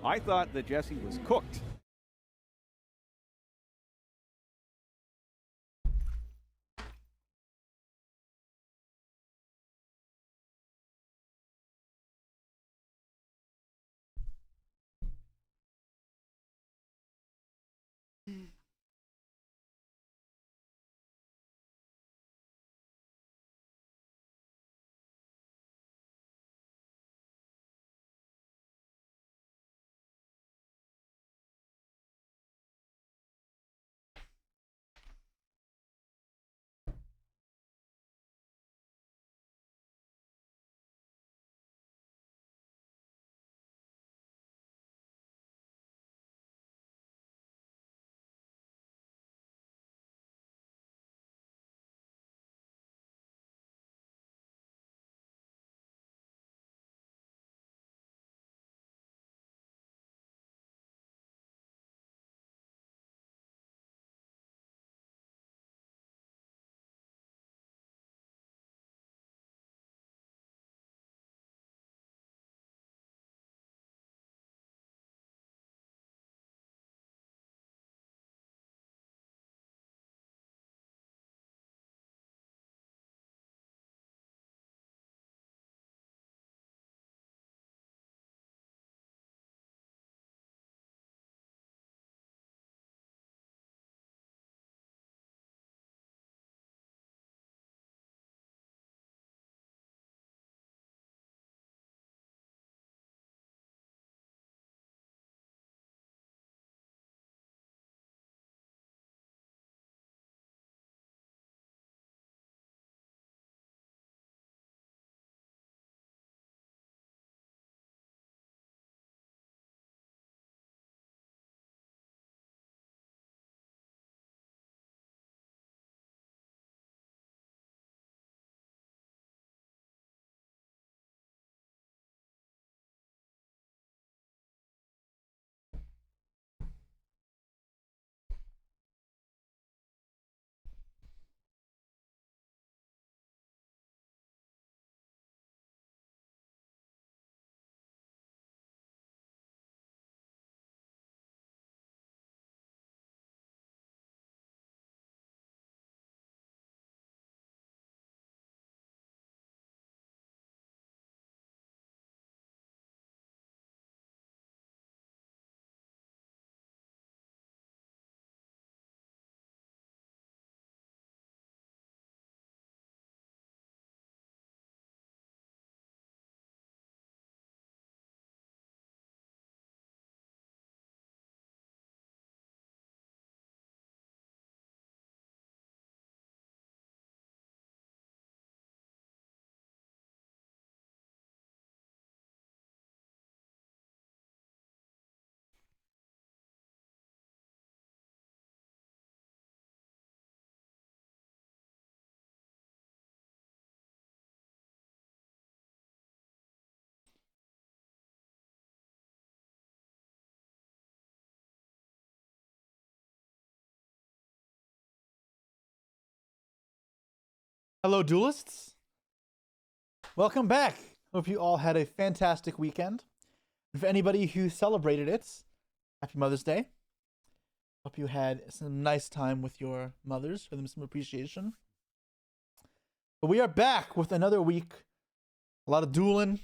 I thought that Jesse was cooked. Hello, duelists. Welcome back. Hope you all had a fantastic weekend. And for anybody who celebrated it, happy Mother's Day. Hope you had some nice time with your mothers, for them some appreciation. But we are back with another week. A lot of dueling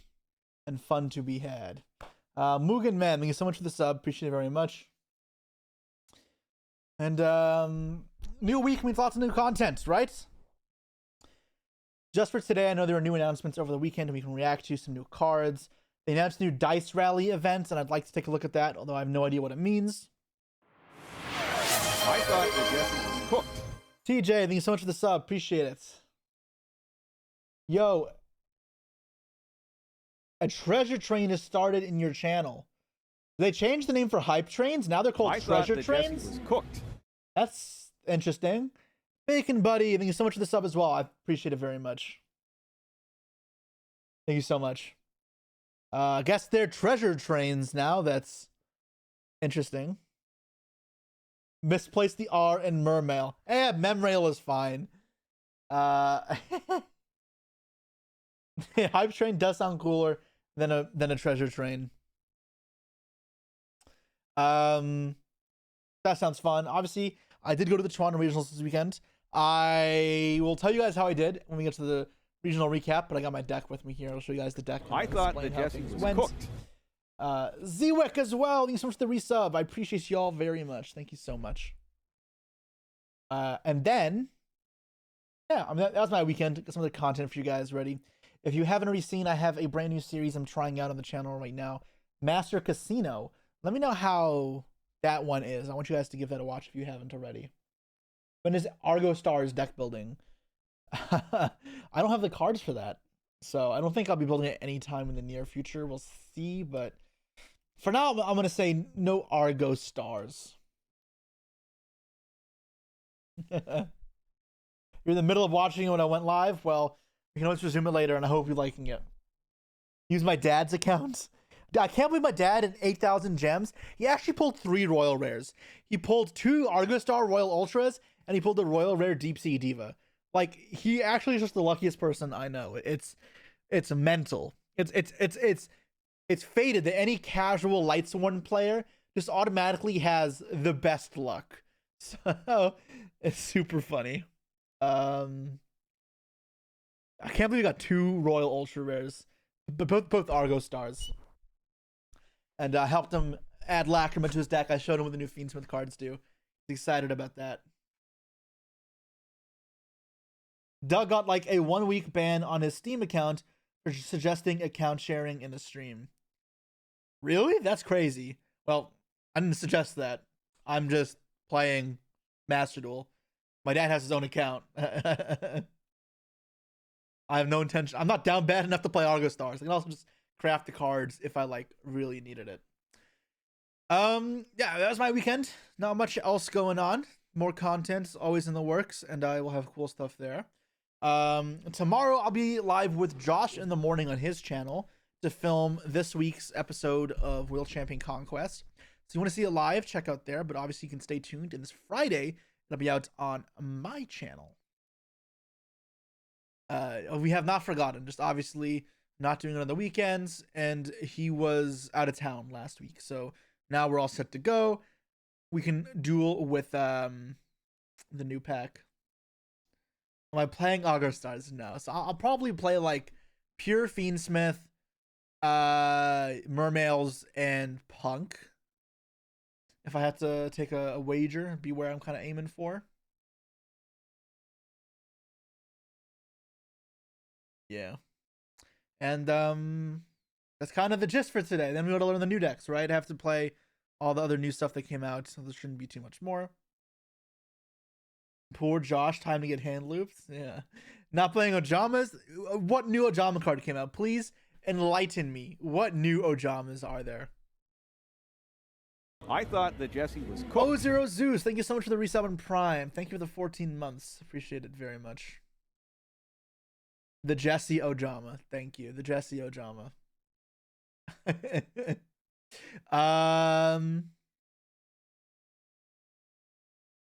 and fun to be had. Mugen Man, thank you so much for the sub. Appreciate it very much. And new week means lots of new content, right? Just for today, I know there are new announcements over the weekend and we can react to some new cards. They announced new Dice Rally events, and I'd like to take a look at that, although I have no idea what it means. I thought that Jesse was cooked. TJ, thank you so much for the sub. Appreciate it. Yo, a treasure train has started in your channel. They changed the name for hype trains. Now they're called treasure trains. Jesse was cooked. That's interesting. Bacon Buddy, thank you so much for the sub as well. I appreciate it very much. Thank you so much. I guess they're treasure trains now. That's interesting. Misplaced the R in Mermail. Mermail is fine. Hype train does sound cooler than a treasure train. That sounds fun. Obviously, I did go to the Toronto Regionals this weekend. I will tell you guys how I did when we get to the regional recap, but I got my deck with me here. I'll show you guys the deck. I thought the Jesse was cooked. Zwick as well. Thank you so much for the resub. I appreciate y'all very much. Thank you so much. And then, yeah, I mean, that was my weekend. Got some of the content for you guys ready. If you haven't already seen, I have a brand new series I'm trying out on the channel right now, Master Casino. Let me know how that one is. I want you guys to give that a watch if you haven't already. When is Argo Stars deck building? I don't have the cards for that, so I don't think I'll be building it anytime in the near future. We'll see, but for now, I'm gonna say no Argo Stars. You're in the middle of watching it when I went live. Well, you can always resume it later, and I hope you're liking it. Use my dad's account. I can't believe my dad in 8,000 gems. He actually pulled 3 Royal Rares. He pulled 2 Argo Star Royal Ultras, and he pulled the Royal Rare Deep Sea Diva. Like, he actually is just the luckiest person I know. It's mental. It's fated that any casual Lightsworn player just automatically has the best luck. So it's super funny. I can't believe we got 2 Royal Ultra Rares, but both Argo Stars. And I helped him add Lacrima to his deck. I showed him what the new Fiendsmith cards do. He's excited about that. Doug got like a 1-week ban on his Steam account for suggesting account sharing in a stream. Really? That's crazy. Well, I didn't suggest that. I'm just playing Master Duel. My dad has his own account. I have no intention. I'm not down bad enough to play Argo Stars. I can also just craft the cards if I like really needed it. Yeah, that was my weekend. Not much else going on. More content always in the works, and I will have cool stuff there. Tomorrow I'll be live with Josh in the morning on his channel to film this week's episode of World Champion Conquest. So you want to see it live, check out there, but obviously you can stay tuned. And this Friday it'll be out on my channel. We have not forgotten, just obviously not doing it on the weekends, and he was out of town last week, so now we're all set to go. We can duel with the new pack. Am I playing Argo Stars? No, so I'll probably play like pure Fiendsmith, Mermails, and Punk. If I had to take a wager, be where I'm kind of aiming for. Yeah. And that's kind of the gist for today. Then we got to learn the new decks, right? I have to play all the other new stuff that came out, so there shouldn't be too much more. Poor Josh, time to get hand loops. Yeah. Not playing Ojamas. What new Ojama card came out? Please enlighten me. What new Ojamas are there? I thought the Jesse was cooked. Oh, Zeus, thank you so much for the resub on Prime. Thank you for the 14 months. Appreciate it very much. The Jesse Ojama. Thank you. The Jesse Ojama.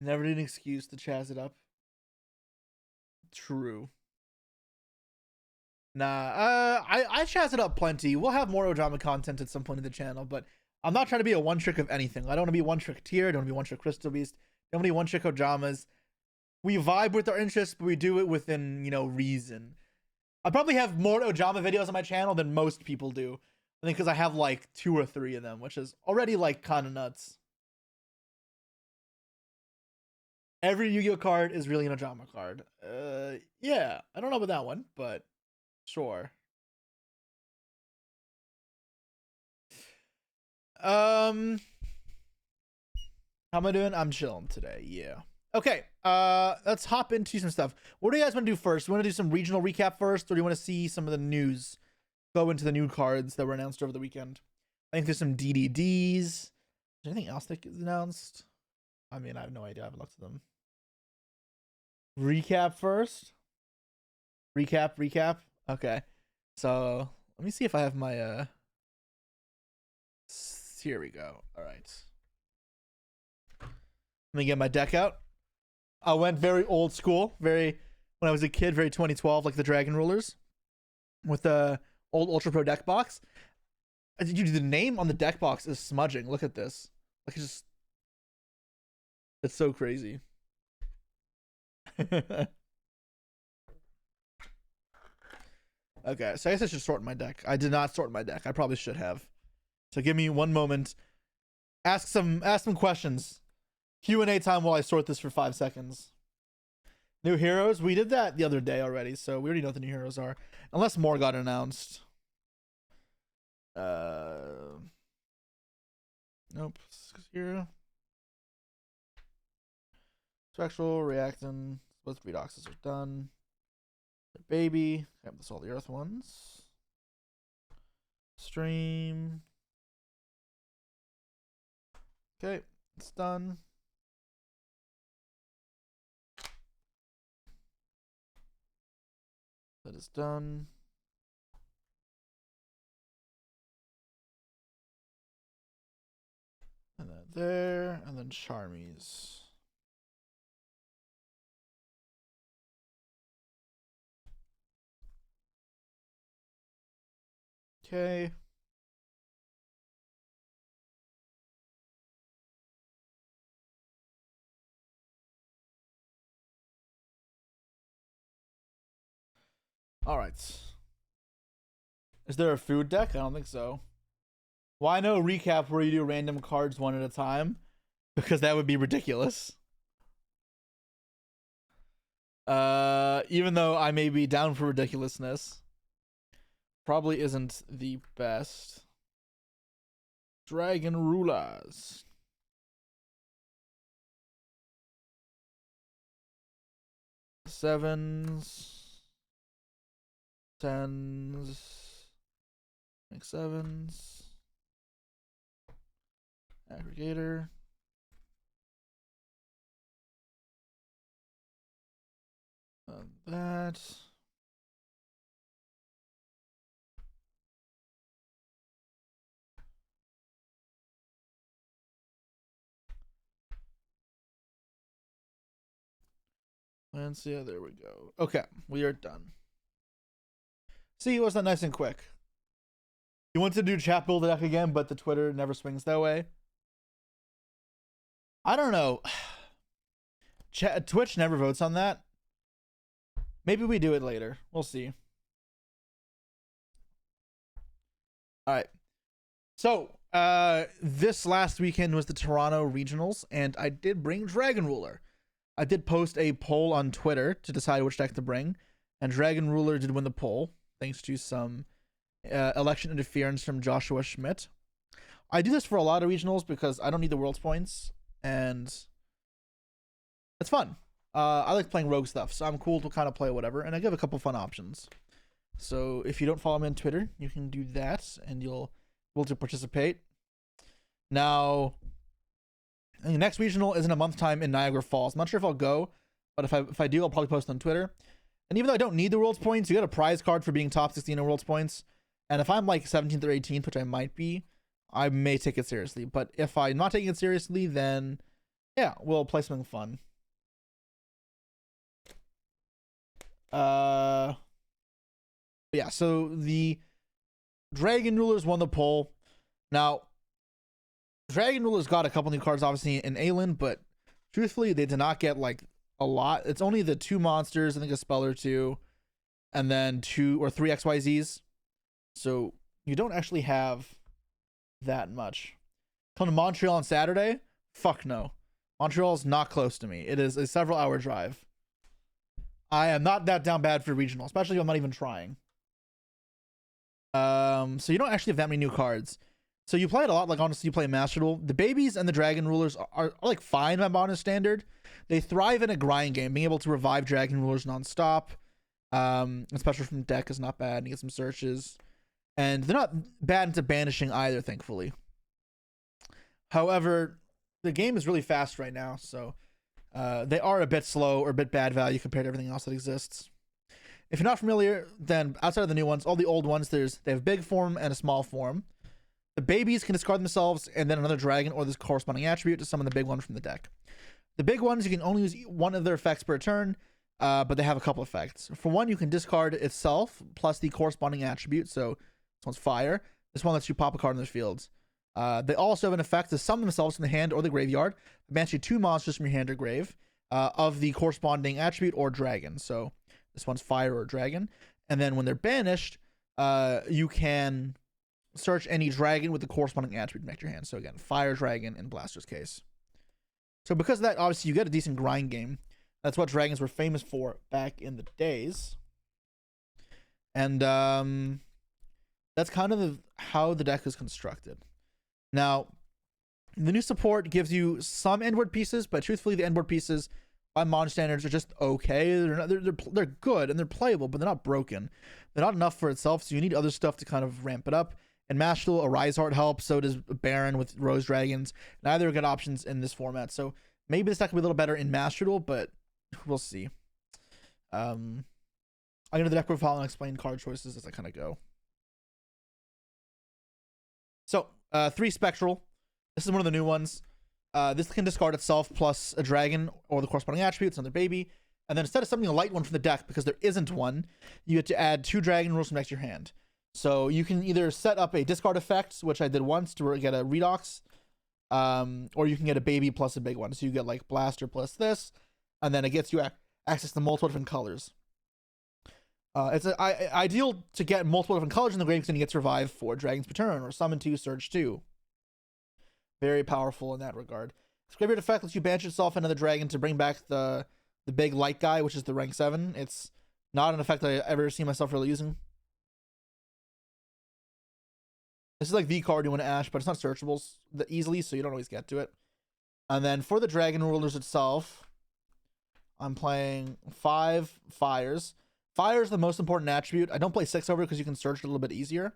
Never need an excuse to chaz it up. True. Nah, I chaz it up plenty. We'll have more Ojama content at some point in the channel, but I'm not trying to be a one-trick of anything. I don't want to be one-trick tier. I don't want to be one-trick Crystal Beast. I don't want to be one-trick Ojamas. We vibe with our interests, but we do it within, you know, reason. I probably have more Ojama videos on my channel than most people do. I think because I have like 2 or 3 of them, which is already like kind of nuts. Every Yu-Gi-Oh card is really an Ojama card. Yeah, I don't know about that one, but sure. How am I doing? I'm chilling today. Yeah. Okay, let's hop into some stuff. What do you guys want to do first? You want to do some regional recap first, or do you want to see some of the news? Go into the new cards that were announced over the weekend. I think there's some DDDs. Is there anything else that is announced? I mean, I have no idea. I haven't looked at them. Recap first. Recap. Okay. So let me see if I have my here we go. All right. Let me get my deck out. I went very old school, very when I was a kid, very 2012, like the Dragon Rulers, with the old Ultra Pro deck box. The name on the deck box is smudging. Look at this. Like it's so crazy. Okay, so I guess I should sort my deck. I did not sort my deck. I probably should have. So give me one moment. Ask some questions. Q&A time while I sort this for 5 seconds. New heroes? We did that the other day already, so we already know what the new heroes are. Unless more got announced. Nope. Hero. Spectral, Reactant. Both redoxes are done. Baby. I have this all the earth ones. Stream. Okay, it's done. That is done. And then there, and then Charmies. Okay. All right. Is there a food deck? I don't think so. Why no recap where you do random cards one at a time? Because that would be ridiculous. Even though I may be down for ridiculousness, probably isn't the best. Dragon Rulers. Sevens. Tens. Make sevens. Aggregator. That. And see, there we go. Okay, we are done. See, wasn't that nice and quick? You want to do chat build deck again, but the Twitter never swings that way. I don't know. Twitch never votes on that. Maybe we do it later. We'll see. All right. So, this last weekend was the Toronto Regionals, and I did bring Dragon Ruler. I did post a poll on Twitter to decide which deck to bring, and Dragon Ruler did win the poll, thanks to some election interference from Joshua Schmidt. I do this for a lot of regionals because I don't need the World's points, and it's fun. I like playing rogue stuff, so I'm cool to kind of play whatever, and I give a couple fun options. So if you don't follow me on Twitter, you can do that, and you'll be able to participate. Now, I think the next regional is in a month's time in Niagara Falls. I'm not sure if I'll go, but if I do, I'll probably post on Twitter. And even though I don't need the World's points, you get a prize card for being top 16 in World's points. And if I'm like 17th or 18th, which I might be, I may take it seriously. But if I'm not taking it seriously, then yeah, we'll play something fun. Yeah, so the Dragon Rulers won the poll. Now, Dragon Rulers got a couple new cards, obviously, in Aelin, but truthfully, they did not get like a lot. It's only the 2 monsters, I think a spell or 2, and then 2 or 3 XYZs. So you don't actually have that much. Come to Montreal on Saturday? Fuck no. Montreal's not close to me. It is a several hour drive. I am not that down bad for regional, especially if I'm not even trying. So you don't actually have that many new cards. So you play it a lot, like honestly, you play Master Duel. The babies and the Dragon Rulers are like fine by bonus standard. They thrive in a grind game, being able to revive Dragon Rulers nonstop. Especially from deck is not bad, and you get some searches. And they're not bad into banishing either, thankfully. However, the game is really fast right now, so they are a bit slow or a bit bad value compared to everything else that exists. If you're not familiar, then outside of the new ones, all the old ones, they have big form and a small form. The babies can discard themselves and then another dragon or this corresponding attribute to summon the big one from the deck. The big ones, you can only use one of their effects per turn, but they have a couple effects. For one, you can discard itself plus the corresponding attribute. So this one's fire. This one lets you pop a card in the fields. They also have an effect to summon themselves from the hand or the graveyard, banish 2 monsters from your hand or grave of the corresponding attribute or dragon. So this one's fire or dragon. And then when they're banished, you can search any dragon with the corresponding attribute next to your hand. So again, fire, dragon in Blaster's case. So because of that, obviously you get a decent grind game. That's what dragons were famous for back in the days. And that's kind of how the deck is constructed. Now, the new support gives you some endward pieces, but truthfully, the endward pieces by modern standards are just okay. They're good and they're playable, but they're not broken. They're not enough for itself, so you need other stuff to kind of ramp it up. In Master Duel, a Rise Heart helps, so does Baron with Rose Dragons. Neither are good options in this format, so maybe this deck will be a little better in Master Duel, but we'll see. I'm going to the deck profile and explain card choices as I kind of go. So, 3 Spectral. This is one of the new ones. This can discard itself plus a dragon or the corresponding attribute. It's another baby. And then instead of summoning a light one from the deck, because there isn't one, you get to add 2 dragon rules from next to your hand. So you can either set up a discard effect, which I did once to get a redox, or you can get a baby plus a big one. So you get like Blaster plus this, and then it gets you access to multiple different colors. It's ideal to get multiple different colors in the grave because then you get Survive 4 dragons per turn, or Summon 2, Surge 2. Very powerful in that regard. This graveyard effect lets you banish yourself another dragon to bring back the big light guy, which is the rank 7. It's not an effect I ever see myself really using. This is like the card you want to Ash, but it's not searchable easily, so you don't always get to it. And then for the Dragon Rulers itself, I'm playing 5 Fires. Fire is the most important attribute. I don't play 6 over because you can search it a little bit easier.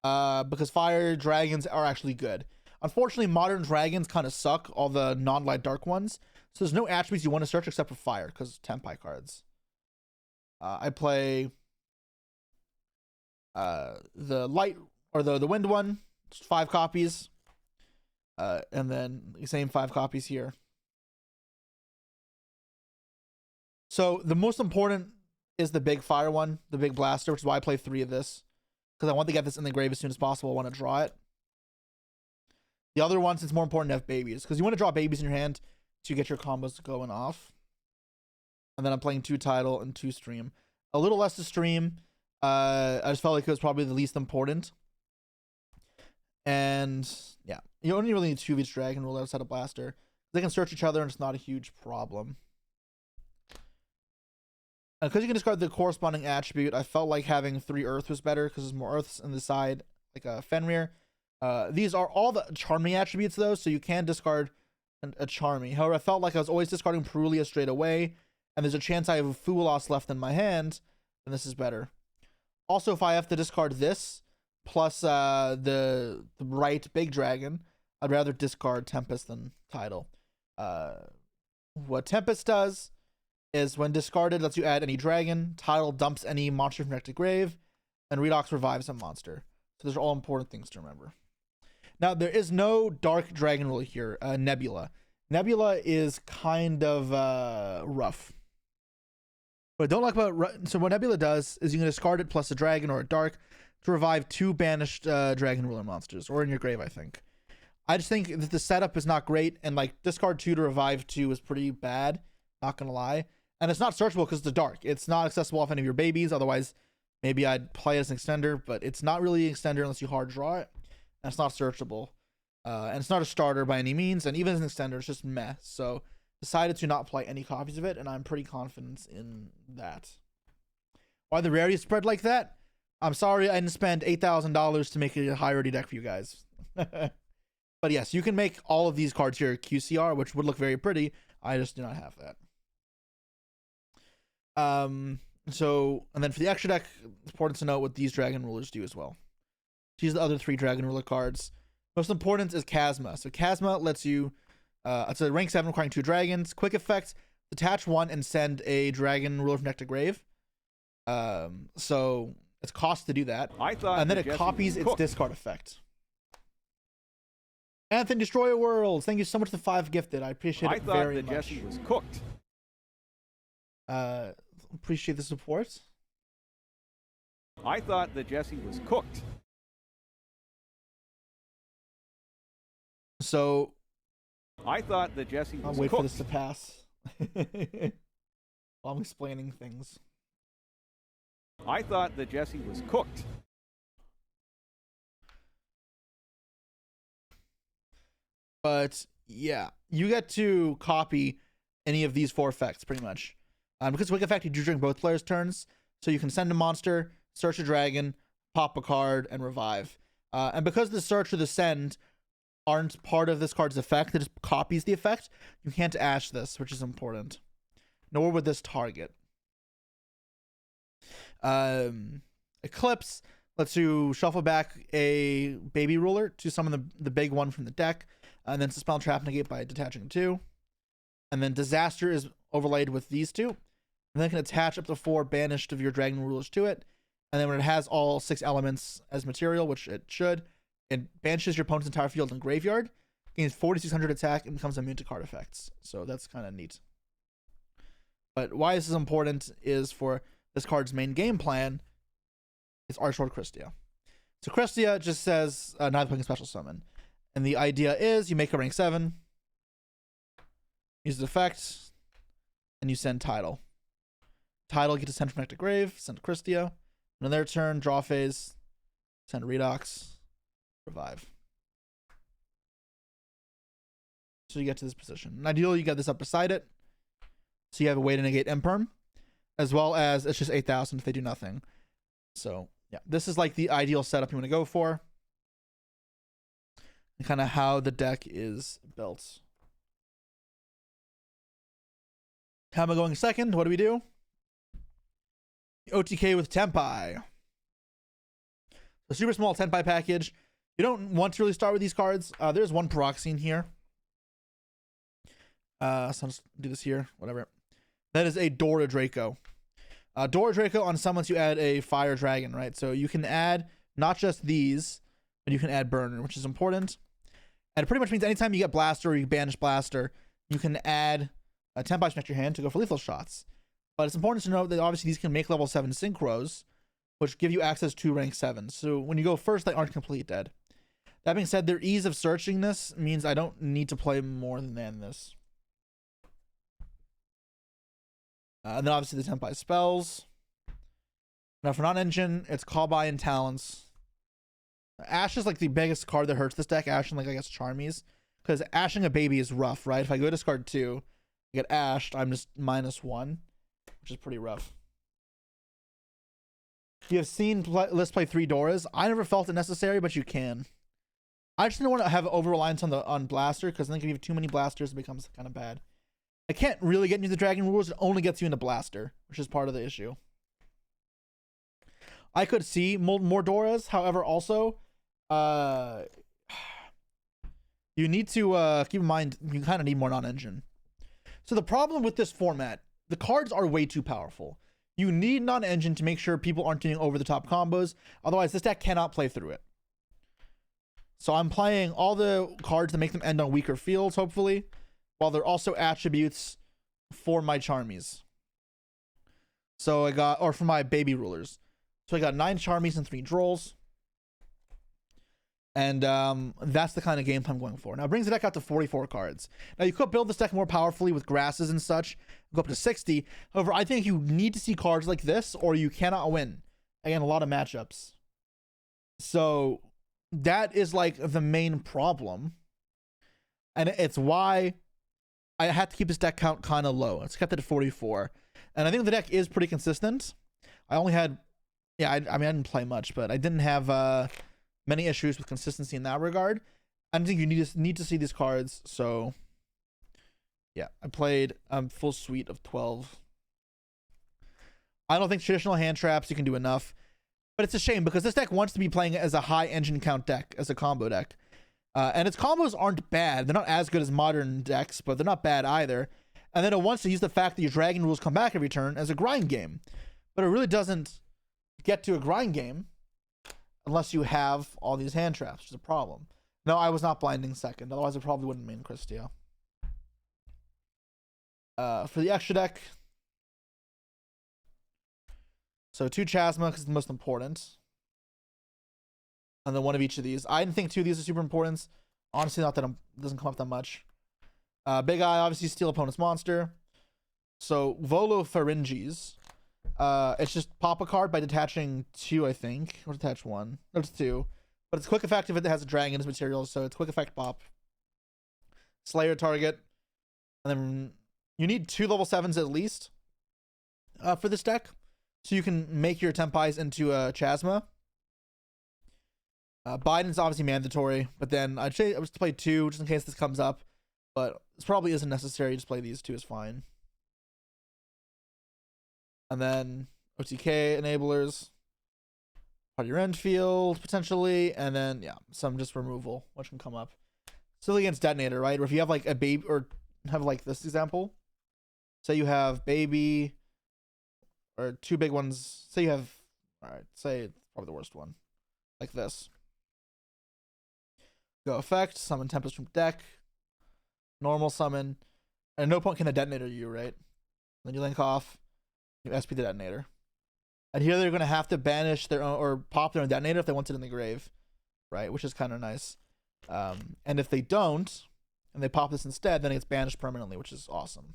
Because fire dragons are actually good. Unfortunately, modern dragons kind of suck, all the non-light dark ones. So there's no attributes you want to search except for fire because Tempai cards. I play the light or the wind one, just 5 copies. And then the same 5 copies here. So the most important is the big fire one, the big blaster, which is why I play 3 of this. Because I want to get this in the grave as soon as possible. I want to draw it. The other ones, it's more important to have babies. Because you want to draw babies in your hand to get your combos going off. And then I'm playing 2 title and 2 stream. A little less to stream. I just felt like it was probably the least important. And yeah, you only really need 2 of each dragon rule outside of blaster. They can search each other and it's not a huge problem. Because you can discard the corresponding attribute, I felt like having 3 earth was better because there's more earths on the side, like a Fenrir. These are all the Charmy attributes though, so you can discard a Charmy. However, I felt like I was always discarding Perulia straight away, and there's a chance I have a Fuelos left in my hand, then this is better. Also, if I have to discard this, plus the right big dragon, I'd rather discard Tempest than Tidal. What Tempest does is when discarded, lets you add any dragon. Tidal dumps any monster from deck to grave, and Redox revives a monster. So those are all important things to remember. Now, there is no dark dragon rule here, Nebula. Nebula is kind of rough. What I don't like about... So what Nebula does is you can discard it plus a dragon or a dark to revive 2 banished dragon ruler monsters, or in your grave, I think. I just think that the setup is not great, and like discard 2 to revive 2 is pretty bad, not gonna lie. And it's not searchable because it's dark. It's not accessible off any of your babies. Otherwise, maybe I'd play it as an extender, but it's not really an extender unless you hard draw it. And it's not searchable. And it's not a starter by any means. And even as an extender, it's just meh. So decided to not play any copies of it, and I'm pretty confident in that. Why the rarity spread like that? I'm sorry I didn't spend $8,000 to make a high rarity deck for you guys. But yes, you can make all of these cards here QCR, which would look very pretty. I just do not have that. So, and then for the extra deck, it's important to note what these dragon rulers do as well. These are the other 3 dragon ruler cards. Most important is Chasma. So Chasma lets you, it's a rank 7 requiring 2 dragons. Quick effect, detach 1 and send a dragon ruler from deck to grave. So it's cost to do that. And then it copies its discard effect. Anthony Destroyer Worlds, thank you so much for the 5 gifted. I appreciate it very much. I thought that Jesse was cooked. Appreciate the support. I thought that Jesse was cooked. So I thought that Jesse I'll was wait cooked. for this to pass while I'm explaining things. I thought that Jesse was cooked. But yeah, you get to copy any of these 4 effects pretty much. Because Quick Effect, you do during both players' turns, so you can send a monster, search a dragon, pop a card, and revive. And because the search or the send aren't part of this card's effect, it just copies the effect, you can't ash this, which is important. Nor would this target. Eclipse lets you shuffle back a baby ruler to summon the big one from the deck, and then Suspend Trap Negate by detaching 2. And then Disaster is overlaid with these 2. And then it can attach up to 4 banished of your dragon rulers to it. And then when it has all 6 elements as material, which it should, it banishes your opponent's entire field and graveyard, gains 4600 attack, and becomes immune to card effects. So that's kind of neat. But why this is important is for this card's main game plan is Archlord Christia. So Christia just says neither playing special summon. And the idea is you make a rank 7, use the effect, and you send Tidal. Tidal, get to send from deck to grave, send to Christia. And on their turn, draw phase, send Redox, revive. So you get to this position. And ideally, you get this up beside it. So you have a way to negate Imperm, as well as it's just 8,000 if they do nothing. So yeah, this is like the ideal setup you want to go for. And kind of how the deck is built. How am I going second? What do we do? OTK with Tenpai. The super small Tenpai package. You don't want to really start with these cards. There's one Pyroxene here. So I'll just do this here. Whatever. That is a Dora Draco. Dora Draco on summons you add a Fire Dragon, right? So you can add not just these, but you can add Burner, which is important. And it pretty much means anytime you get Blaster or you banish Blaster, you can add a Tenpai from your hand to go for lethal shots. But it's important to note that obviously these can make level 7 synchros, which give you access to rank 7. So when you go first, they aren't completely dead. That being said, their ease of searching this means I don't need to play more than this. And then obviously the Tenpai spells. Now for non-engine, it's Call By and Talents. Ash is like the biggest card that hurts this deck. Ash and like I guess Charmies. Because ashing a baby is rough, right? If I go discard 2, get ashed, I'm just -1, which is pretty rough. You have seen Let's Play 3 Doras. I never felt it necessary, but you can. I just didn't want to have over-reliance on Blaster, because I think if you have too many Blasters, it becomes kind of bad. I can't really get into the Dragon rules. It only gets you into Blaster, which is part of the issue. I could see more Doras, however, also, you need to keep in mind you kind of need more non-engine. So the problem with this format, the cards are way too powerful. You need non-engine to make sure people aren't doing over-the-top combos. Otherwise, this deck cannot play through it. So I'm playing all the cards that make them end on weaker fields, hopefully, while they're also attributes for my Charmies. So I got, or for my baby rulers. So I got 9 Charmies and 3 Drolls. And that's the kind of gameplay I'm going for. Now it brings the deck out to 44 cards. Now you could build this deck more powerfully with grasses and such, go up to 60. However, I think you need to see cards like this or you cannot win. Again, a lot of matchups. So that is like the main problem. And it's why I had to keep this deck count kind of low. It's kept it at 44. And I think the deck is pretty consistent. I only had, yeah, I mean, I didn't play much, but I didn't have many issues with consistency in that regard. I don't think you need to see these cards. So yeah, I played full suite of 12. I don't think traditional hand traps you can do enough, but it's a shame because this deck wants to be playing as a high engine count deck, as a combo deck. And its combos aren't bad. They're not as good as modern decks, but they're not bad either. And then it wants to use the fact that your dragon rules come back every turn as a grind game. But it really doesn't get to a grind game unless you have all these hand traps, which is a problem. No, I was not blinding second. Otherwise, I probably wouldn't main Christia. For the extra deck, so 2 Chasma because it's the most important. And then one of each of these. I didn't think 2 of these are super important. Honestly, not that doesn't come up that much. Big Eye, obviously steal opponent's monster. So Volopharynges. It's just pop a card by detaching 2, I think. Or detach 1. No, it's 2. But it's quick effect if it has a dragon as material, so it's quick effect pop. Slayer target. And then you need 2 level 7s at least for this deck. So you can make your Tempais into a Chasma. Biden's obviously mandatory, but then I'd say I was to play 2 just in case this comes up. But this probably isn't necessary. Just play these 2 is fine. And then OTK enablers. Party end field, potentially. And then, yeah, some just removal, which can come up. Still against Detonator, right? Or if you have like a baby, or have like this example. Say you have baby, or 2 big ones. Say you have, all right, say it's probably the worst one. Like this. Go effect, summon Tempest from deck. Normal summon. And at no point can the Detonator you, right? Then you link off. You SP the Detonator. And here they're going to have to banish their own, or pop their own Detonator if they want it in the grave. Right? Which is kind of nice. And if they don't, and they pop this instead, then it gets banished permanently, which is awesome.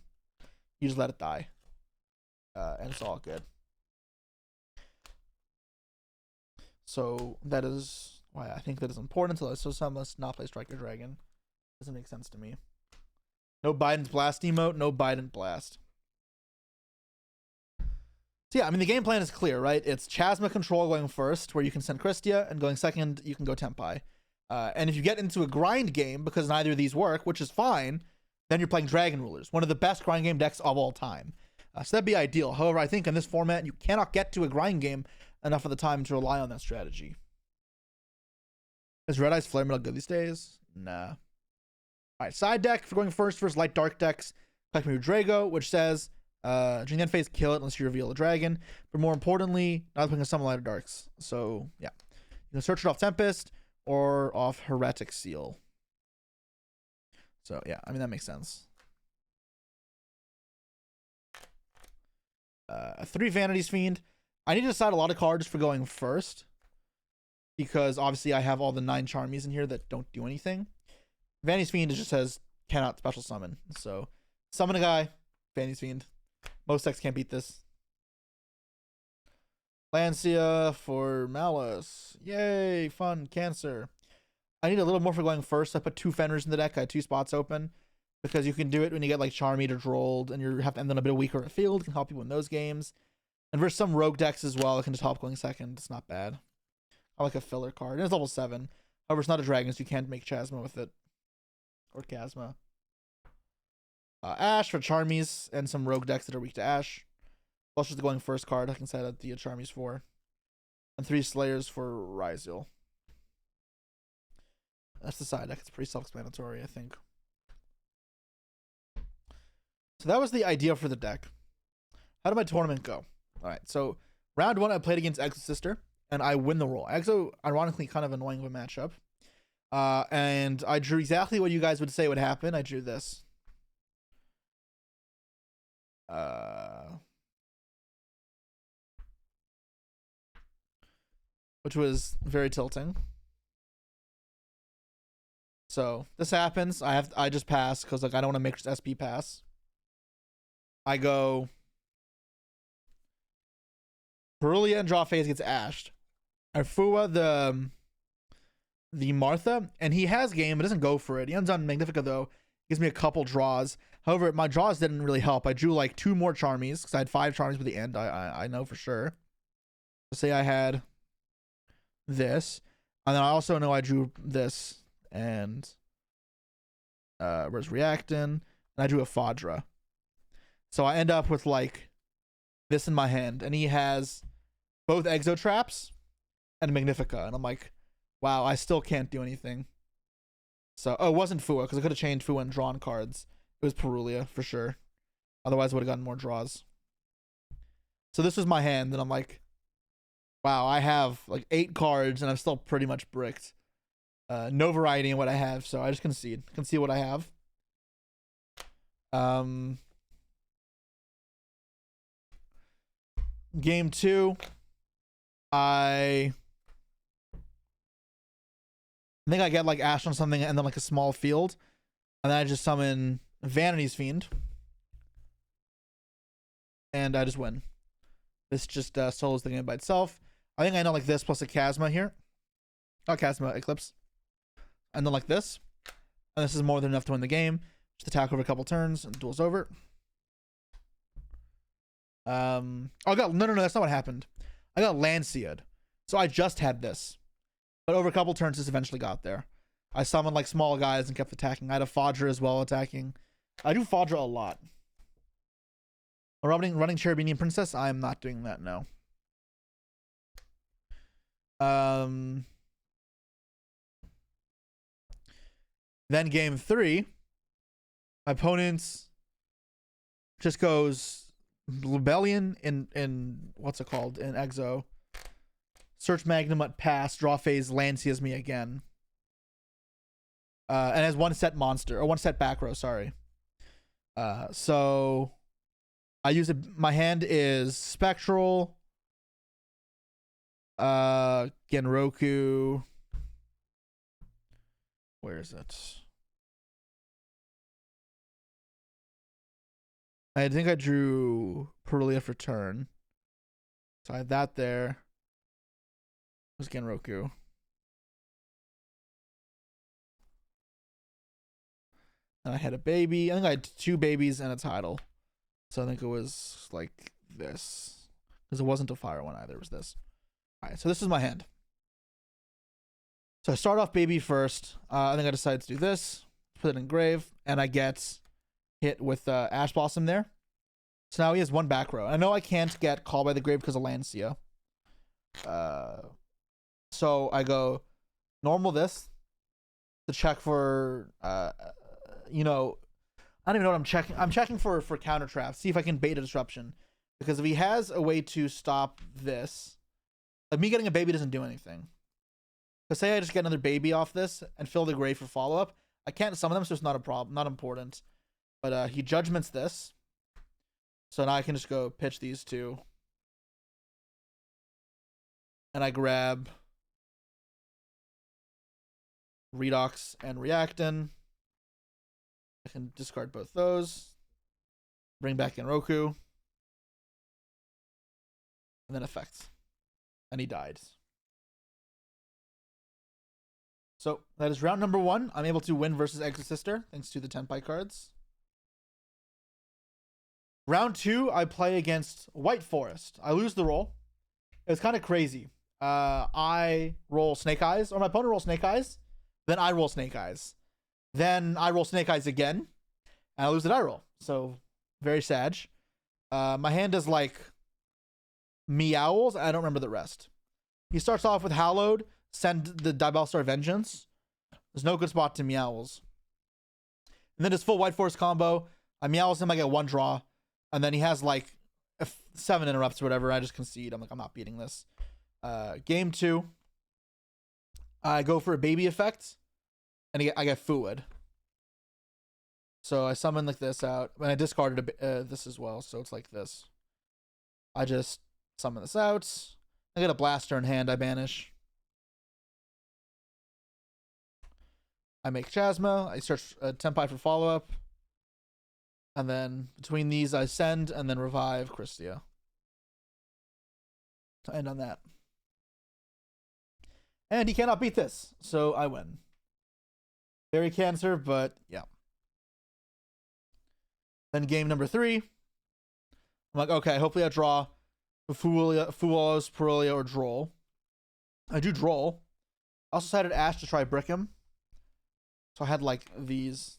You just let it die. And it's all good. So that is why I think that is important. So some must not play Striker Dragon. Doesn't make sense to me. No Biden's Blast emote, no Biden Blast. So yeah, I mean, the game plan is clear, right? It's Chasma control going first, where you can send Christia, and going second, you can go Tempai. And if you get into a grind game, because neither of these work, which is fine, then you're playing Dragon Rulers, one of the best grind game decks of all time. So that'd be ideal. However, I think in this format, you cannot get to a grind game enough of the time to rely on that strategy. Is Red Eye's Flare Metal good these days? Nah. Alright, side deck for going first versus light dark decks. Collect me Drago, which says during the end phase, kill it unless you reveal a dragon. But more importantly, not putting some lighter darks. So yeah. You can search it off Tempest or off Heretic Seal. So yeah, I mean that makes sense. 3 Vanities Fiend. I need to decide a lot of cards for going first. Because obviously I have all the 9 Charmies in here that don't do anything. Vanities Fiend just says cannot special summon. So summon a guy, Vanities Fiend. Most decks can't beat this. Lancia for Malice. Yay, fun. Cancer. I need a little more for going first. I put 2 Fenris in the deck. I had 2 spots open. Because you can do it when you get like Charmed or Drolled and you have to end on a bit weaker field. It can help you win those games. And versus some rogue decks as well, it can just help going second. It's not bad. I like a filler card. And it's level 7. However, it's not a dragon, so you can't make Chasma with it. Or Chasma. Ash for Charmies and some rogue decks that are weak to Ash. Plus just the going first card I can set out the Charmies for. And 3 Slayers for Ryzil. That's the side deck. It's pretty self-explanatory, I think. So that was the idea for the deck. How did my tournament go? Alright, so round 1 I played against Exo's sister. And I win the roll. Exo, ironically, kind of annoying of a matchup. And I drew exactly what you guys would say would happen. I drew this. Which was very tilting. So this happens. I just pass because like I don't want to make SP pass. I go Cerulean and draw phase gets ashed. I Fua the Martha, and he has game, but doesn't go for it. He ends on Magnifica though. Gives me a couple draws. However, my draws didn't really help. I drew like 2 more Charmies because I had 5 Charmies by the end. I know for sure. Let's say I had this, and then I also know I drew this and where's Reactin, and I drew a Fadra. So I end up with like this in my hand, and he has both Exo Traps and Magnifica, and I'm like, wow, I still can't do anything. So, oh, it wasn't Fua, because I could have changed Fua and drawn cards. It was Perulia, for sure. Otherwise, I would have gotten more draws. So this was my hand, and I'm like, wow, I have like 8 cards, and I'm still pretty much bricked. No variety in what I have, so I just concede. Concede what I have. Game 2, I I think I get like Ash on something and then like a small field. And then I just summon Vanity's Fiend. And I just win. This just solos the game by itself. I think I know like this plus a Chasma here. Not Chasma, Eclipse. And then like this. And this is more than enough to win the game. Just attack over a couple turns and duel's over. Oh god, no, that's not what happened. I got Lancia'd. So I just had this. But over a couple turns this eventually got there. I summoned like small guys and kept attacking. I had a Fodra as well attacking. I do Fodra a lot. Running Cherubinian Princess, I am not doing that, no. Then game 3, my opponent just goes Rebellion in what's it called in Exo. Search Magnum at pass, draw phase, Lancia's me again. And has one set monster or one set back row, sorry. So I use it. My hand is Spectral, Genroku. Where is it? I think I drew Perulia for turn. So I had that there. It was Genroku. And I had a baby. I think I had 2 babies and a title. So I think it was like this. Because it wasn't a fire one either. It was this. Alright, so this is my hand. So I start off baby first. I think I decided to do this. Put it in grave. And I get hit with Ash Blossom there. So now he has 1 back row. I know I can't get Called by the Grave because of Lancia. So I go normal this to check for you know, I don't even know what I'm checking. I'm checking for counter traps. See if I can bait a disruption. Because if he has a way to stop this, like me getting a baby doesn't do anything. Because say I just get another baby off this and fill the grave for follow up, I can't summon them, so it's not a problem, not important. But he judgments this, so now I can just go pitch these 2, and I grab Redox and Reactin. I can discard both those. Bring back in Roku. And then effects. And he died. So that is round number 1. I'm able to win versus Exorcister thanks to the Tenpai cards. Round 2, I play against White Forest. I lose the roll. It was kind of crazy. I roll Snake Eyes, or my opponent rolls Snake Eyes. Then I roll Snake Eyes. Then I roll Snake Eyes again, and I lose the die roll. So, very sad. My hand is like Meowls. I don't remember the rest. He starts off with Hallowed, send the Diabellstar Vengeance. There's no good spot to Meowls. And then his full White Force combo, I Meowls him, I get 1 draw. And then he has like 7 interrupts or whatever. I just concede. I'm like, I'm not beating this. Game 2, I go for a baby effect. And I get Fuad. So I summon like this out. And I discarded this as well. So it's like this. I just summon this out. I get a Blaster in hand. I banish. I make Chasma. I search Tenpai for follow-up. And then between these, I send and then revive Christia. To end on that. And he cannot beat this. So I win. Very cancer, but yeah. Then game number 3. I'm like, okay, hopefully I draw Fualos, Perulia, or Droll. I do Droll. I also decided Ash to try Brick him. So I had like these.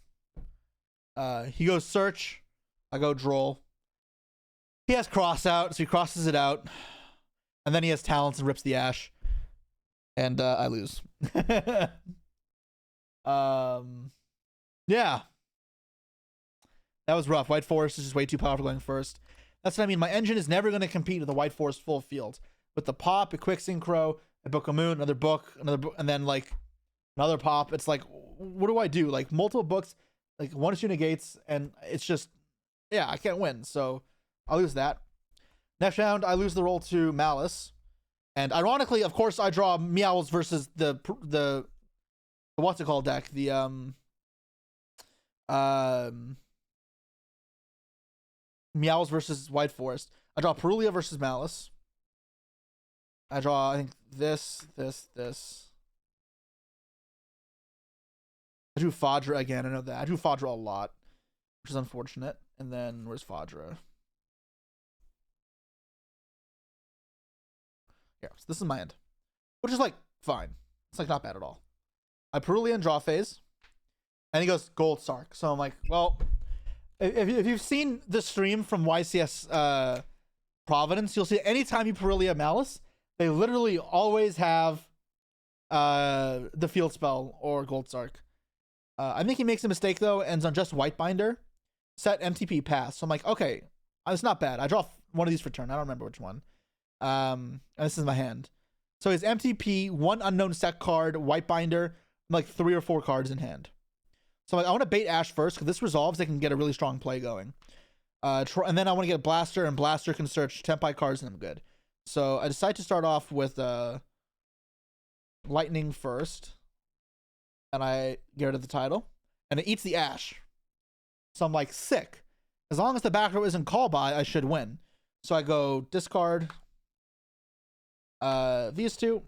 He goes Search. I go Droll. He has Cross out, so he crosses it out. And then he has Talents and rips the Ash. And I lose. Yeah. That was rough. White Forest is just way too powerful going first. That's what I mean. My engine is never going to compete with the White Forest full field. With the pop, a quick synchro, a Book of Moon, another book, and then like another pop. It's like, what do I do? Like multiple books, like 1 or 2 negates, and it's just, yeah, I can't win. So I'll lose that. Next round, I lose the roll to Malice. And ironically, of course, I draw Meowls versus the what's it called deck? The Meows versus White Forest. I draw Perulia versus Malice. I draw, I think, this. I drew Fadra again. I know that. I drew Fadra a lot, which is unfortunate. And then where's Fadra? Yeah, so this is my end, which is like fine. It's like not bad at all. I Perulia in draw phase, and he goes Gold Sark. So I'm like, well, if you've seen the stream from YCS Providence, you'll see anytime you Perulia Malice, they literally always have the field spell or Gold Sark. I think he makes a mistake though, ends on just White Binder, set MTP pass. So I'm like, okay, it's not bad. I draw one of these for turn. I don't remember which one. And this is my hand. So his MTP, one unknown set card, White Binder, like 3 or 4 cards in hand. So like, I want to bait Ash first because this resolves. They can get a really strong play going. And then I want to get Blaster, and Blaster can search Tempai cards, and I'm good. So I decide to start off with Lightning first, and I get rid of the title, and it eats the Ash. So I'm like, sick. As long as the back row isn't call by, I should win. So I go discard these two.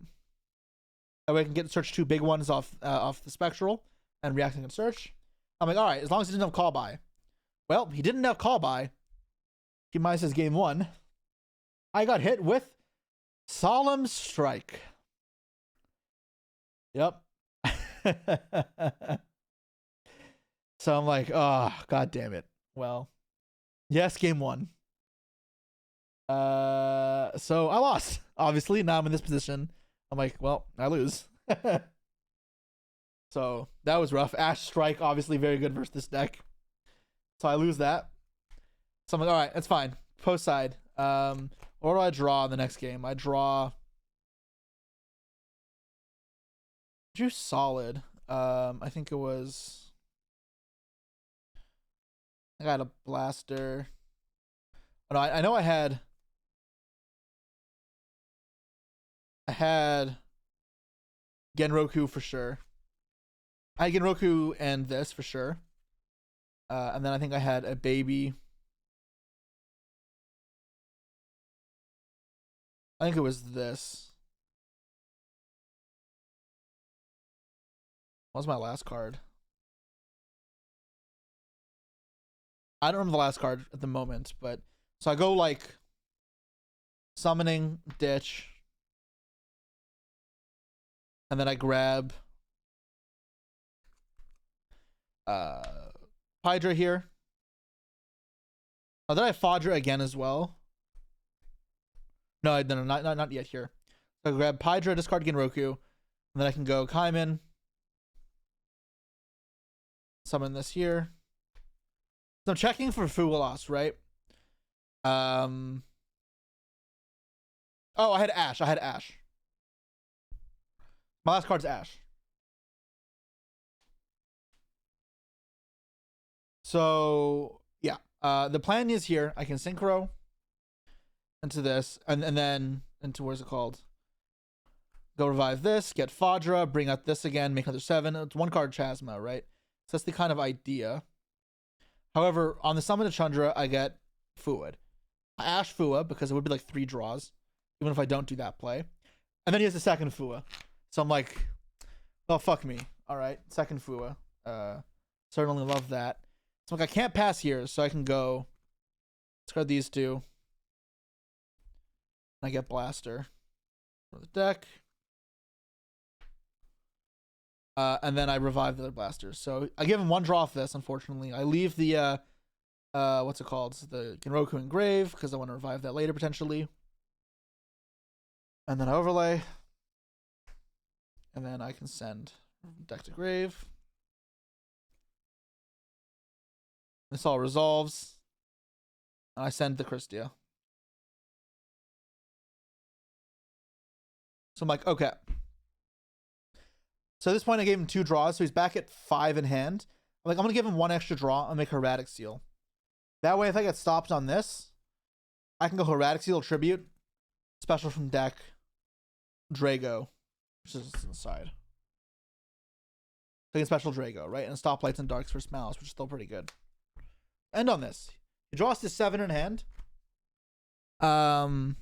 That way I can get search 2 big ones off the Spectral and reacting and search. I'm like, all right, as long as he didn't have call by. Well, he didn't have call by. He minus his game 1. I got hit with Solemn Strike. Yep. So I'm like, oh, god damn it. Well, yes, game 1. So I lost. Obviously, now I'm in this position. I'm like, well, I lose. So that was rough. Ash Strike, obviously very good versus this deck. So I lose that. So I'm like, all right, that's fine. Post side. What do I draw in the next game? I drew solid. I think it was. I got a Blaster. Oh, no, I know I had Genroku for sure. I had Genroku and this for sure. And then I think I had a baby. I think it was this. What was my last card? I don't remember the last card at the moment, but so I go like summoning, ditch, and then I grab Hydra here. Oh, then I have Fadra again as well. No, not yet here. So I grab Hydra, discard Genroku, and then I can go Kaiman, summon this here. So I'm checking for Fugalos, right? Oh, I had Ash. My last card's Ash. So yeah, the plan is here. I can synchro into this, and then into where's it called? Go revive this, get Fadra, bring out this again, make another 7. It's 1 card Chasma, right? So that's the kind of idea. However, on the Summon of Chandra, I get Fuad. I Ash Fua because it would be like 3 draws, even if I don't do that play. And then he has a second Fua. So I'm like, oh, fuck me. All right, second Fua. Certainly love that. So like I can't pass here, so I can go discard these 2. I get Blaster for the deck. And then I revive the other Blasters. So I give him 1 draw off this, unfortunately. I leave the what's it called? The Genroku Engrave, because I want to revive that later potentially. And then I overlay. And then I can send deck to grave. This all resolves. And I send the Christia. So I'm like, okay. So at this point, I gave him 2 draws, so he's back at 5 in hand. I'm like, I'm going to give him 1 extra draw and make Hermetic Seal. That way, if I get stopped on this, I can go Hermetic Seal, Tribute, special from deck, Drago, which is on the side. Taking special Drago, right? And stoplights and darks for Smouse, which is still pretty good. End on this. He draws to 7 in hand. And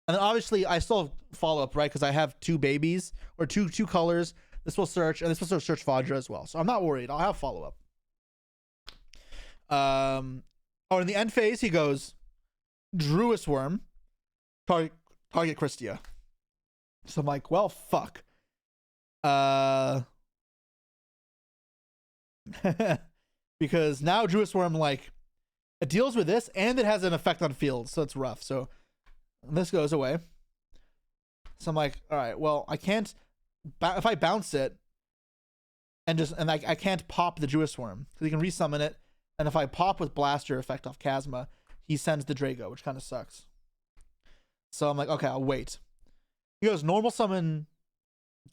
then obviously I still follow up, right? Because I have 2 babies or two colors. This will search, and this will search Vajra as well. So I'm not worried. I'll have follow up. Oh, in the end phase, he goes Druis Worm, target Christia. So I'm like, well, fuck. Because now Druis Worm, like, it deals with this and it has an effect on field, so it's rough. So this goes away. So I'm like, all right, well, I can't if I bounce it and I can't pop the Druis Worm because he can resummon it, and if I pop with Blaster effect off Chasma, he sends the Drago, which kind of sucks. So I'm like, okay, I'll wait. He goes normal summon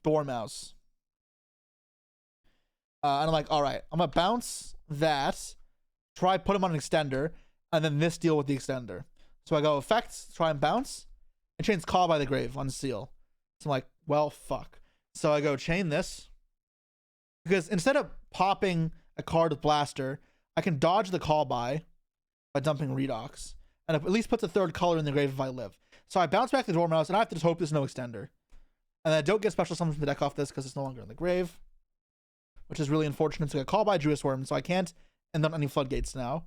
Dormouse. And I'm like, all right, I'm gonna bounce that, try put him on an extender, and then this deal with the extender. So I go effects, try and bounce, and chains Call by the Grave on seal. So I'm like, well, fuck. So I go chain this, because instead of popping a card with Blaster, I can dodge the Call by dumping Redox, and it at least puts a 3rd color in the grave if I live. So I bounce back the Dormouse, and I have to just hope there's no extender. And then I don't get special summons from the deck off this because it's no longer in the grave, which is really unfortunate. So I Call by Druis Worm, so I can't end on any floodgates now.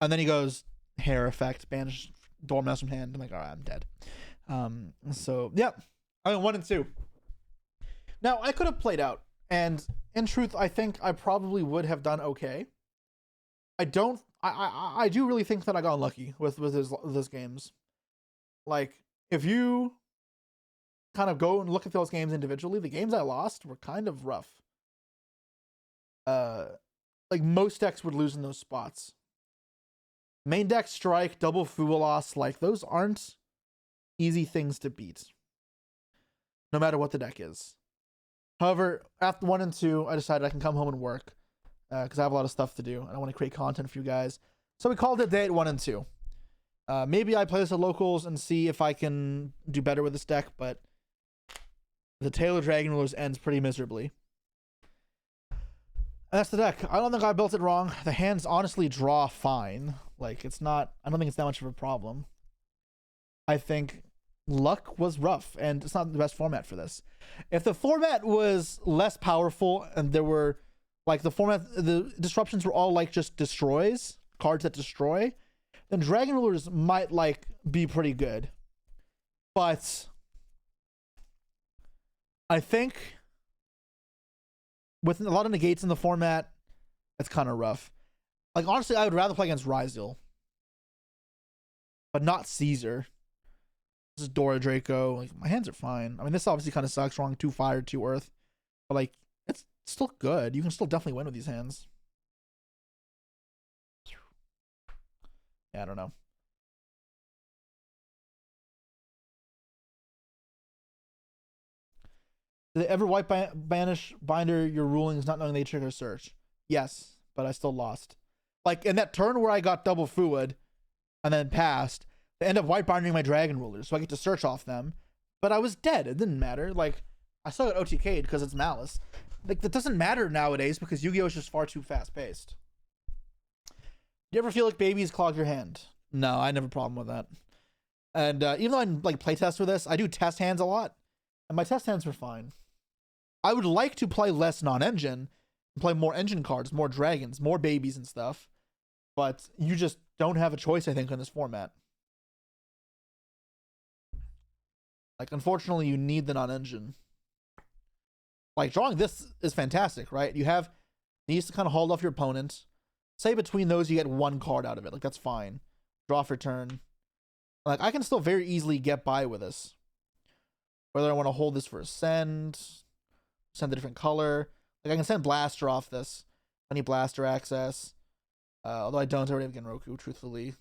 And then he goes hair effect, banish Dormouse from hand. I'm like, all right, I'm dead. So yeah, I went 1 and 2. Now I could have played out, and in truth, I think I probably would have done okay. I do really think that I got unlucky with those games. Like, if you kind of go and look at those games individually, the games I lost were kind of rough. Like, most decks would lose in those spots. Main deck strike, double Fuelos, like, those aren't easy things to beat, no matter what the deck is. However, after 1 and 2, I decided I can come home and work, because I have a lot of stuff to do and I want to create content for you guys. So we called it a day at 1 and 2. Maybe I play this at locals and see if I can do better with this deck, but the Tail of Dragon Rulers ends pretty miserably. And that's the deck. I don't think I built it wrong. The hands honestly draw fine. Like, it's not, I don't think it's that much of a problem. I think luck was rough, and it's not the best format for this. If the format was less powerful and there were, like, the disruptions were all, like, just destroys, cards that destroy, then Dragon Rulers might, like, be pretty good. But I think with a lot of negates in the format, it's kind of rough. Like, honestly, I would rather play against Ryzel, but not Caesar. This is Dora Draco. Like, my hands are fine. I mean, this obviously kind of sucks, drawing 2 fire, 2 earth, but, like, it's still good. You can still definitely win with these hands. Yeah, I don't know. Did they ever white banish binder your rulings not knowing they trigger search? Yes, but I still lost. Like, in that turn where I got double Fuad and then passed, they end up white binding my Dragon Rulers, so I get to search off them. But I was dead. It didn't matter. Like, I still got OTK'd because it's Malice. Like, that doesn't matter nowadays because Yu-Gi-Oh! Is just far too fast-paced. Do you ever feel like babies clog your hand? No, I never have a problem with that. And even though I like playtest with this, I do test hands a lot, and my test hands were fine. I would like to play less non-engine and play more engine cards, more dragons, more babies and stuff, but you just don't have a choice, I think, in this format. Like, unfortunately, you need the non-engine. Like, drawing this is fantastic, right? You have these to kind of hold off your opponent. Say between those, you get 1 card out of it. Like, that's fine. Draw for turn. Like, I can still very easily get by with this. Whether I want to hold this for a send a different color. Like, I can send Blaster off this. I need Blaster access. Although I don't already have Genroku, truthfully.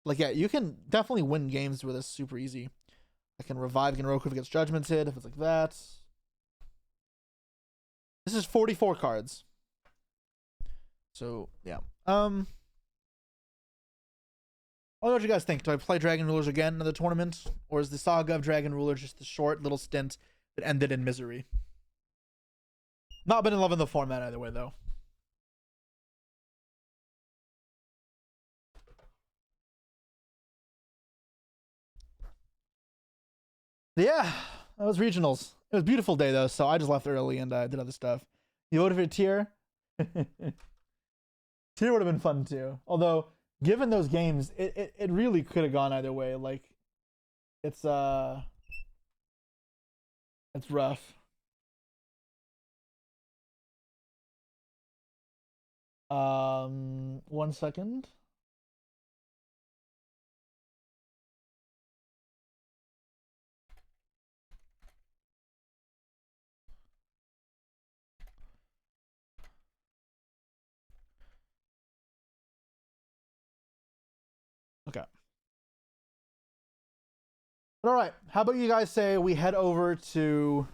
Like, yeah, you can definitely win games with this super easy. I can revive Genroku if it gets Judgmented, if it's like that. This is 44 cards. So, yeah. I don't know what you guys think. Do I play Dragon Rulers again in the tournament? Or is the Saga of Dragon Ruler just the short little stint that ended in misery? Not been in love in the format either way, though. Yeah, that was regionals. It was a beautiful day though, so I just left early and did other stuff. You voted for tier? Tier would have been fun too. Although, given those games, it really could have gone either way. Like, it's rough. 1 second. Okay. But all right. How about you guys say we head over to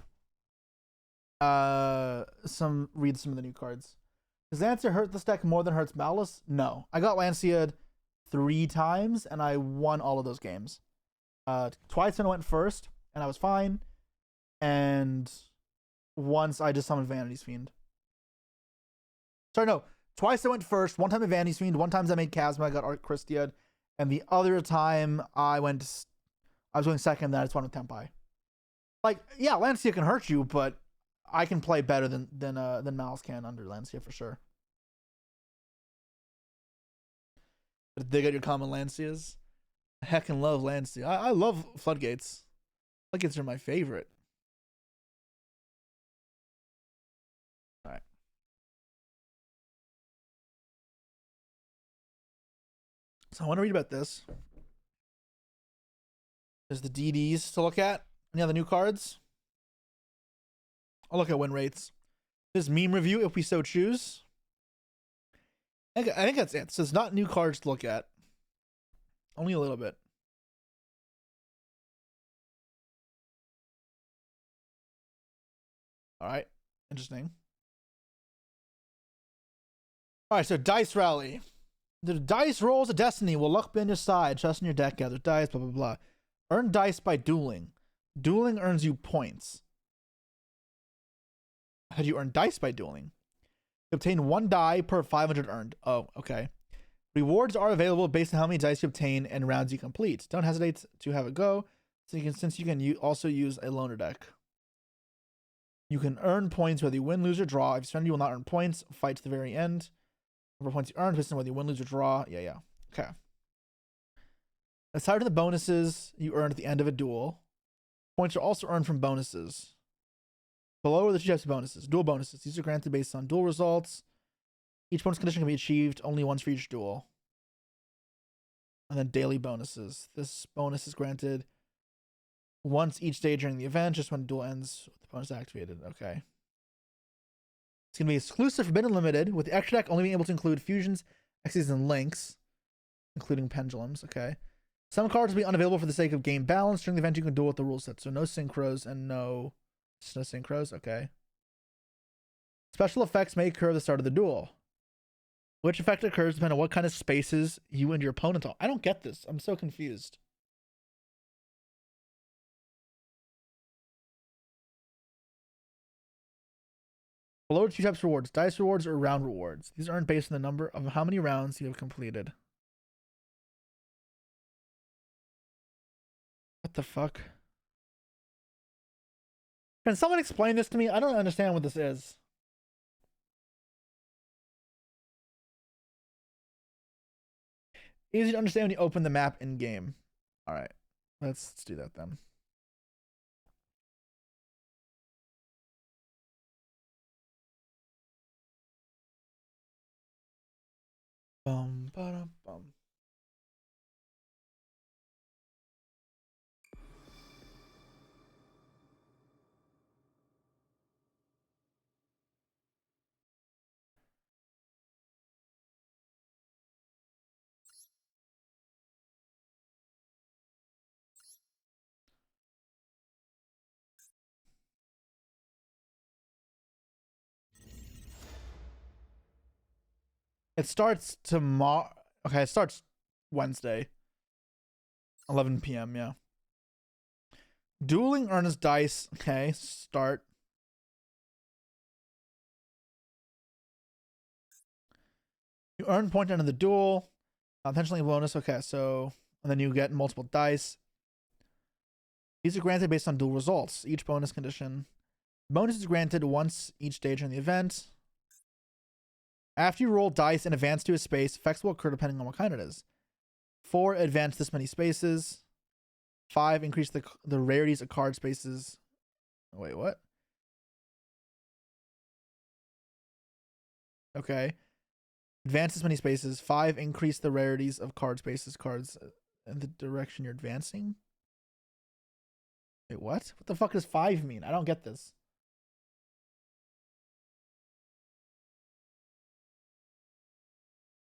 read some of the new cards. Does Lancia hurt this deck more than hurts Malice? No. I got Lancia 3 times and I won all of those games. Twice when I went first and I was fine. And once I just summoned Vanity's Fiend. Sorry, no. Twice I went first. One time I Vanity's Fiend. One time I made Chasma. I got Art Christia. And the other time I was going second. Then I just won with Tempai. Like, yeah, Lancia can hurt you, but I can play better than Malice can under Lancia for sure. But dig out your common Lancias. I heckin' love Lancia. I love Floodgates. Floodgates are my favorite. Alright. So I want to read about this. There's the DDs to look at. Any other new cards? I'll look at win rates. There's meme review if we so choose. I think that's it. So it's not new cards to look at. Only a little bit. Alright. Interesting. Alright, so Dice Rally. The dice rolls of destiny will luck be on your side. Trust in your deck, gather dice, blah, blah, blah. Earn dice by dueling. Dueling earns you points. How do you earn dice by dueling? You obtain 1 die per 500 earned. Oh, okay. Rewards are available based on how many dice you obtain and rounds you complete. Don't hesitate to have a go, since you can also use a loner deck. You can earn points whether you win, lose, or draw. If you surrender, you will not earn points. Fight to the very end. Number of points you earn based on whether you win, lose, or draw. Yeah. Okay. Aside from the bonuses you earn at the end of a duel, points are also earned from bonuses. Below are the 2 types of bonuses. Duel bonuses. These are granted based on duel results. Each bonus condition can be achieved only once for each duel. And then daily bonuses. This bonus is granted once each day during the event, just when the duel ends with the bonus activated. Okay. It's going to be exclusive, forbidden, limited, with the extra deck only being able to include fusions, Xyzs, and links, including pendulums. Okay. Some cards will be unavailable for the sake of game balance. During the event, you can duel with the rule set. So no synchros and no synchros. Okay. Special effects may occur at the start of the duel. Which effect occurs depending on what kind of spaces you and your opponent are. I don't get this. I'm so confused. Below are 2 types of rewards. Dice rewards or round rewards. These are earned based on the number of how many rounds you have completed. What the fuck? Can someone explain this to me? I don't understand what this is. Easy to understand when you open the map in game. All right, let's do that then. Bum, ba-dum, bum. It starts tomorrow. Okay, it starts Wednesday, 11 p.m. Yeah. Dueling earns dice. Okay, start. You earn point end of the duel. Potentially bonus. Okay, so and then you get multiple dice. These are granted based on duel results. Each bonus condition. Bonus is granted once each stage in the event. After you roll dice and advance to a space, effects will occur depending on what kind it is. 4, advance this many spaces. 5, increase the rarities of card spaces. Wait, what? Okay. Advance this many spaces. 5, increase the rarities of card spaces. Cards in the direction you're advancing. Wait, what? What the fuck does 5 mean? I don't get this.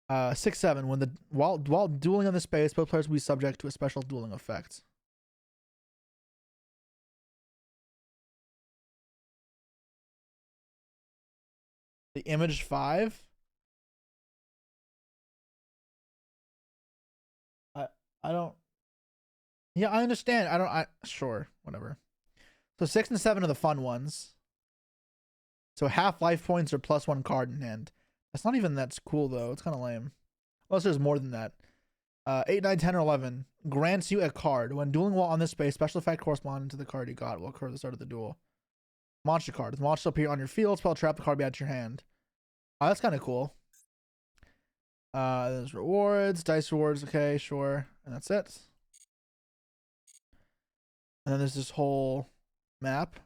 Uh, 6, 7. While dueling on the space, both players will be subject to a special dueling effect. The image 5. I don't. Yeah, I understand. Sure, whatever. So 6 and 7 are the fun ones. So half life points or +1 card in hand. That's not even that cool though. It's kind of lame. Unless there's more than that. 8, 9, 10, or 11 grants you a card. When dueling while on this space, special effect corresponding to the card you got will occur at the start of the duel. Monster card. The monster will appear on your field. Spell trap the card behind your hand. Oh, that's kind of cool. There's rewards, dice rewards. Okay, sure. And that's it. And then there's this whole map.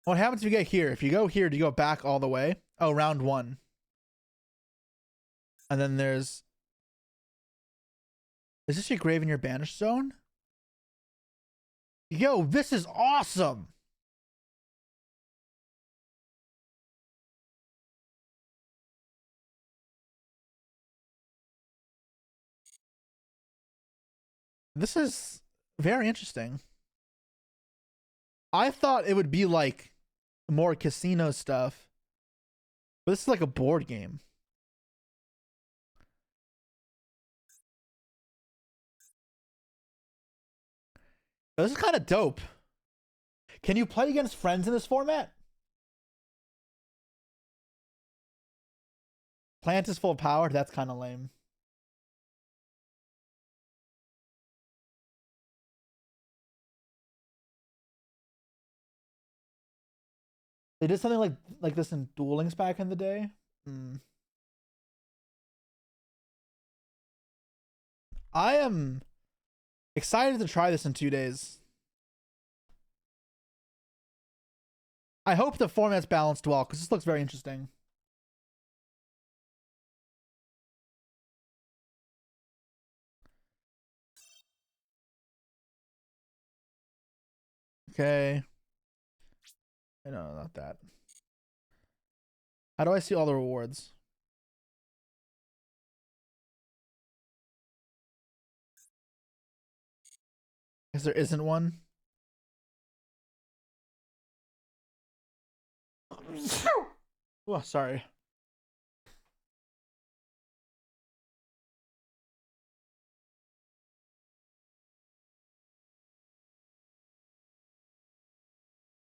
What happens if you get here? If you go here, do you go back all the way? Oh, round 1. And then there's... Is this your grave in your banished zone? Yo, this is awesome! This is very interesting. I thought it would be like more casino stuff. But this is like a board game. This is kind of dope. Can you play against friends in this format? Plant is full of power. That's kind of lame. They did something like this in Duel Links back in the day. I am excited to try this in 2 days. I hope the format's balanced well because this looks very interesting. Okay. No, not that. How do I see all the rewards? Because there isn't one. Oh, sorry.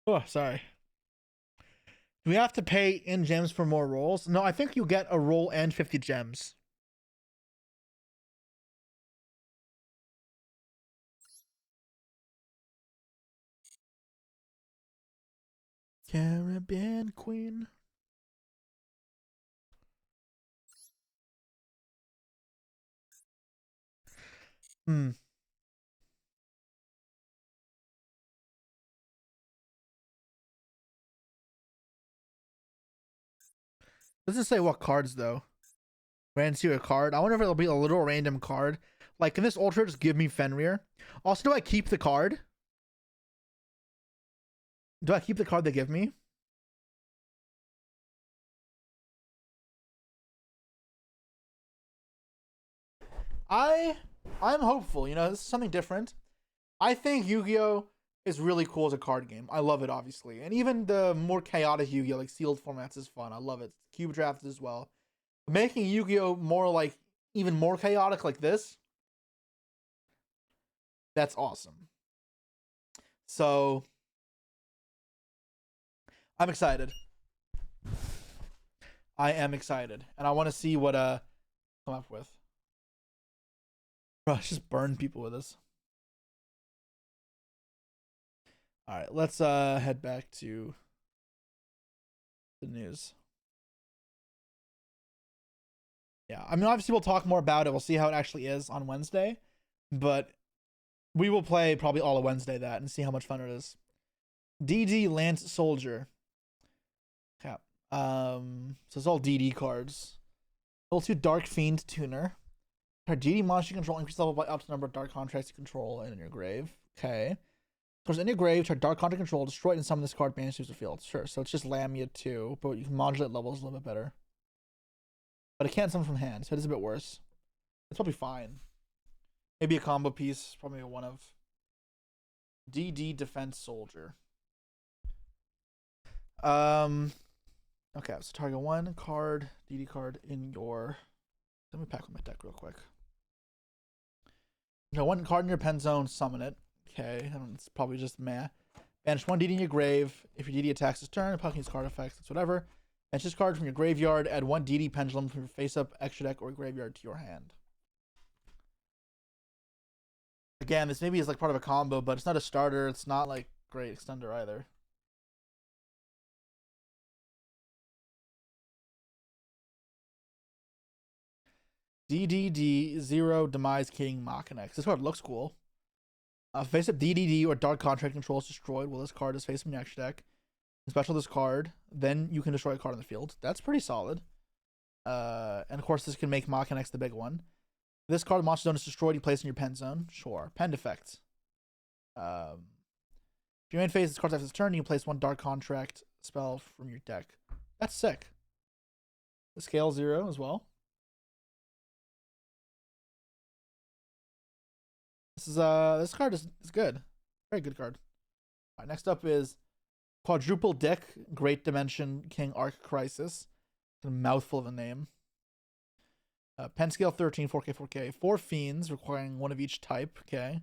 Oh, sorry. Do we have to pay in gems for more rolls? No, I think you get a roll and 50 gems. Caribbean Queen. Doesn't say what cards though. Grants you a card. I wonder if it'll be a little random card. Like, can this ultra just give me Fenrir? Also, do I keep the card? Do I keep the card they give me? I'm hopeful. You know, this is something different. I think Yu-Gi-Oh is really cool as a card game. I love it, obviously, and even the more chaotic Yu-Gi-Oh, like sealed formats, is fun. I love it. Cube drafts as well. Making Yu-Gi-Oh more like even more chaotic like this, that's awesome. So I'm excited. I am excited, and I want to see what come up with. Bro, just burn people with this. All right, let's head back to the news. Yeah, I mean, obviously we'll talk more about it. We'll see how it actually is on Wednesday, but we will play probably all of Wednesday that and see how much fun it is. DD Lance Soldier. Cap. So it's all DD cards. Level 2 Dark Fiend Tuner. Our DD monster you control increase level by up to the number of dark contracts you control in your grave. Okay. Of in your grave, try dark contract control, destroy it, and summon this card, banish to the field. Sure, so it's just Lamia 2, but you can modulate levels a little bit better. But it can't summon from hand, so it is a bit worse. It's probably fine. Maybe a combo piece, probably one of DD Defense Soldier. Okay, so target one card, DD card in your. Let me pack with my deck real quick. You know, one card in your pen zone, summon it. Okay, it's probably just meh. Banish one DD in your grave. If your DD attacks this turn, pucking its card effects, it's whatever. Banish this card from your graveyard. Add one DD pendulum from your face-up, extra deck, or graveyard to your hand. Again, this maybe is like part of a combo, but it's not a starter. It's not like great extender either. DDD 0 Demise King Machinex. This card looks cool. Face up DDD or Dark Contract control is destroyed while this card is face up in your extra deck. Special this card, then you can destroy a card on the field. That's pretty solid. And of course, this can make Machinex the big one. This card, monster zone is destroyed, you place in your pen zone. Sure. Pen effect. If your main phase, this card after this turn, you can place one Dark Contract spell from your deck. That's sick. The scale 0 as well. This card is good. Very good card. All right, next up is Quadruple Dick Great Dimension King Arc Crisis. A mouthful of a name. Pen scale 13, 4K, 4K. 4 fiends requiring one of each type. Okay.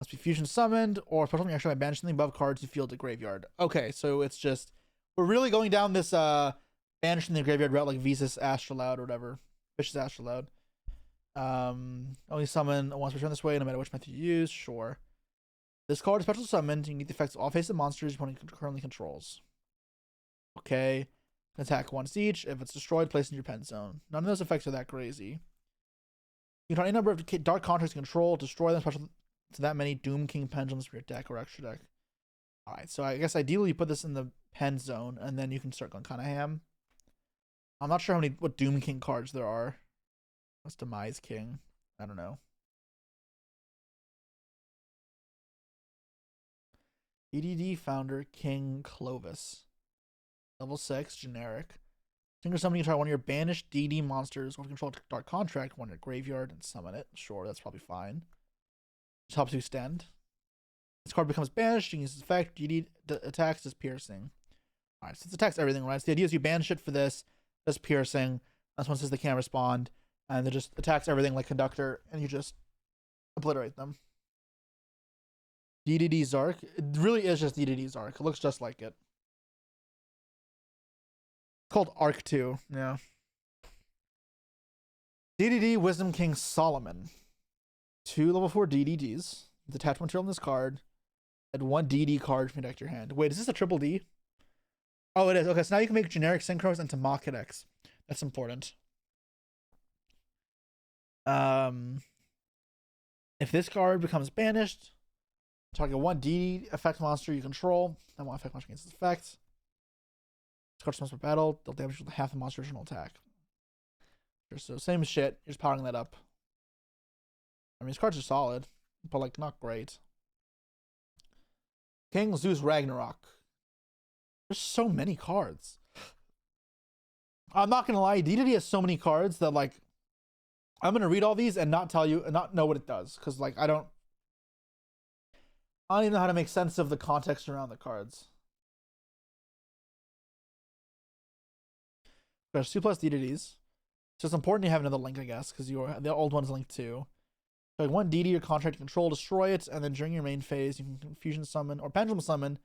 Must be fusion summoned or special action by banishing the above cards you field to graveyard. Okay, so it's just we're really going down this banishing the graveyard route like Visas Astrolaud or whatever. Vicious Astrolaud. Only summon once per turn this way, no matter which method you use. Sure. This card is special summoned. You need the effects of all face-up monsters your opponent currently controls. Okay. Attack once each. If it's destroyed, place in your pen zone. None of those effects are that crazy. You can draw any number of dark contracts you control, destroy them special to that many Doom King pendulums for your deck or extra deck. Alright, so I guess ideally you put this in the pen zone, and then you can start going kind of ham. I'm not sure what Doom King cards there are. What's Demise King? I don't know. EDD Founder King Clovis. Level 6, generic. Single summon, you try one of your banished DD monsters or control Dark Contract, one in your graveyard, and summon it. Sure, that's probably fine. Just helps you extend. This card becomes banished, you can use its effect. DD attacks as piercing. Alright, so it attacks everything, right? So the idea is you banish it for this, does piercing. That's one says they can't respond. And it just attacks everything like Conductor, and you just obliterate them. DDD Zark. It really is just DDD Zark. It looks just like it. It's called Arc 2. Yeah. DDD Wisdom King Solomon. 2 level 4 DDDs. Detach material on this card. Add 1 DD card from your deck to your hand. Wait, is this a triple D? Oh, it is. Okay, so now you can make generic synchros into Machinex. That's important. If this card becomes banished, target 1 DD effect monster you control. That one effect monster against its effect. This card spawns for battle. They'll damage with half the monster's original attack. So same shit. You're just powering that up. I mean, these cards are solid, but like not great. King Zeus Ragnarok. There's so many cards. I'm not gonna lie, DDD has so many cards that like I'm gonna read all these and not tell you and not know what it does because like I don't even know how to make sense of the context around the cards. There's 2+ DDDs. So it's important you have another link, I guess, because the old one's linked too. Like 1 DD or contract control, destroy it, and then during your main phase, you can confusion summon or pendulum summon,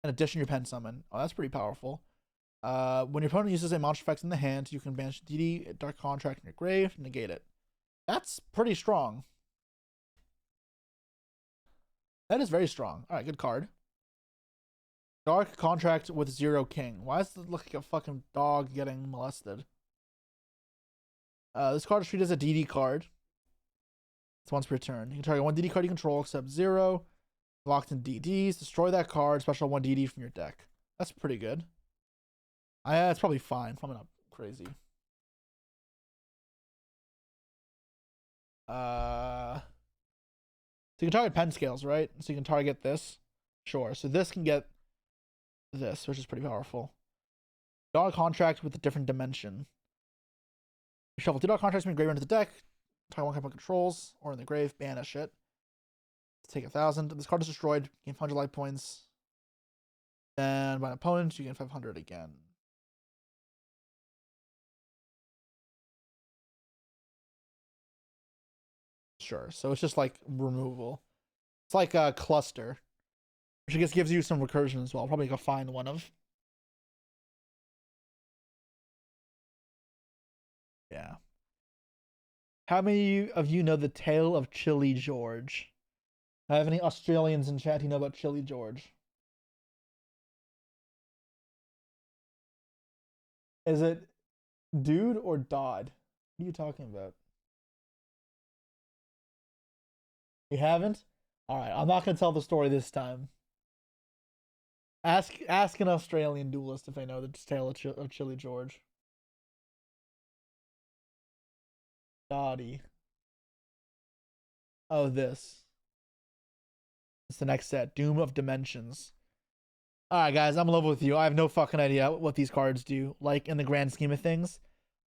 in addition to your pen summon. Oh, that's pretty powerful. When your opponent uses a monster effect in the hand, you can banish DD, Dark Contract in your grave, and negate it. That's pretty strong. That is very strong. All right, good card. Dark Contract with 0 king. Why does it look like a fucking dog getting molested? This card is treated as a DD card. It's once per turn. You can target 1 DD card you control, except 0. Locked in DDs. Destroy that card. Special 1 DD from your deck. That's pretty good. It's probably fine. Probably not crazy. So you can target pen scales, right? So you can target this. Sure. So this can get this, which is pretty powerful. Dark Contract with a different dimension. You shuffle 2 Dark Contracts from your graveyard into the deck. Target 1 card controls, or in the grave, banish it. Take 1,000. This card is destroyed. Gain 500 life points. Then by an opponent, you gain 500 again. Sure. So it's just like removal. It's like a cluster, which I guess gives you some recursion as well. Probably go find one of. Yeah. How many of you know the tale of Chili George? I have any Australians in chat who know about Chili George? Is it dude or Dodd? What are you talking about? You haven't? All right, I'm not gonna tell the story this time. Ask an Australian duelist if they know the tale of Chili George. Dottie. Oh, this. It's the next set. Doom of Dimensions. Alright, guys, I'm in love with you. I have no fucking idea what these cards do, like, in the grand scheme of things.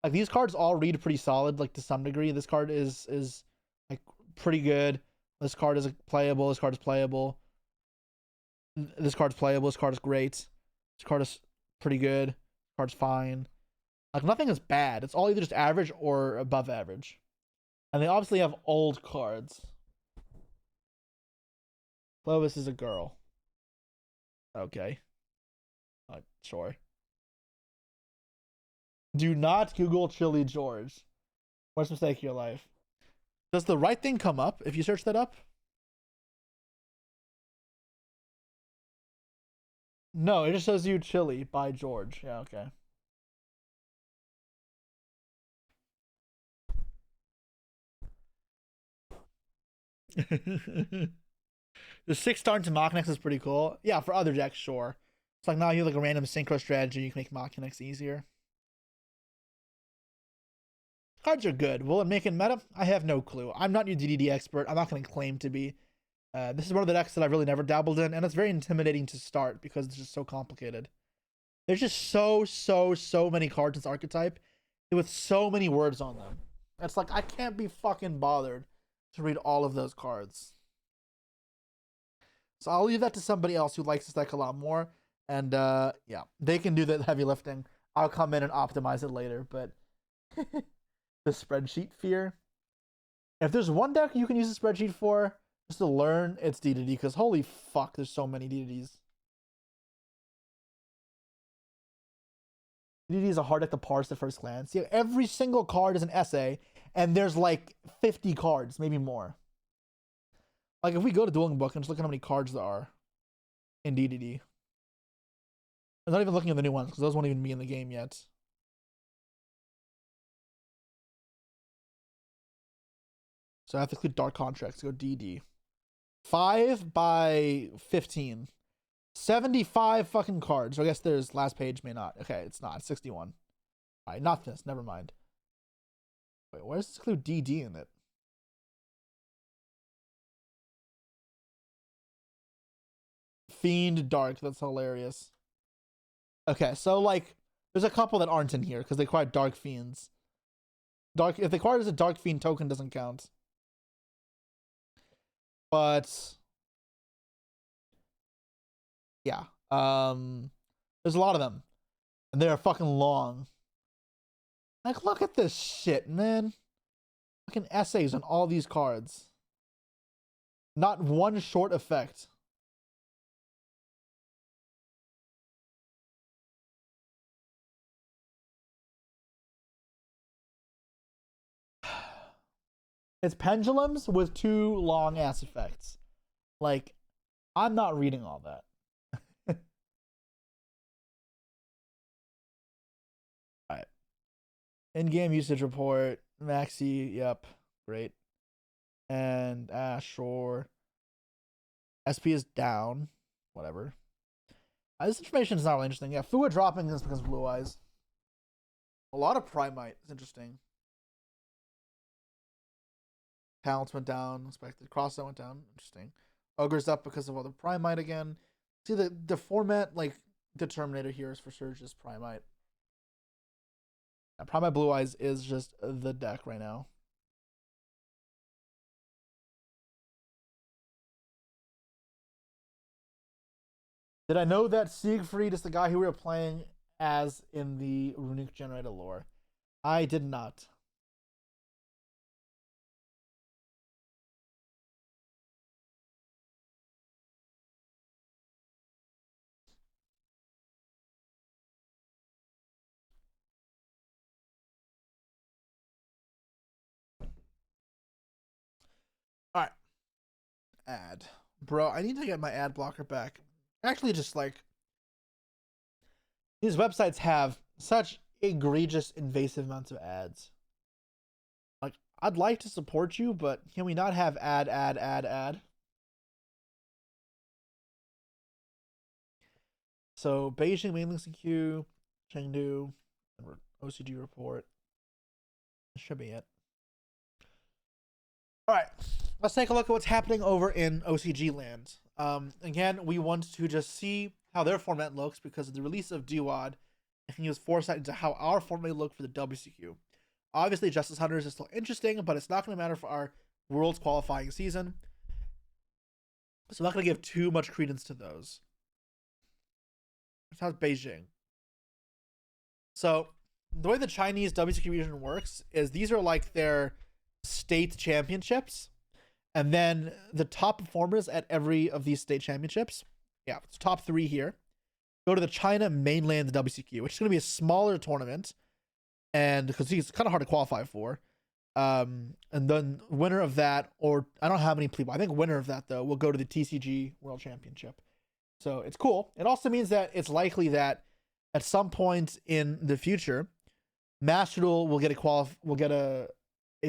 Like, these cards all read pretty solid, like, to some degree. This card is like, pretty good. This card is playable. This card is playable. This card's playable. This card is great. This card is pretty good. This card's fine. Like, nothing is bad. It's all either just average or above average. And they obviously have old cards. Clovis is a girl. Okay. Sure. Do not Google Chili George. Worst mistake of your life. Does the right thing come up if you search that up? No, it just shows you Chili by George. Yeah, okay. The 6-star into Machinax is pretty cool. Yeah, for other decks, sure. It's like now you have like a random synchro strategy, you can make Machinax easier. Cards are good. Will it make it meta? I have no clue. I'm not your DDD expert. I'm not going to claim to be. This is one of the decks that I've really never dabbled in, and it's very intimidating to start because it's just so complicated. There's just so many cards in this archetype with so many words on them. It's like I can't be fucking bothered to read all of those cards. So I'll leave that to somebody else who likes this deck a lot more. And yeah, they can do the heavy lifting. I'll come in and optimize it later. But the spreadsheet fear. If there's one deck you can use a spreadsheet for, just to learn, it's DDD. Because holy fuck, there's so many DDDs. DDD is a hard deck to parse at first glance. Yeah, every single card is an essay. And there's like 50 cards, maybe more. Like, if we go to Dueling Book and just look at how many cards there are in DDD. I'm not even looking at the new ones, because those won't even be in the game yet. So I have to include Dark Contracts. Go DD. 5 by 15. 75 fucking cards. So I guess there's last page, may not. Okay, it's not. It's 61. Alright, not this. Never mind. Wait, where does this include DD in it? Fiend Dark. That's hilarious. Okay, so like, there's a couple that aren't in here because they acquired Dark Fiends. If they acquired as a Dark Fiend token, doesn't count. But yeah, there's a lot of them, and they're fucking long. Like, look at this shit, man. Fucking essays on all these cards. Not one short effect. It's pendulums with 2 long ass effects. Like, I'm not reading all that. All right. In-game usage report. Maxi, yep, great. And sure. SP is down. Whatever. This information is not really interesting. Yeah, Fua dropping is because of Blue Eyes. A lot of Primite is interesting. Talents went down. Expected. Crossout went down. Interesting. Ogre's up because of all the Primite again. See, the format, like, determinator here is for sure just Primite. Primite Blue Eyes is just the deck right now. Did I know that Siegfried is the guy who we were playing as in the Runic Generator lore? I did not. All right. Ad. Bro, I need to get my ad blocker back. Actually, just like, these websites have such egregious, invasive amounts of ads. Like, I'd like to support you, but can we not have ad? So, Beijing main links in queue, Chengdu, and OCG report. This should be it. All right, let's take a look at what's happening over in OCG land. Again, we want to just see how their format looks because of the release of Duel. I can use foresight into how our format look for the WCQ. Obviously, Justice Hunters is still interesting, but it's not going to matter for our Worlds qualifying season. So I'm not going to give too much credence to those. That's how Beijing. So the way the Chinese WCQ region works is these are like their state championships, and then the top performers at every of these state championships, yeah, it's top 3 here, go to the China mainland WCQ, which is going to be a smaller tournament, and because it's kind of hard to qualify for. And then winner of that, or I don't know how many people, I think winner of that though will go to the TCG World Championship. So it's cool. It also means that it's likely that at some point in the future, Master Duel will get a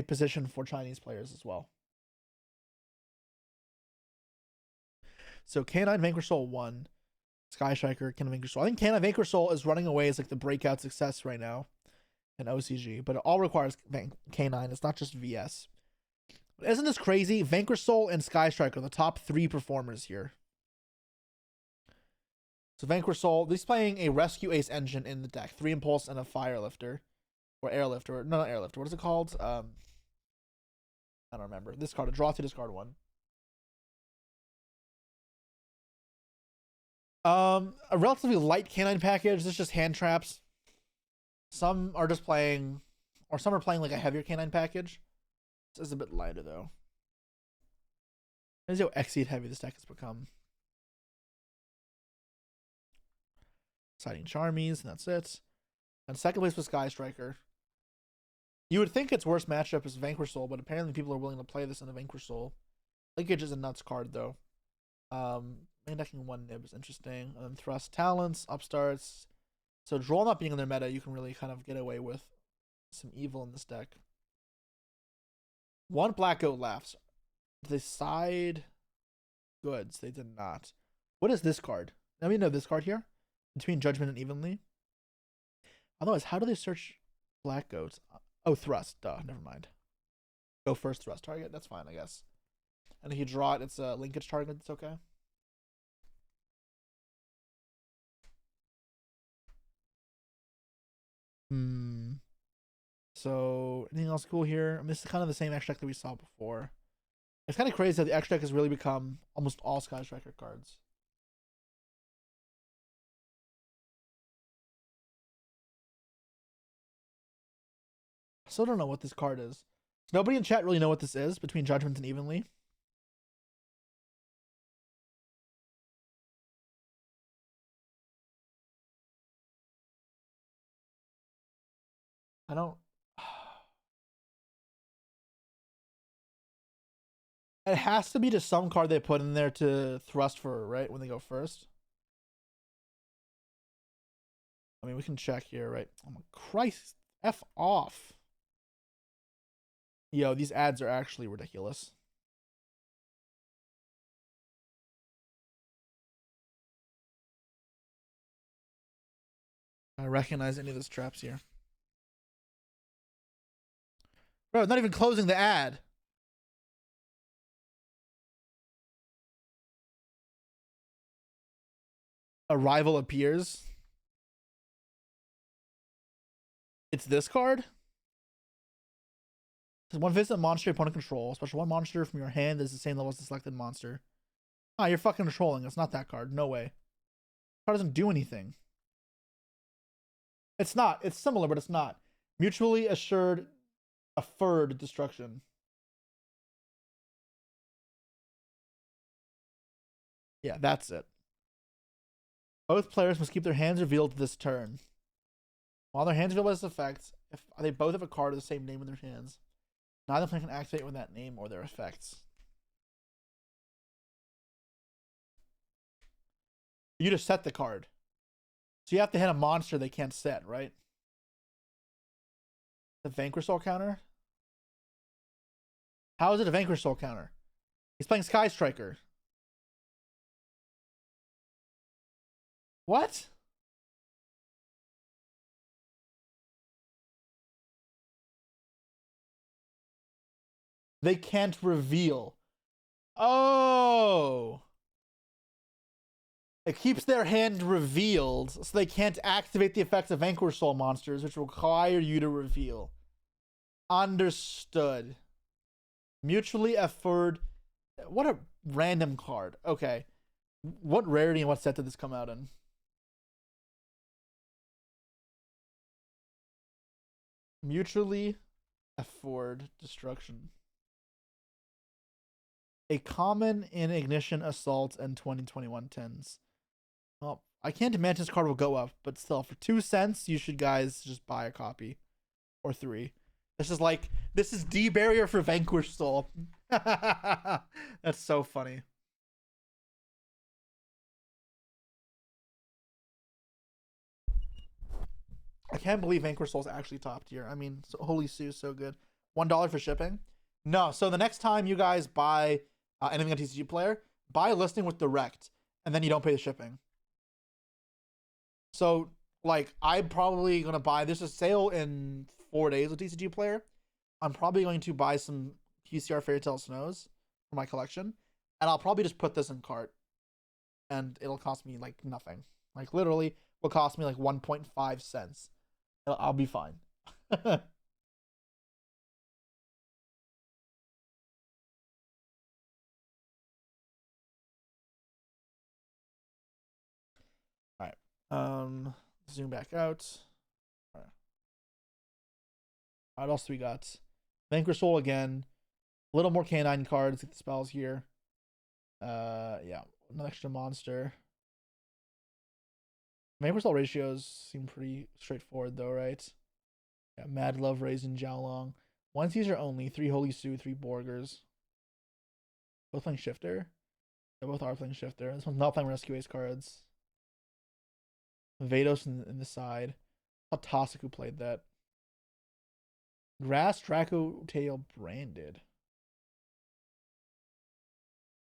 position for Chinese players as well. So K9 Vanquish Soul 1, Sky Striker, K9 Vanquish Soul. I think K9 Vanquish Soul is running away as like the breakout success right now in OCG, but it all requires K9. It's not just VS. But isn't this crazy? Vanquish Soul and Sky Striker are the top 3 performers here. So Vanquish Soul, he's playing a Rescue Ace engine in the deck, 3 Impulse and a Fire Lifter. Or Airlifter. No, not Airlifter. What is it called? I don't remember. This card, a draw to discard 1. A relatively light canine package. This is just hand traps. Some are just playing, or some are playing like a heavier canine package. This is a bit lighter though. Let's see how Exceed heavy this deck has become. Exciting Charmies, and that's it. And second place was Sky Striker. You would think its worst matchup is Vanquish Soul, but apparently people are willing to play this in a Vanquish Soul. Linkage is a nuts card though. Main decking 1 nib is interesting. And then Thrust Talents, Upstarts. So Droll not being in their meta, you can really kind of get away with some evil in this deck. 1 Black Goat laughs. They side goods. They did not. What is this card? Let me know this card here. Between Judgment and Evenly. Otherwise, how do they search Black Goats? Oh, Thrust. Duh, never mind. Go first, Thrust target. That's fine, I guess. And if you draw it, it's a linkage target. It's okay. So, anything else cool here? I mean, this is kind of the same X deck that we saw before. It's kind of crazy that the X deck has really become almost all Sky Striker cards. I still don't know what this card is. Does nobody in chat really know what this is between Judgment and Evenly? I don't. It has to be just some card they put in there to thrust for, right? When they go first. I mean, we can check here, right? Oh my Christ. F off. Yo, these ads are actually ridiculous. I recognize any of those traps here. Bro, not even closing the ad. A rival appears. It's this card. One visit monster opponent control. Special one monster from your hand that is the same level as the selected monster. Ah, you're fucking trolling. It's not that card. No way. Card doesn't do anything. It's not. It's similar, but it's not. Mutually assured, affirmed destruction. Yeah, that's it. Both players must keep their hands revealed this turn. While their hands reveal this effect, if they both have a card of the same name in their hands, neither player can activate with that name or their effects. You just set the card. So you have to hit a monster they can't set, right? The Vanquish Soul counter? How is it a Vanquish Soul counter? He's playing Sky Striker. What? They can't reveal. Oh. It keeps their hand revealed, so they can't activate the effects of Vanquish Soul monsters, which require you to reveal. Understood. Mutually affirmed. What a random card. Okay. What rarity and what set did this come out in? Mutually afford destruction. A common in Ignition Assault and 2021 10s. Well, I can't imagine this card will go up, but still, for 2 cents, you should guys just buy a copy. Or 3. This is D barrier for Vanquish Soul. That's so funny. I can't believe Vanquish Soul's actually top tier. I mean, holy Sue, so good. $1 for shipping? No, so the next time you guys buy anything on TCG Player, buy a listing with direct, and then you don't pay the shipping. So, like, I'm probably going to buy, there's a sale in 4 days with TCG Player. I'm probably going to buy some PCR Fairy Tale Snows for my collection, and I'll probably just put this in cart, and it'll cost me, like, nothing. Like, literally, will cost me, like, 1.5 cents. I'll be fine. All right. Zoom back out. All right. What else we got? Vanquish Soul again. A little more canine cards. Get the spells here. Yeah. An extra monster. Vanquish Soul ratios seem pretty straightforward though, right? Yeah, Mad Love Raisin Jiaolong. 1 Caesar only. 3 Holy Sue. 3 Borgers. Both playing Shifter. They both are playing Shifter. This one's not playing Rescue Ace cards. Vados in the side. How Tosiku played that. Grass Draco Tail branded.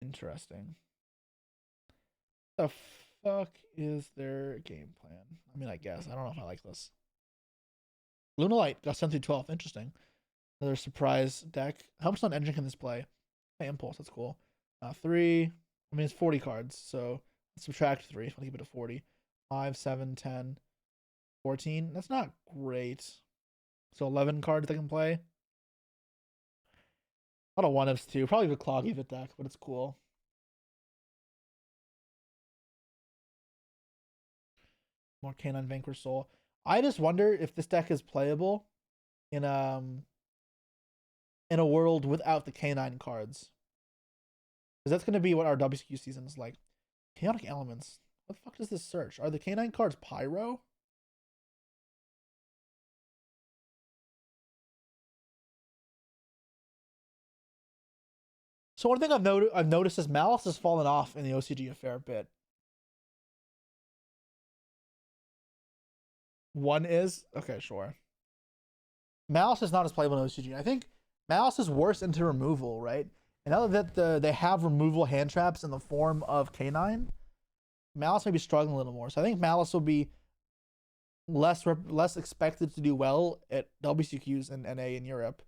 Interesting. The fuck is their game plan? I mean, I guess. I don't know if I like this. Lunalight got sent through 12th. Interesting. Another surprise deck. How much on engine can this play? Hey, Impulse. That's cool. 3. I mean, it's 40 cards. So let's subtract 3. I'll keep it at 40. 5, 7, 10, 14. That's not great. So 11 cards they can play. I don't want us to. Probably the Cloggy of the deck, but it's cool. More Canine Vanquish Soul. I just wonder if this deck is playable in a world without the canine cards. Because that's gonna be what our WCQ season is like. Chaotic Elements. What the fuck does this search? Are the canine cards pyro? So one thing I've noticed is Malice has fallen off in the OCG a fair bit. One is okay, sure. Malice is not as playable in OCG. I think Malice is worse into removal, right? And now that they have removal hand traps in the form of K9, Malice may be struggling a little more. So I think Malice will be less expected to do well at WCQs and NA in Europe,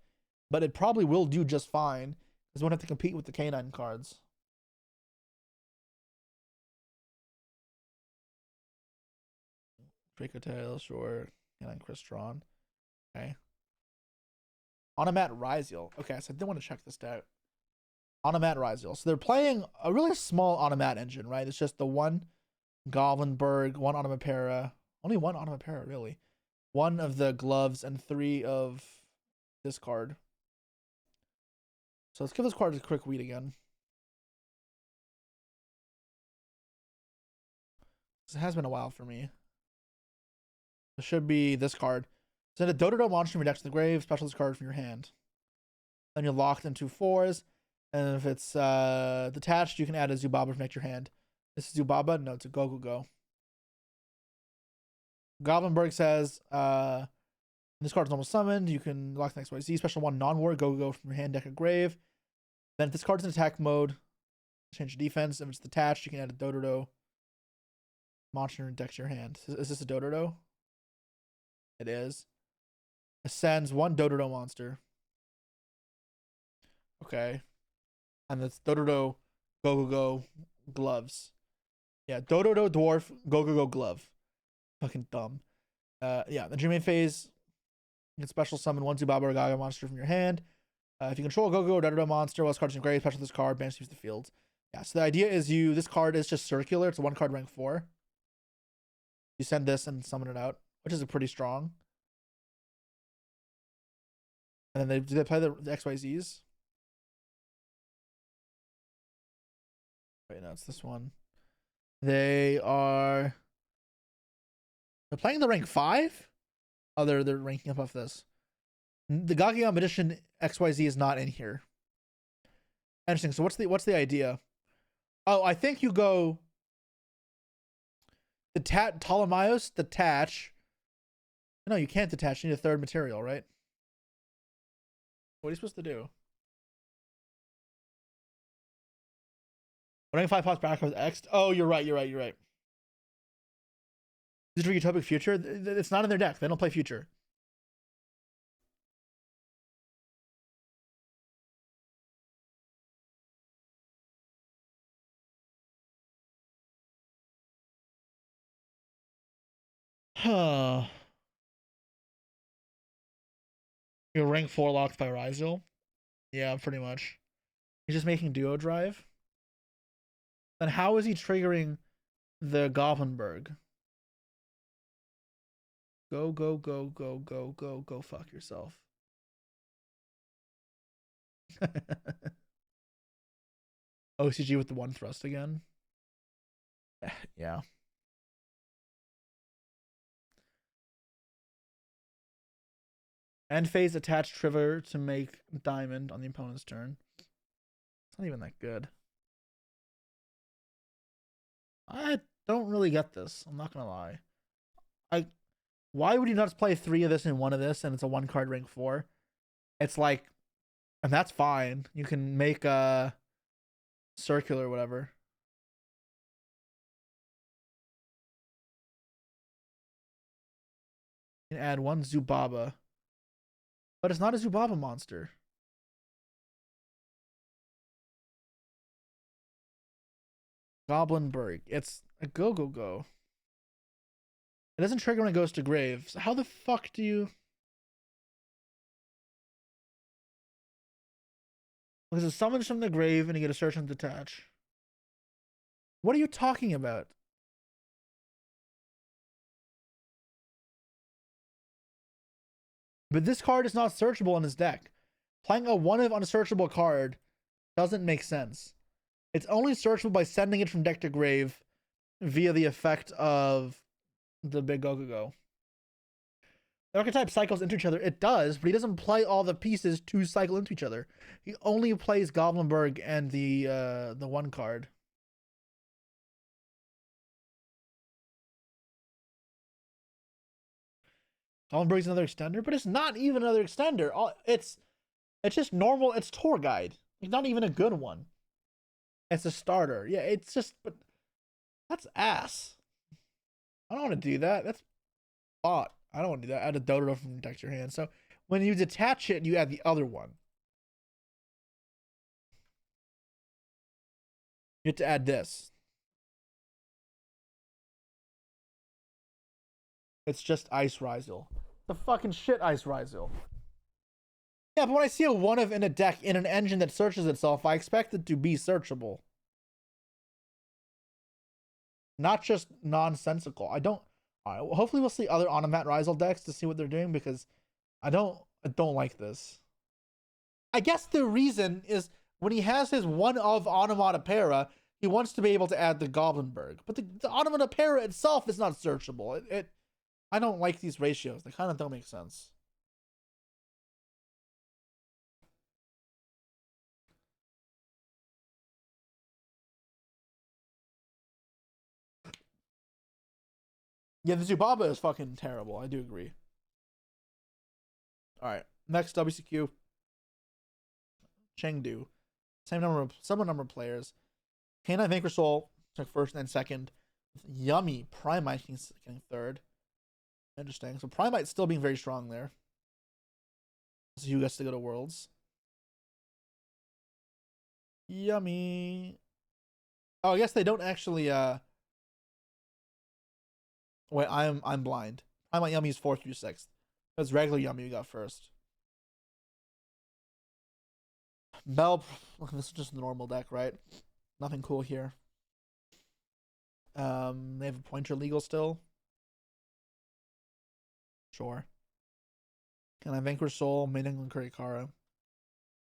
but it probably will do just fine because we won't have to compete with the K9 cards. Draco Tail, sure. K9 Crystron. Okay. Onomat Ryziel. Okay, so I did want to check this out. Onomat Ryziel. So they're playing a really small Onomat engine, right? It's just the one Goblinberg, one Onomapara. Only one Onomapara, really. One of the gloves and 3 of this card. So let's give this card a quick read again. It has been a while for me. It should be this card. Send a Dododo monster from your deck to the grave, special this card from your hand. Then you're locked into 4s. And if it's detached, you can add a Zubaba from next to your hand. This is Zubaba? No, it's a Go. Goblinberg says, this card is almost summoned. You can lock the next YZ. Special 1 non-war, Go from your hand, deck, or grave. Then if this card's in attack mode, change defense. If it's detached, you can add a Dododo monster and deck to your hand. Is this a Dododo? It is. Ascends 1 Dododo monster. Okay. And that's Dododo Go gloves. Yeah, Dododo dwarf Go glove. Fucking dumb. Yeah, the Dreaming phase. You can special summon 1 Zubaba or Gaga monster from your hand. If you control a Go Dododo monster, while this card's in grave, special this card, banish leaves the field. Yeah, so the idea is this card is just circular. It's a 1 card rank 4. You send this and summon it out, which is a pretty strong. And then do they play the XYZs? Wait, no, it's this one. They're playing the rank 5? Oh, they're ranking up off this. The Gagyon Magician XYZ is not in here. Interesting. So what's the idea? Oh, I think you go Ptolemaios, detach. No, you can't detach. You need a 3rd material, right? What are you supposed to do? Rank 5 pops back with X. Oh, you're right. Is it for Utopic Future? It's not in their deck. They don't play Future. Huh. You're rank 4 locked by Ryziel? Yeah, pretty much. He's just making Duo Drive. Then how is he triggering the Goblinberg? Go fuck yourself. OCG with the 1 thrust again. Yeah. End phase attach trigger to make diamond on the opponent's turn. It's not even that good. I don't really get this. I'm not gonna lie. Why would you not just play 3 of this and 1 of this and it's a 1 card rank 4? It's like, and that's fine. You can make a circular or whatever. You can add 1 Zubaba. But it's not a Zubaba monster. Goblinberg. It's a Go. It doesn't trigger when it goes to grave. So how the fuck do you... Because it summons from the grave and you get a search and detach. What are you talking about? But this card is not searchable in his deck. Playing a 1 of unsearchable card doesn't make sense. It's only searchable by sending it from deck to grave via the effect of the big Go. archetype cycles into each other. It does, but he doesn't play all the pieces to cycle into each other. He only plays Goblinberg and the one card. Goblinberg's another extender, but it's not even another extender. It's just normal. It's tour guide. It's not even a good one. It's a starter. Yeah, it's just, but that's ass. I don't want to do that. That's bot. I don't want to do that. Add a Dodo from deck to your hand. So when you detach it, you add the other one. You have to add this. It's just Ice Rizal. The fucking shit Ice Rizal. Yeah, but when I see a one of in a deck in an engine that searches itself, I expect it to be searchable. Not just nonsensical. I don't. Alright, hopefully we'll see other Onomat Rizal decks to see what they're doing, because I don't like this. I guess the reason is when he has his one of Onomatopoeia, he wants to be able to add the Goblinberg. But the Onomatopoeia itself is not searchable. I don't like these ratios. They kind of don't make sense. Yeah, the Zubaba is fucking terrible. I do agree. All right, next WCQ. Chengdu. Similar number of players. K9 Vanquish Soul took first and second. Yummy Primite getting third. Interesting. So Primite still being very strong there. So who gets to go to Worlds? Yummy. Oh, I guess they don't actually. Wait, I'm blind. Primite Yummy's 4th through 6th. That's regular Yummy we got first. Bell. This is just a normal deck, right? Nothing cool here. They have a Pointer legal still. Sure. Can I Vanquish Soul, Main England Kurikara? A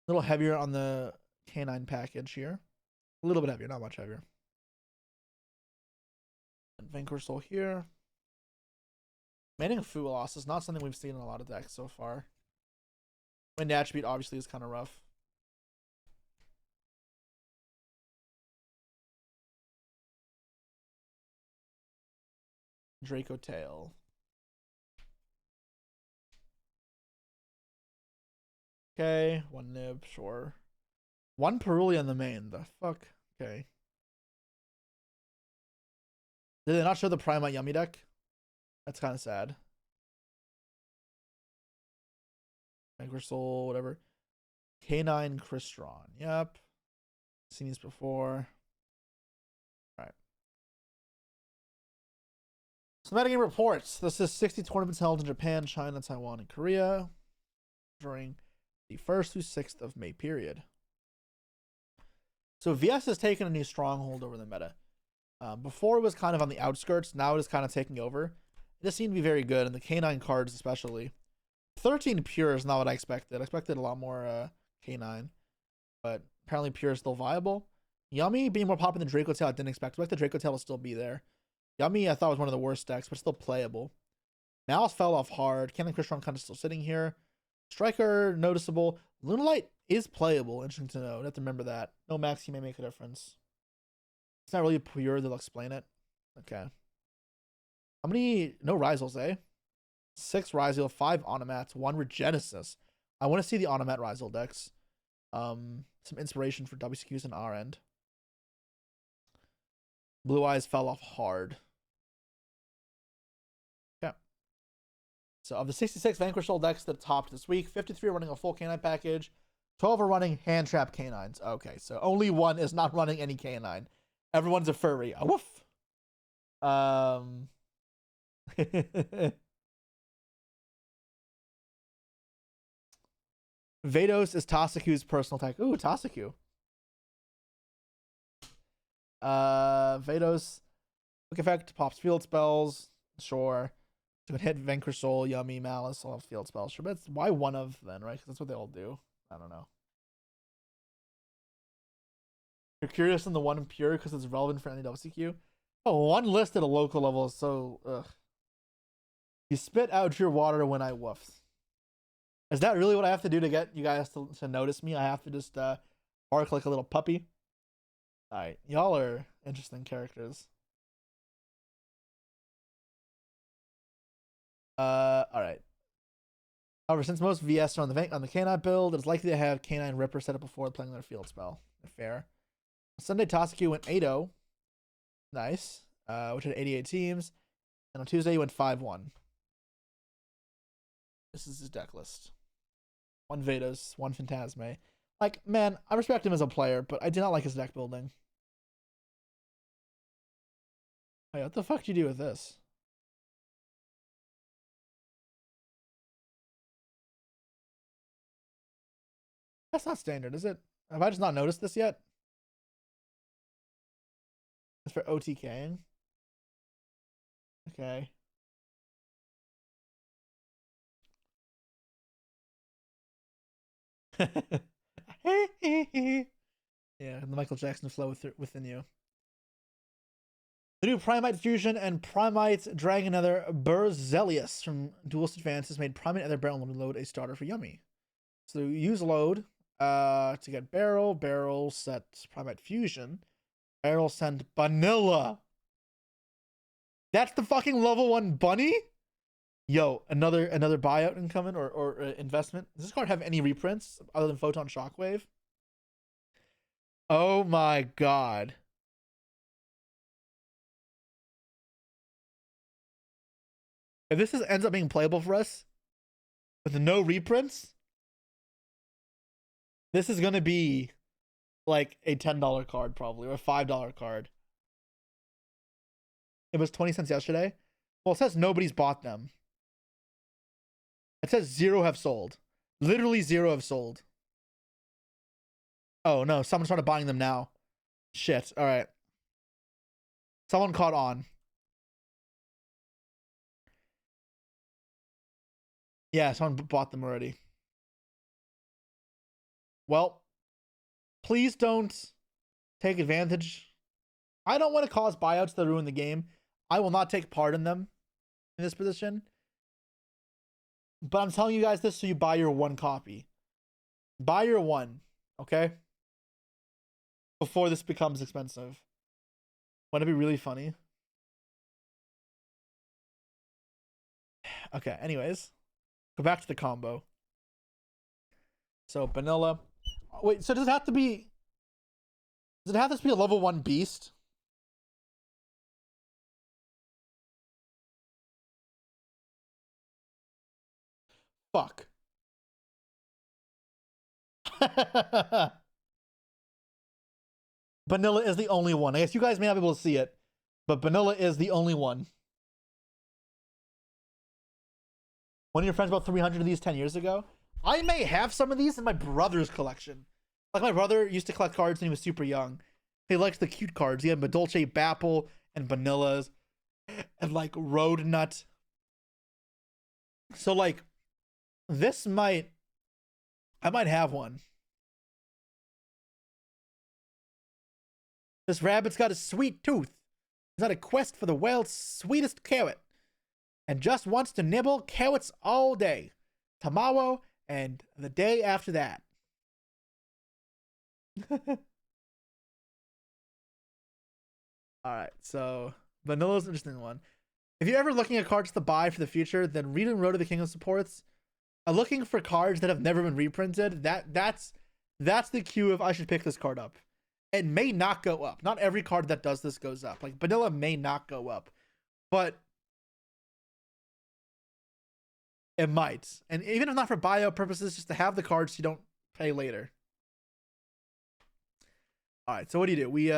little heavier on the K9 package here. A little bit heavier, not much heavier. And Vanquish Soul here. Main England Fuelos is not something we've seen in a lot of decks so far. Wind Attribute obviously is kind of rough. Draco Tail. Okay, one nib, sure. One Peruli on the main, the fuck? Okay. Did they not show the Primite Yummy deck? That's kind of sad. Vanquish Soul, whatever. K9 Crystron. Yep. Seen these before. Alright. So metagame reports. This is 60 tournaments held in Japan, China, Taiwan, and Korea during the 1st through 6th of May period. So VS has taken a new stronghold over the meta. Before it was kind of on the outskirts, now it is kind of taking over. It does seem to be very good, and the K9 cards especially. 13 pure is not what I expected. I expected a lot more K9, but apparently pure is still viable. Yummy being more popular than Draco Tail, I didn't expect. I expect the Draco Tail will still be there. Yummy I thought was one of the worst decks, but still playable. Malice fell off hard. Cannon Crystron kind of still sitting here. Striker noticeable. Lunalight is playable. Interesting to know. You have to remember that. No Maxi may make a difference. It's not really pure. They'll explain it. Okay. How many? No Rizals, eh? 6 Rizal, 5 Onomats, 1 Regenesis. I want to see the Onomat Rizal decks. Some inspiration for WCQs on our end. Blue Eyes fell off hard. Okay. So of the 66 Vanquish Soul decks that topped this week, 53 are running a full K9 package. 12 are running hand trap K9s. Okay, so only 1 is not running any K9. Everyone's a furry. A woof. Vados is Tasaku's personal tech. Ooh, Tasaku. Vados. Quick effect, pops field spells. Sure. So it hit Vanquish Soul, Yummy, Malice, all have field spells. Sure, but why one of then, right? Because that's what they all do. I don't know. You're curious on the one pure because it's relevant for any WCQ? Oh, one list at a local level is so ugh. You spit out your water when I woofed. Is that really what I have to do to get you guys to notice me? I have to just bark like a little puppy? Alright, y'all are interesting characters. Alright. However, since most VS are on the canine build, it's likely to have canine Ripper set up before playing their field spell. Fair. Sunday, Tosuke went 8-0. Nice. Which had 88 teams. And on Tuesday, he went 5-1. This is his deck list. 1 Vedas, 1 Phantasme. Like, man, I respect him as a player, but I do not like his deck building. Hey, what the fuck do you do with this? That's not standard, is it? Have I just not noticed this yet? It's for OTKing. Okay. Yeah, the Michael Jackson flow within you. The new Primite Fusion and Primite Dragon Nether Berzelius from Duelist Advances made Primate Nether Barrel load a starter for Yummy. So use load to get Barrel. Barrel set Primite Fusion. Barrel send Vanilla. That's the fucking level 1 bunny? Yo, another buyout incoming or investment. Does this card have any reprints other than Photon Shockwave? Oh my god. If this ends up being playable for us with no reprints, this is gonna be like a $10 card probably, or a $5 card. It was 20 cents yesterday. Well, it says nobody's bought them. It says 0 have sold. Literally 0 have sold. Oh no, someone started buying them now. Shit. All right. Someone caught on. Yeah, someone bought them already. Well, please don't take advantage. I don't want to cause buyouts that ruin the game. I will not take part in them in this position. But I'm telling you guys this so you buy your 1 copy. Buy your 1, okay? Before this becomes expensive. Wouldn't it be really funny? Okay, anyways. Go back to the combo. So, vanilla. Wait, so does it have to be... Does it have to be a level 1 beast? Fuck. Vanilla is the only one. I guess you guys may not be able to see it, but vanilla is the only one. One of your friends bought 300 of these 10 years ago. I may have some of these in my brother's collection. Like, my brother used to collect cards when he was super young. He likes the cute cards. He had Dolce Bapple and Vanillas and like Road Nut. So like, this I might have one. This rabbit's got a sweet tooth. He's on a quest for the world's sweetest carrot and just wants to nibble carrots all day, tomorrow, and the day after that. Alright, so Vanilla's an interesting one. If you're ever looking at cards to buy for the future, then read and Road to the Kingdom supports. Looking for cards that have never been reprinted, that's the cue of I should pick this card up. It may not go up. Not every card that does this goes up. Like, vanilla may not go up, but it might. And even if not for bio purposes, just to have the cards you don't pay later. All right, so what do? We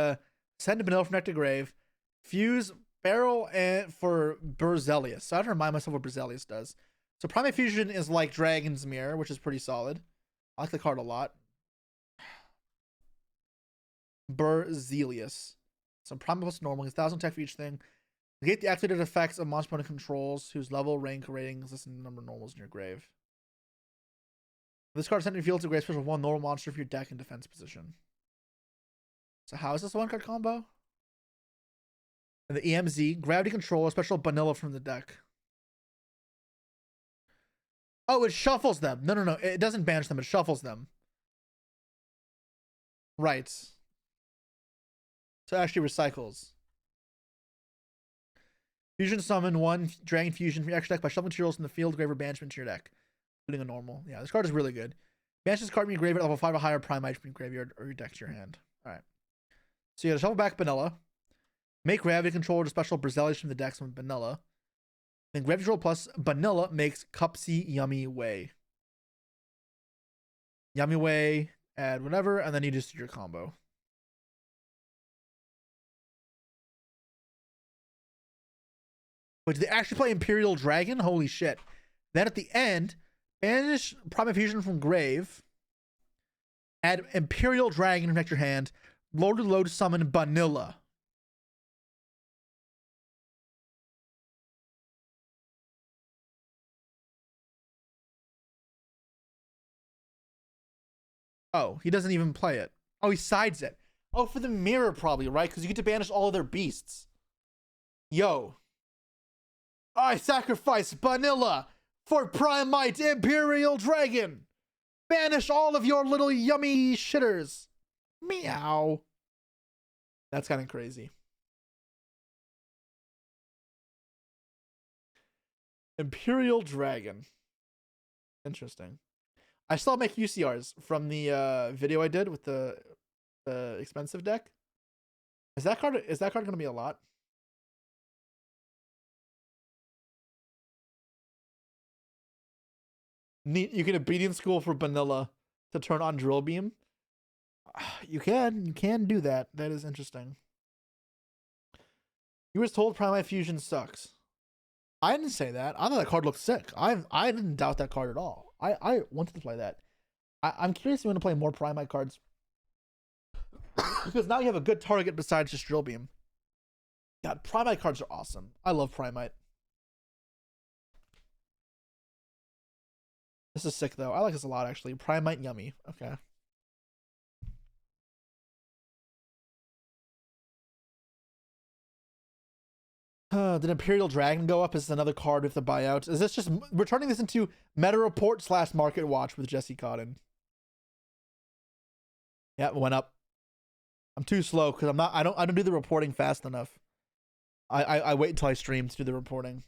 send a vanilla from Neck to Grave, fuse Barrel and for Berzelius. So I have to remind myself what Berzelius does. So Primate Fusion is like Dragon's Mirror, which is pretty solid. I like the card a lot. Berzelius. So Primate plus normal, 1,000 tech for each thing. Negate the activated effects of monster opponent controls whose level, rank, ratings, listen to the number of normals in your grave. This card is sent to your field to grave special 1 normal monster for your deck in defense position. So how is this a 1-card combo? And the EMZ, Gravity Control, a special vanilla from the deck. Oh, it shuffles them. No, no, no. It doesn't banish them. It shuffles them. Right. So it actually recycles. Fusion summon 1 Dragon Fusion from your extra deck by shuffling materials from the field, grave, or banishment to your deck, including a normal. Yeah, this card is really good. Banish this card from your graveyard at level 5 or higher, Primite from your graveyard or your deck to your hand. Alright. So you gotta shuffle back Vanilla. Make Gravity Controller to special Brazilians from the decks from Vanilla. Then Gravity Control plus Vanilla makes Cupsy Yummy Way. Yummy Way, add whatever, and then you just do your combo. But did they actually play Imperial Dragon? Holy shit. Then at the end, banish Primate Fusion from Grave. Add Imperial Dragon to connect your hand. Load summon Vanilla. Oh, he doesn't even play it. Oh, he sides it. Oh, for the mirror probably, right? Because you get to banish all of their beasts. Yo. I sacrifice Vanilla for Primite Imperial Dragon. Banish all of your little yummy shitters. Meow. That's kind of crazy. Imperial Dragon. Interesting. I still make UCRs from the video I did with the expensive deck. Is that card going to be a lot? You can obedience school for Vanilla to turn on Drill Beam. You can do that. That is interesting. You was told Primate Fusion sucks. I didn't say that. I thought that card looked sick. I didn't doubt that card at all. I wanted to play that. I'm curious if you want to play more Primate cards. Because now you have a good target besides just Drill Beam. God, Primate cards are awesome. I love Primate. This is sick, though. I like this a lot, actually. Primate Yummy. Okay. Did Imperial Dragon go up? Is another card with the buyout? Is this just... We're turning this into Meta Report / Market Watch with Jesse Cotton. Yeah, it went up. I'm too slow because I don't do the reporting fast enough. I wait until I stream to do the reporting.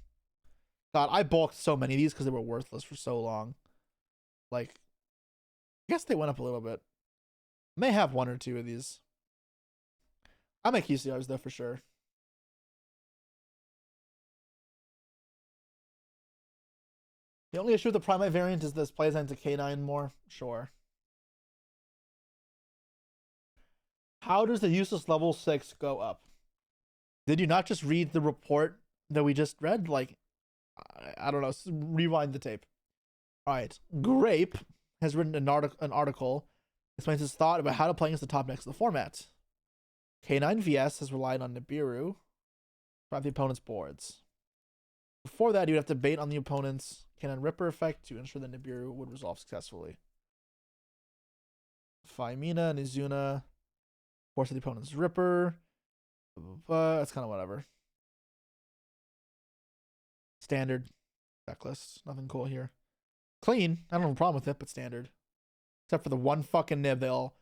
God, I bulked so many of these because they were worthless for so long. Like, I guess they went up a little bit. May have 1 or 2 of these. I'll make UCRs though for sure. The only issue with the Primate variant is this plays into K9 more. Sure. How does the useless level 6 go up? Did you not just read the report that we just read? Like, I don't know. Rewind the tape. All right. Grape has written an article explains his thought about how to play against the top decks of the format. K9 VS has relied on Nibiru to drive the opponent's boards. Before that, you'd have to bait on the opponent's K9 Ripper effect to ensure that Nibiru would resolve successfully. Faimina and Izuna force the opponent's Ripper. That's kind of whatever. Standard decklist. Nothing cool here. Clean. I don't have a problem with it, but standard. Except for the one fucking nib they all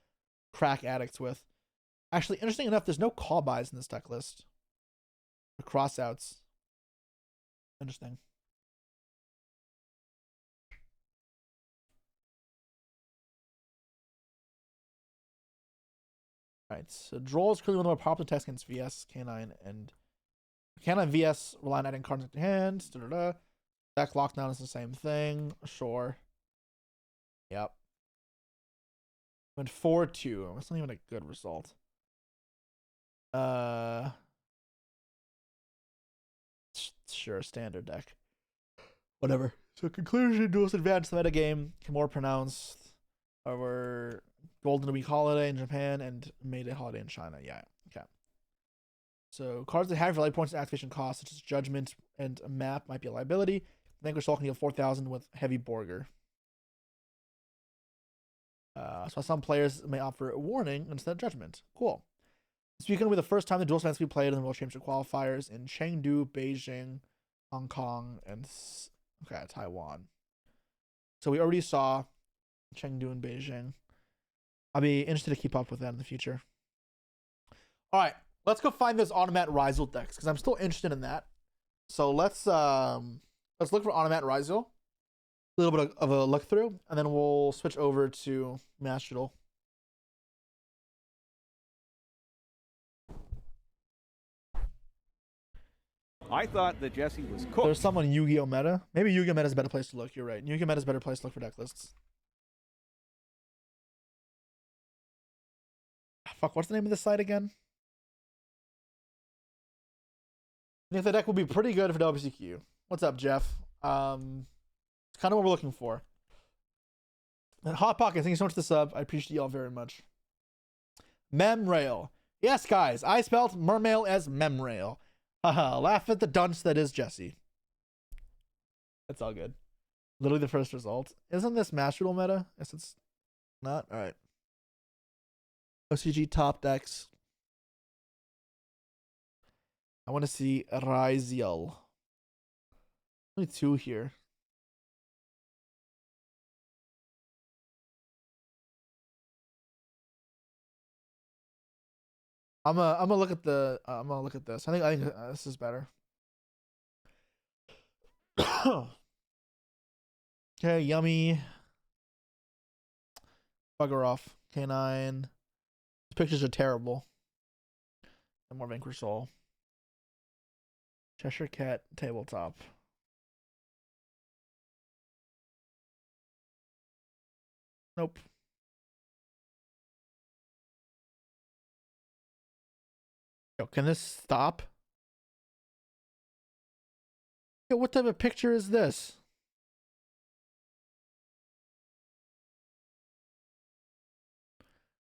crack addicts with. Actually, interesting enough, there's no call buys in this deck list. Or crossouts. Interesting. Alright, so Droll is currently one of the more popular decks against VS, K9, and K9 VS rely on adding cards into hand. Deck lockdown is the same thing. Sure. Yep. Went 4-2. That's not even a good result. Sure, standard deck. Whatever. So conclusion, Duel's advanced the metagame, more pronounced over Golden Week holiday in Japan and May Day holiday in China. Yeah, okay. So cards that have life points and activation costs, such as Judgment and a Map, might be a liability. Vanquish Soul can deal 4,000 with Heavy Borger. So some players may offer a warning instead of Judgment. Cool. This weekend will be the first time the Duel events will be played in the World Championship qualifiers in Chengdu, Beijing, Hong Kong, and Taiwan. So we already saw Chengdu and Beijing. I'll be interested to keep up with that in the future. All right, let's go find those Automat Rizal decks because I'm still interested in that. So let's look for Automat Rizal. A little bit of a look through, and then we'll switch over to Master Duel. I thought that Jesse was cooked. There's some on Yu-Gi-Oh meta. Maybe Yu-Gi-Oh meta is a better place to look. You're right. Yu-Gi-Oh meta is a better place to look for deck lists. Fuck, what's the name of the site again? I think the deck will be pretty good for WCQ. What's up, Jeff? It's kind of what we're looking for. And Hot Pocket, thank you so much for the sub. I appreciate y'all very much. Memrail. Yes, guys, I spelled Mermail as Memrail. Haha, laugh at the dunce that is Jesse. That's all good. Literally the first result. Isn't this Master Duel meta? Yes, it's not. All right. OCG top decks. I want to see Rizal. Only 2 here. I'm gonna look at the. I'm gonna look at this. I think this is better. Okay, yummy. Bugger off. K9. These pictures are terrible. And more Vanquish Soul. Cheshire Cat tabletop. Nope. Yo, can this stop? Yo, what type of picture is this?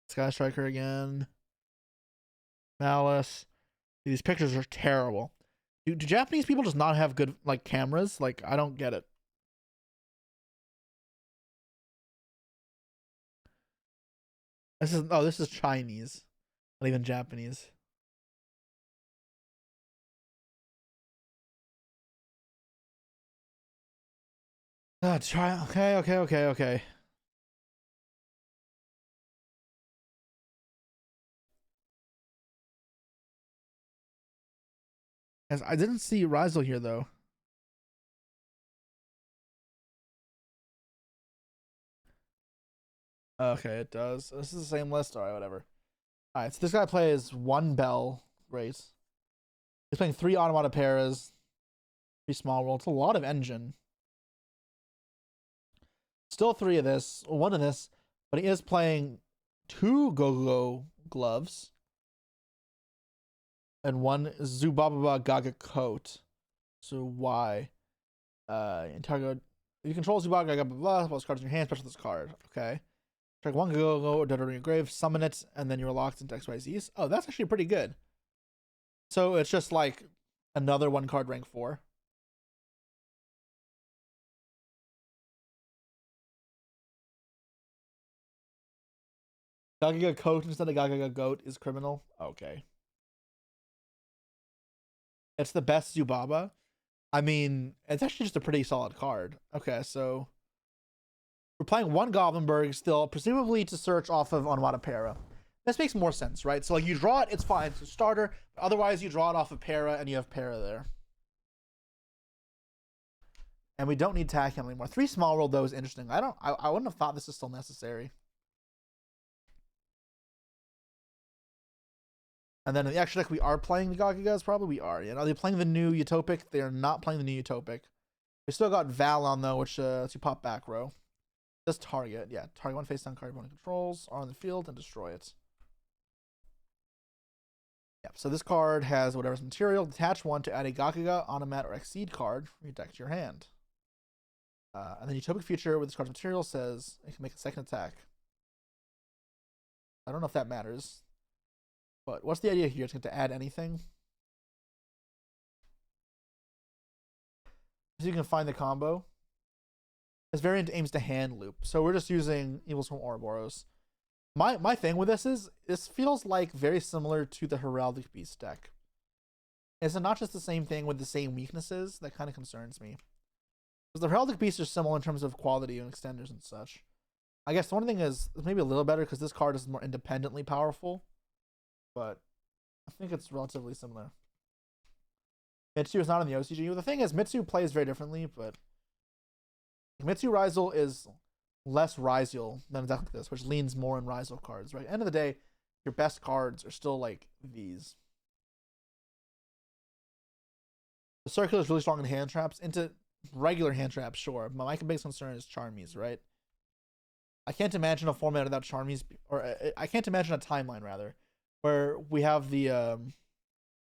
Sky Striker again. Malice. These pictures are terrible. Do Japanese people just not have good like cameras? Like, I don't get it. This is Chinese, not even Japanese. Okay. As I didn't see Rizal here though. Okay, it does. This is the same list. All right, whatever. All right, so this guy plays 1 Bell. Great. He's playing 3 Automata Paras, 3 Small World. It's a lot of engine. Still 3 of this, 1 of this, but he is playing 2 Go-Go gloves and 1 Zubababa Gaga coat. So why? Target. You control Zubababa Gaga blah blah. Cards in your hand, special this card. Okay. Strike 1 Go-Go, dead or your grave, summon it, and then you're locked into XYZs. Oh, that's actually pretty good. So it's just like another 1 card rank 4. Gaga coat instead of Gaga goat is criminal. Okay. It's the best Zubaba. I mean, it's actually just a pretty solid card. Okay, so we're playing 1 Goblinberg still, presumably to search off of Onwata Para. This makes more sense, right? So like you draw it, it's fine. It's a starter. But otherwise, you draw it off of Para, and you have Para there. And we don't need Tag Handle anymore. 3 Small World though is interesting. I wouldn't have thought this is still necessary. And then in the extra deck, we are playing the Gagagas, probably. We are. You know, they're playing the new Utopic. They are not playing the new Utopic. We still got Valon, though, which lets you pop back row. Just target. Yeah, target 1 face down card opponent controls, are on the field, and destroy it. Yep, so this card has whatever's material. Detach 1 to add a Gagaga, Automat, or Exceed card from your deck to your hand. And then Utopic Future with this card's material says it can make a 2nd attack. I don't know if that matters. But what's the idea here? It's going to add anything. So you can find the combo. This variant aims to hand loop. So we're just using Evils from Ouroboros. My thing with this is, this feels like very similar to the Heraldic Beast deck. Is it not just the same thing with the same weaknesses? That kind of concerns me. Because the Heraldic Beasts are similar in terms of quality and extenders and such. I guess the one thing is maybe a little better because this card is more independently powerful. But I think it's relatively similar. Mitsu is not in the OCG. The thing is, Mitsu plays very differently, but Mitsu Rizal is less Rizal than exactly this, which leans more in Rizal cards, right? End of the day, your best cards are still like these. The circular is really strong in hand traps. Into regular hand traps, sure. My biggest concern is Charmies, right? I can't imagine a format without Charmies, or I can't imagine a timeline rather, where we have the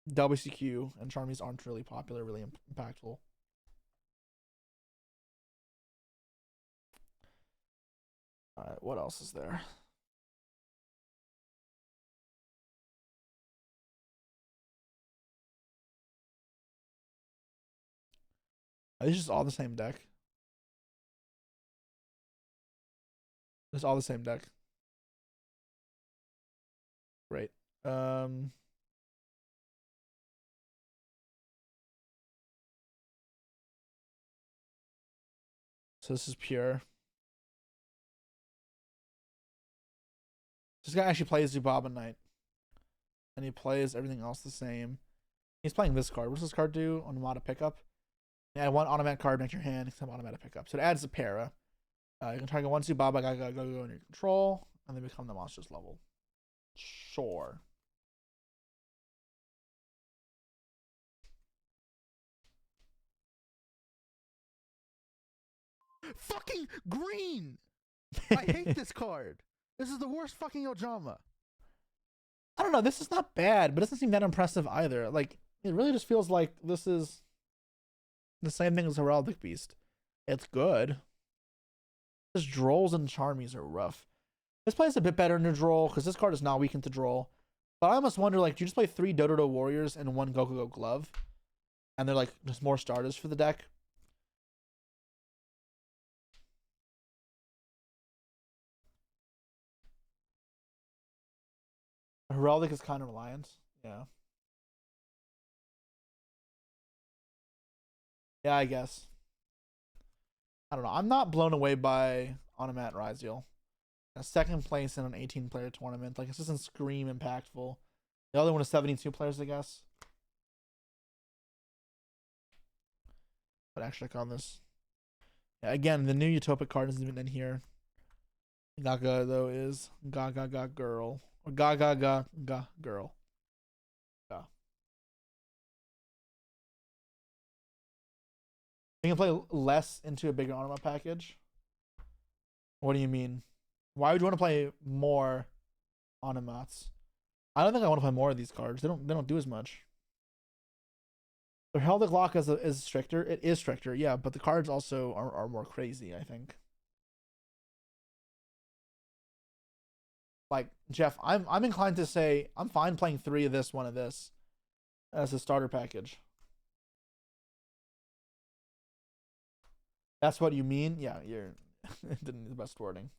WCQ and Charmies aren't really popular, really impactful. All right, what else is there? It's just all the same deck. It's all the same deck. Great. So this is pure. This guy actually plays Zubaba Knight. And he plays everything else the same. He's playing this card. What does this card do? Onomata pickup. Yeah, one automatic card make your hand, except automatic pickup. So it adds a para. You can target one Zubaba, go in your control, and they become the monster's level. Sure. Fucking green! I hate this card. This is the worst fucking Ojama. I don't know. This is not bad, but it doesn't seem that impressive either. Like, it really just feels like this is the same thing as Heraldic Beast. It's good. Just Drolls and Charmies are rough. This plays a bit better in a Droll, because this card is not weakened to Droll. But I almost wonder, like, do you just play 3 Dododo Warriors and 1 Gokugo Glove? And they're, like, just more starters for the deck? Heraldic is kind of reliant. Yeah. Yeah, I guess. I don't know. I'm not blown away by Onomat Ryziel. A second place in an 18-player tournament. Like, this doesn't scream impactful. The other one is 72 players, I guess. But actually, click on this. Yeah, again, the new Utopic card isn't even in here. Gaga, though, is Gaga Girl. Or Gaga Girl. Yeah. You can play less into a bigger Onoma package. What do you mean? Why would you want to play more Onomats? I don't think I want to play more of these cards. They don't do as much. The Heraldic Lock is stricter. It is stricter, yeah, but the cards also are more crazy, I think. Like, Jeff, I'm inclined to say I'm fine playing 3 of this, 1 of this as a starter package. That's what you mean? Yeah, you're didn't need the best wording.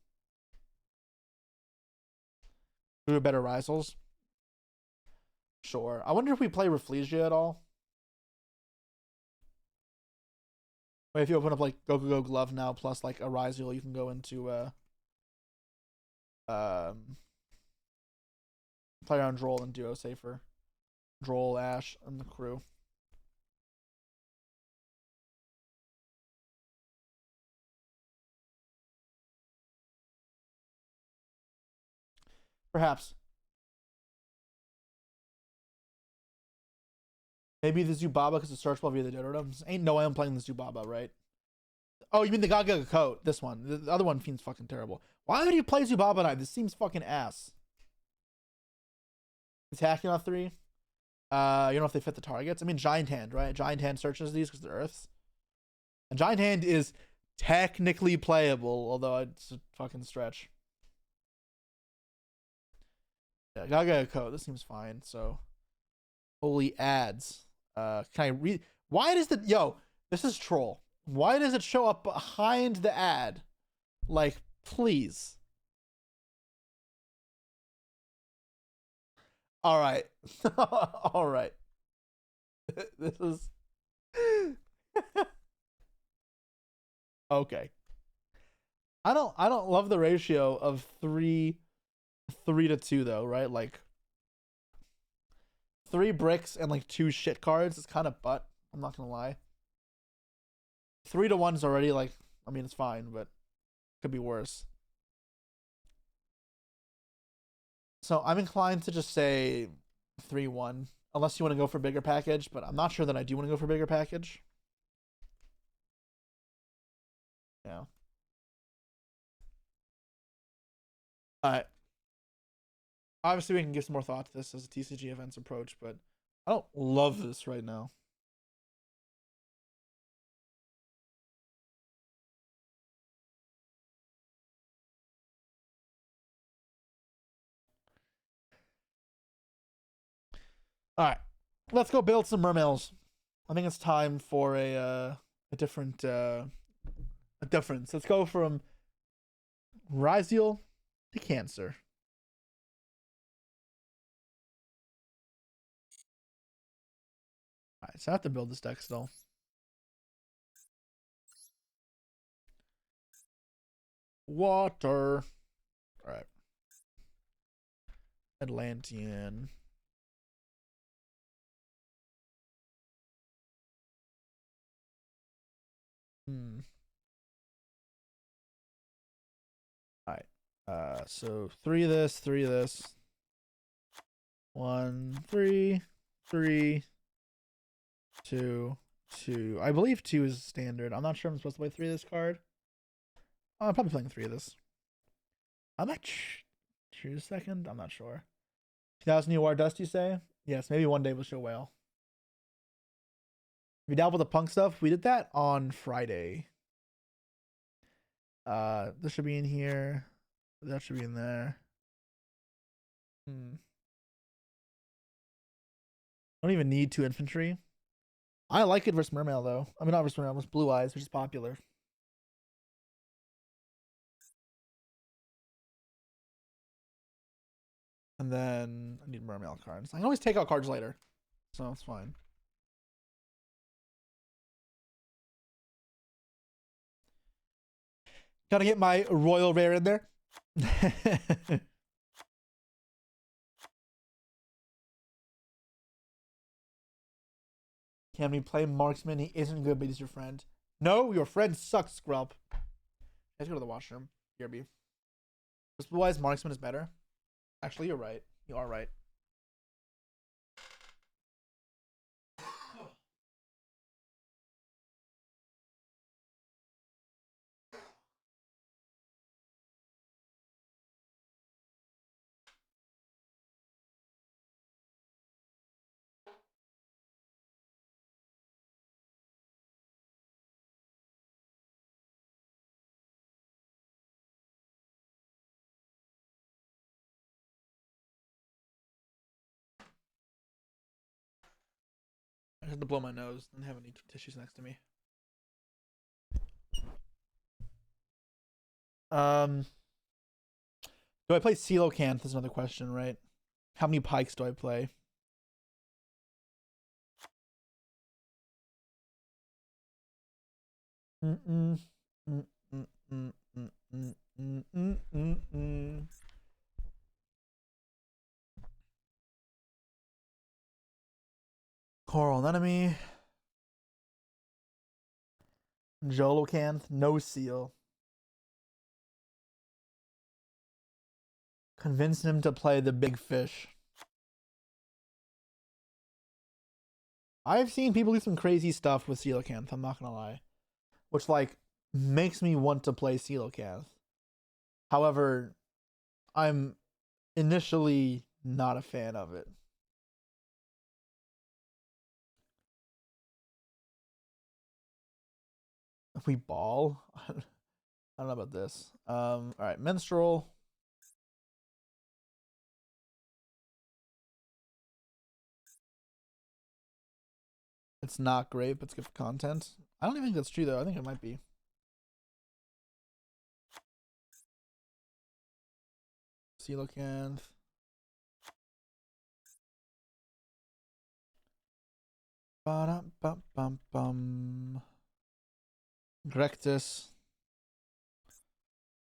We were better Rizals. Sure. I wonder if we play Rafflesia at all. Wait, if you open up like Gokugo Glove now plus like a Rizal, you can go into play around Droll and Duo safer. Droll, Ash, and the crew. Perhaps. Maybe the Zubaba because it's searchable via the Dodo. Ain't no way I'm playing the Zubaba, right? Oh, you mean the Gaga Coat? This one. The other one seems fucking terrible. Why would you play Zubaba Knight? This seems fucking ass. Attacking on 3. You don't know if they fit the targets. I mean, Giant Hand, right? Giant Hand searches these because they're Earths. And Giant Hand is technically playable, although it's a fucking stretch. Yeah, Gaga Coat. This seems fine. So, holy ads. Can I read? Why does the this is troll. Why does it show up behind the ad? Like, please. All right. All right. This is Okay. I don't love the ratio of 3 to 2 though, right? Like 3 bricks and like 2 shit cards is kind of butt. I'm not gonna lie. 3 to 1 is already like, I mean, it's fine, but could be worse. So I'm inclined to just say 3-1, unless you want to go for bigger package, but I'm not sure that I do want to go for bigger package. Yeah. Alright. Obviously, we can give some more thought to this as the TCG events approach, but I don't love this right now. Alright. Let's go build some mermails. I think it's time for a different a difference. Let's go from Ryziel to Cancer. Alright, so I have to build this deck still. Water. Alright. Atlantean. Alright. So 3 of this, 3 of this. 1, 3, 3, 2, 2. I believe 2 is standard. I'm not sure I'm supposed to play 3 of this card. I'm probably playing 3 of this. I might choose second. I'm not sure. 2000 UR Dust, you say? Yes, maybe one day we'll show Whale. We dabbled with the punk stuff. We did that on Friday. This should be in here. That should be in there. Don't even need 2 infantry. I like it versus Mermail though. I mean, not versus Mermail, versus Blue Eyes, which is popular. And then I need Mermail cards. I can always take out cards later, so it's fine. Gotta get my Royal Rare in there. Can we play Marksman? He isn't good, but he's your friend. No, your friend sucks, Scrub. Let's go to the washroom. BRB. Just Blue Eyes Marksman is better. Actually, you're right. You are right. I had to blow my nose and have any tissues next to me. Do I play Coelacanth is another question, right? How many pikes do I play? Coral Anemone. Jolocanth, no seal. Convince him to play the big fish. I've seen people do some crazy stuff with Coelacanth, I'm not gonna lie. Which, like, makes me want to play Coelacanth. However, I'm initially not a fan of it. If we ball, I don't know about this. All right, Minstrel. It's not great, but it's good for content. I don't even think that's true though. I think it might be. Coelacanth. Ba-dum-bum-bum-bum. Grectus.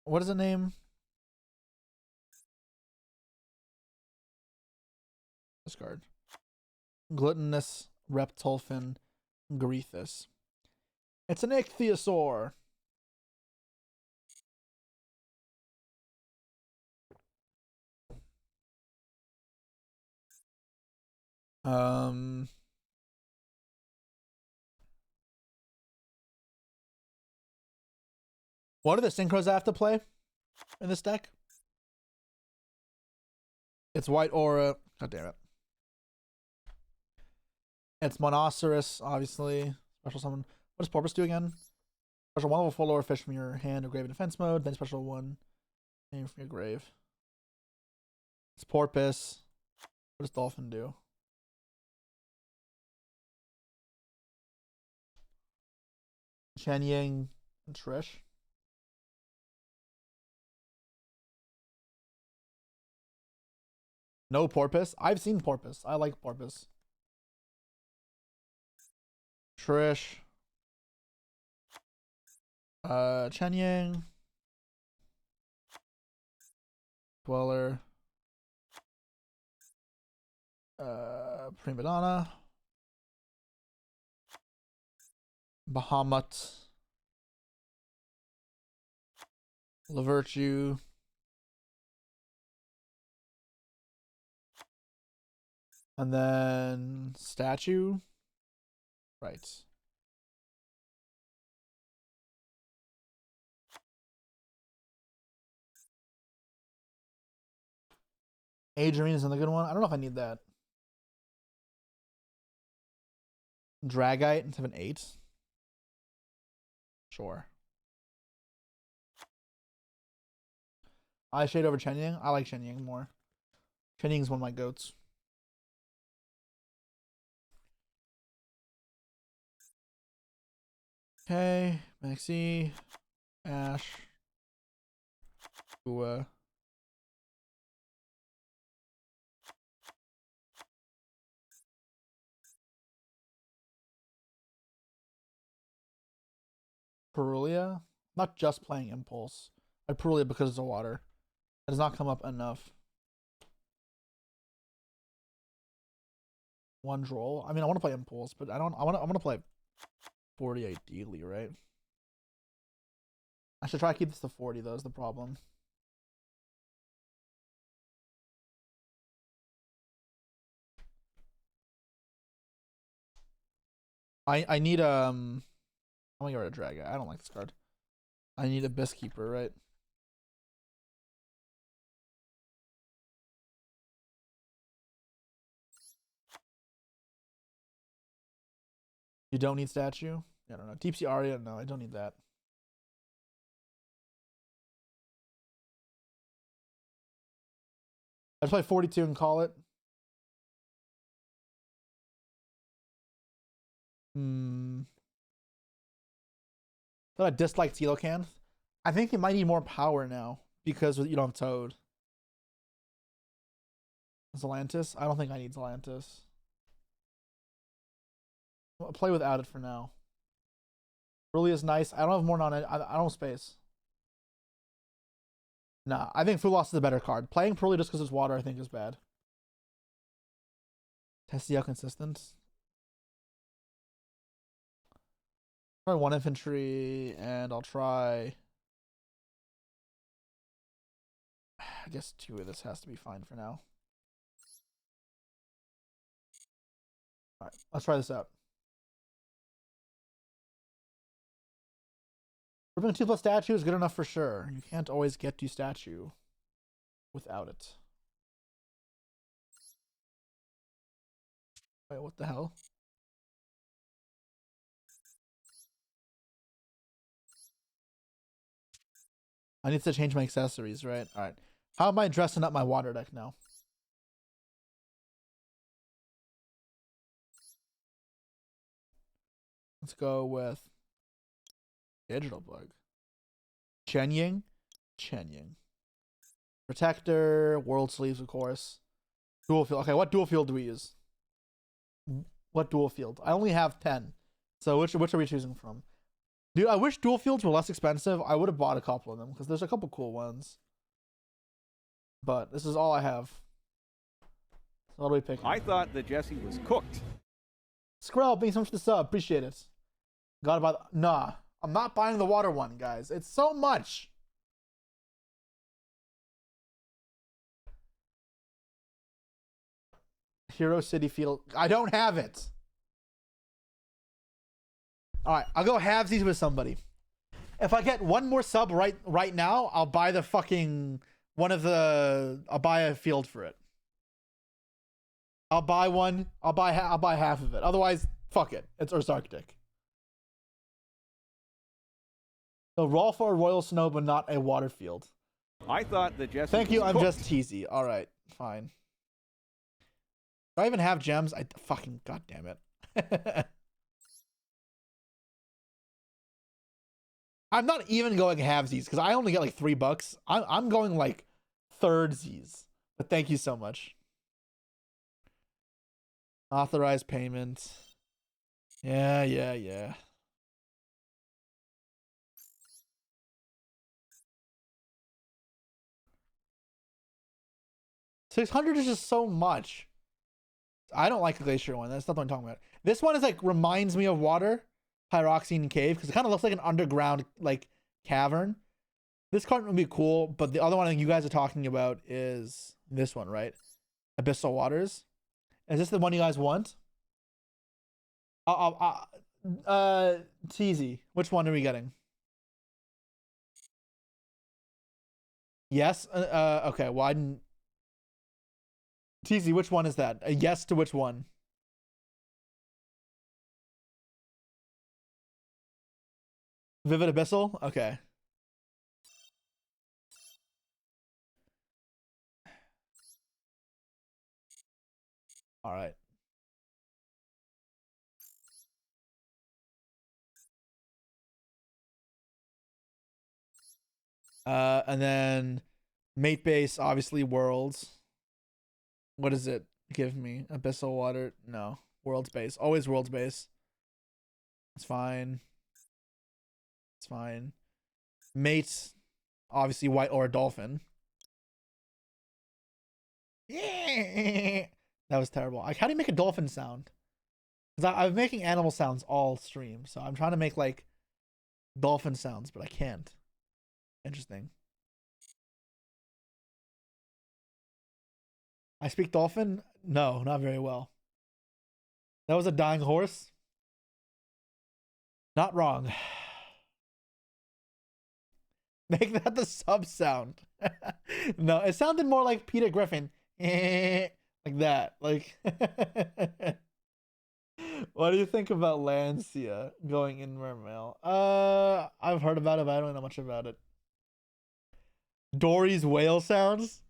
What is the name? Discard. Glutinous Reptolfin Grethus. It's an ichthyosaur. What are the synchros I have to play in this deck? It's white aura. God damn it. It's Monoceros, obviously. Special summon. What does Porpoise do again? Special 1 level 4 lower fish from your hand or grave in defense mode. Then special 1 name from your grave. It's Porpoise. What does Dolphin do? Chen Ying and Trish. No Porpoise. I've seen Porpoise. I like Porpoise. Trish. Chen Yang. Dweller. Prima Donna. Bahamut. LaVirtue. And then statue. Right. Adrian is another good one. I don't know if I need that. Dragite instead of an 8. Sure. I shade over Chenying. I like Chenying more. Chenying is one of my goats. Okay, Maxi, Ash, Ua. Perulia. Not just playing Impulse. I Perulia because it's a water. It does not come up enough. One Droll. I mean, I want to play Impulse, but I don't. I want to play 40 ideally, right? I should try to keep this to 40 though, is the problem. I need I'm gonna get rid of Draga. I don't like this card. I need a Abyss Keeper, right? You don't need statue? I don't know. Deep Sea Aria? No, I don't need that. I just play 42 and call it. But I dislike Telocan. I think it might need more power now because you don't have Toad. Zelantis? I don't think I need Zelantis. I'll play without it for now. Really is nice. I don't have more I don't have space. Nah, I think Food Loss is a better card. Playing Pearly just because it's water, I think, is bad. Test see how consistent. Try 1 infantry, and I'll try. I guess 2 of this has to be fine for now. Alright, let's try this out. Ripping 2+ statue is good enough for sure. You can't always get to statue without it. Wait, what the hell? I need to change my accessories, right? Alright. How am I dressing up my water deck now? Let's go with Digital Bug. Chenying. Protector, World Sleeves, of course. Dual field. Okay, what dual field do we use? What dual field? I only have 10. So which are we choosing from? Dude, I wish dual fields were less expensive. I would have bought a couple of them because there's a couple cool ones. But this is all I have. So what do we pick? I thought that Jesse was cooked. Skrell, thanks so much for the sub. Appreciate it. Gotta buy the... Nah, I'm not buying the water one, guys. It's so much. Hero City Field. I don't have it. All right, I'll go halvesies with somebody. If I get one more sub right now, I'll buy the fucking I'll buy a field for it. I'll buy one. I'll buy half of it. Otherwise, fuck it. It's Earth's Arctic. So roll for a royal snow, but not a water field. I thought that Jesse. Thank you. was I'm cooked. just teasy. All right, fine. Do I even have gems? I fucking goddamn it. I'm not even going halvesies because I only get like $3. I'm going like thirdsies. But thank you so much. Authorized payment. Yeah. 600 is just so much. I don't like the glacier one. That's not what I'm talking about. This one is like reminds me of water, Pyroxene Cave, because it kind of looks like an underground like cavern. This card would be cool, but the other one you guys are talking about is this one, right? Abyssal Waters. Is this the one you guys want? Teasy. Which one are we getting? Yes. Okay. Well, I didn't. Teasy, which one is that? A yes to which one? Vivid Abyssal? Okay. All right. And then mate base, obviously worlds. What does it give me? Abyssal water? No. Worlds base. Always worlds base. It's fine. It's fine. Mate, obviously white or a dolphin. Yeah. That was terrible. How do you make a dolphin sound? Because I'm making animal sounds all stream. So I'm trying to make like dolphin sounds, but I can't. Interesting. I speak dolphin? No, not very well. That was a dying horse? Not wrong. Make that the sub sound. No, it sounded more like Peter Griffin. Like that. Like what do you think about Lancia going in Mermail? I've heard about it, but I don't know much about it. Dory's whale sounds.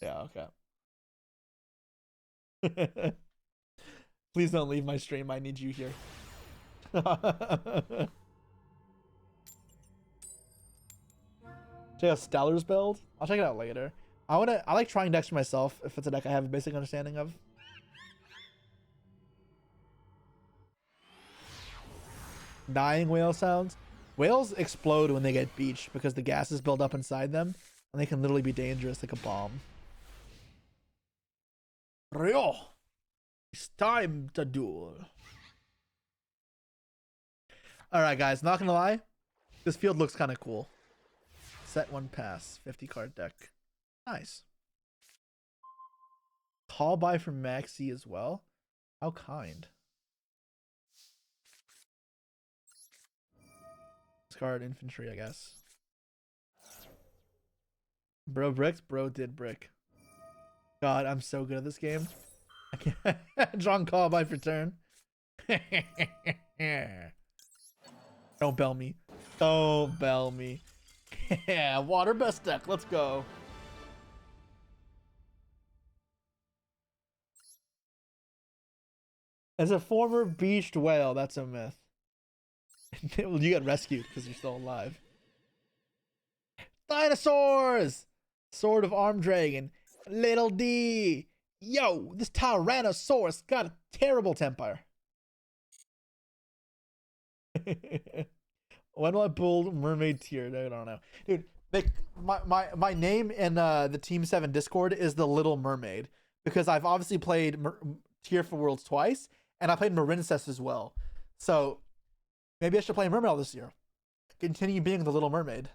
Yeah, okay. Please don't leave my stream. I need you here. Check out Stellar's build. I'll check it out later. I like trying decks for myself if it's a deck I have a basic understanding of. Dying whale sounds. Whales explode when they get beached because the gases build up inside them and they can literally be dangerous like a bomb. Rio, it's time to duel. Alright guys, not gonna lie, this field looks kind of cool. Set one pass, 50 card deck. Nice. Call by from Maxi as well. How kind. Discard infantry, I guess. Bro bricks? Bro did brick. God, I'm so good at this game. I can't. Drawn call by for turn. Don't bell me. Don't bell me. Yeah, water best deck. Let's go. As a former beached whale, that's a myth. Well, you got rescued because you're still alive. Dinosaurs! Sword of Arm Dragon. Little D. Yo, this Tyrannosaurus got a terrible temper. When will I build mermaid tier? I don't know. Dude, my name in the Team 7 Discord is the Little Mermaid. Because I've obviously played Tier for Worlds twice. And I played Marincess as well. So maybe I should play Mermail this year. Continue being the Little Mermaid.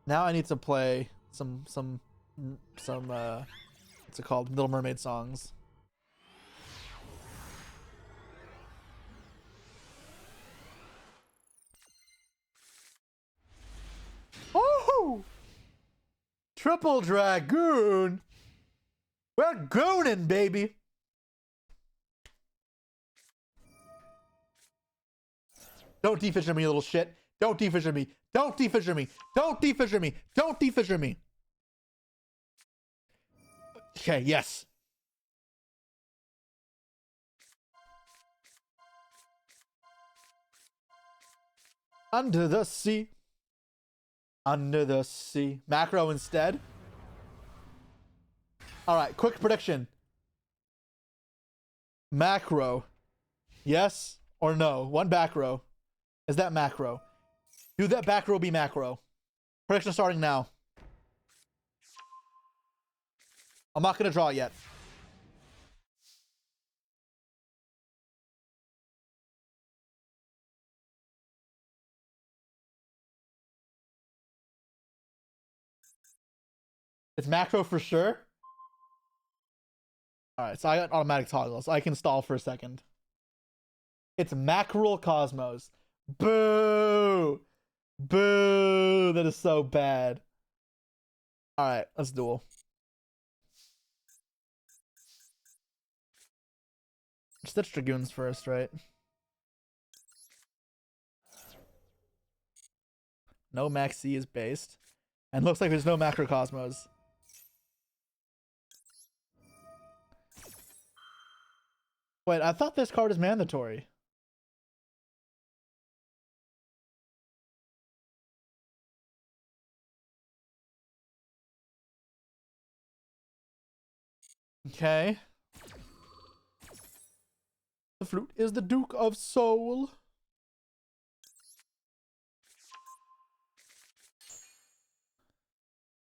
Now I need to play some what's it called? Little Mermaid songs. Oh! Triple Dragoon! We're gooning, baby! Don't defisher me, you little shit. Don't defisher me. Don't defisher me. Don't defisher me. Don't defisher me. Okay, yes. Under the sea. Under the sea. Macro instead. Alright, quick prediction. Macro. Yes or no? One back row. Is that macro? Do that back row be macro? Prediction starting now. I'm not going to draw yet. It's macro for sure. Alright, so I got automatic toggle, so I can stall for a second. It's Mackerel Cosmos. Boo! Boo! That is so bad. Alright, let's duel. Stitch Dragoons first, right? No Max C is based. And looks like there's no Macrocosmos. Wait, I thought this card is mandatory. Okay. The flute is the Duke of Soul.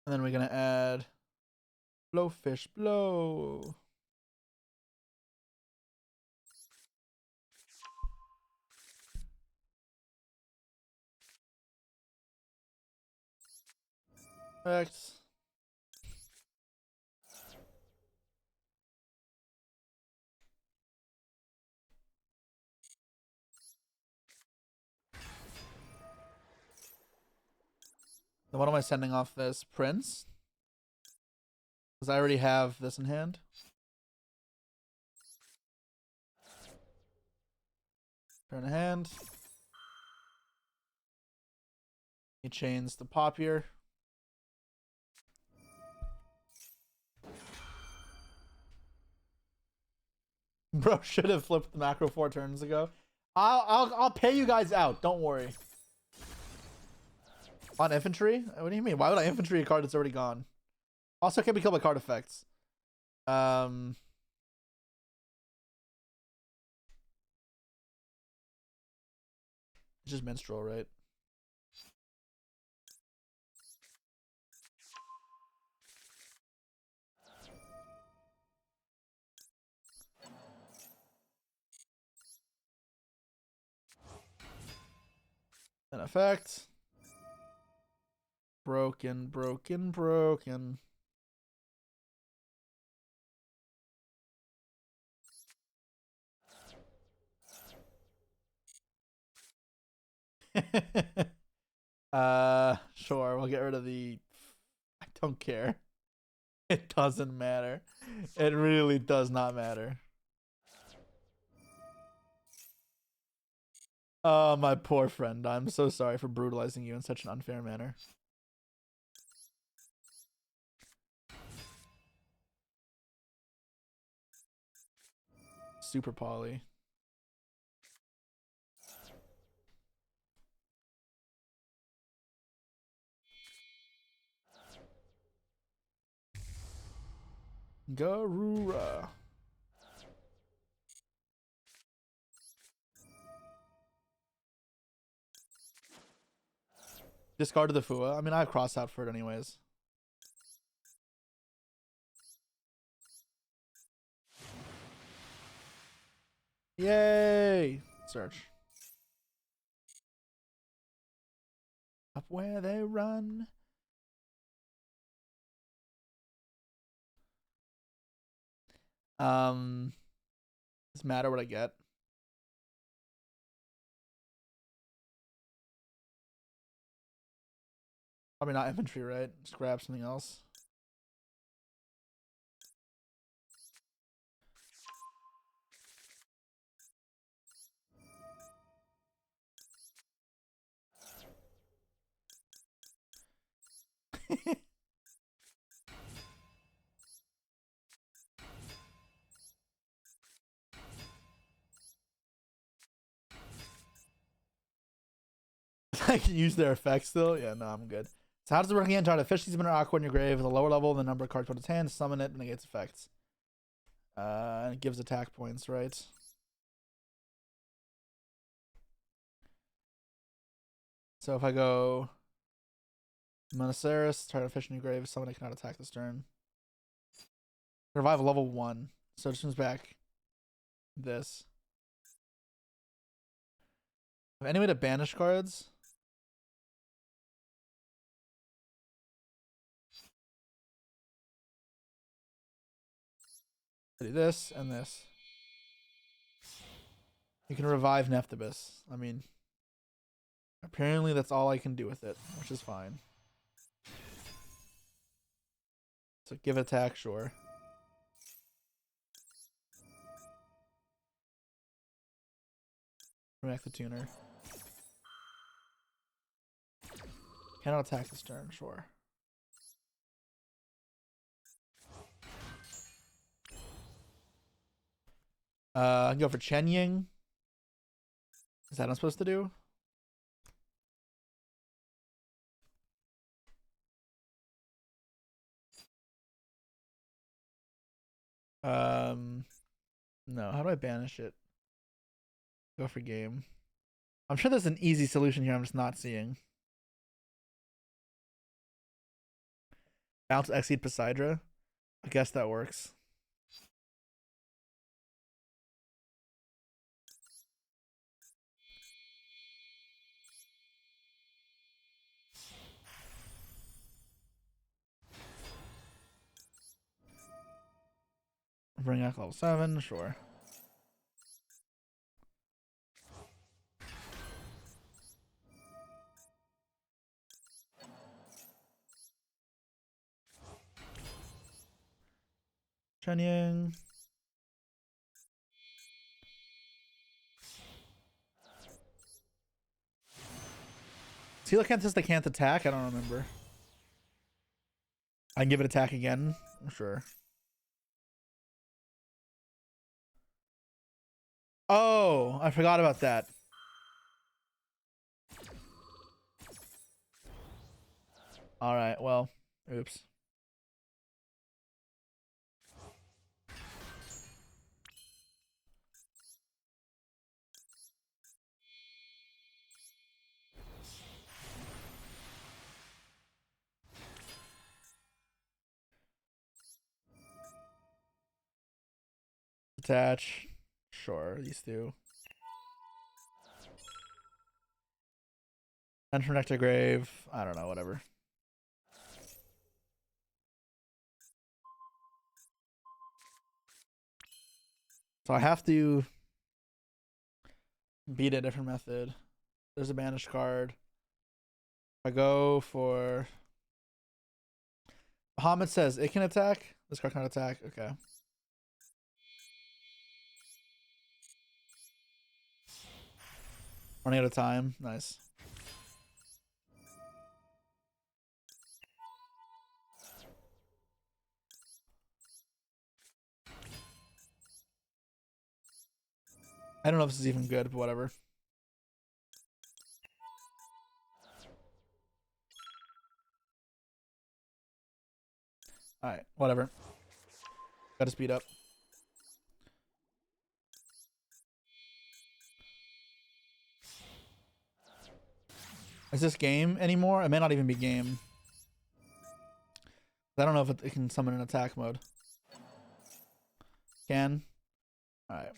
And then we're gonna add Blowfish Blow. X. Then what am I sending off this? Prince? Because I already have this in hand. Turn a hand. He chains the pop here. Bro should have flipped the macro 4 turns ago. I'll pay you guys out. Don't worry. On infantry? What do you mean? Why would I infantry a card that's already gone? Also can be killed by card effects. It's just minstrel, right? An effect. Broken, broken, broken. Sure, we'll get rid of the... I don't care. It doesn't matter. It really does not matter. Oh, my poor friend. I'm so sorry for brutalizing you in such an unfair manner. super poly. Garura. Discarded the Fua. I mean, I have cross out for it anyways. Yay! Search. Up where they run. Doesn't matter what I get. Probably not infantry, right? Just grab something else. I can use their effects still. Yeah, no, I'm good. So how does it work again? Try to fish these men or aqua in your grave with a lower level than the number of cards put its hand, summon it, and negates effects. And it gives attack points, right? So if I go Monoceros, try to fish in your grave, summon it cannot attack this turn. Revive level 1. So it turns back this. Have any way to banish cards? Do this and this. You can revive Nephthibus. I mean, apparently that's all I can do with it, which is fine. So give attack, sure. Bring back the tuner. Cannot attack this turn, sure. I can go for Chen Ying. Is that what I'm supposed to do? No. How do I banish it? Go for game. I'm sure there's an easy solution here I'm just not seeing. Bounce Exceed Poseidra. I guess that works. Bring back level 7, sure. Chen Ying. Coelacanthus they can't attack? I don't remember. I can give it attack again? I'm sure. Oh, I forgot about that. Alright, well, oops. Attach. Sure, these two. Enter Nectar Grave. I don't know, whatever. So I have to beat a different method. There's a banished card. I go for Muhammad says it can attack. This card can't attack. Okay. Running out of time. Nice. I don't know if this is even good, but whatever. Alright, whatever. Gotta speed up. Is this game anymore? It may not even be game. I don't know if it can summon an attack mode. Can. Alright.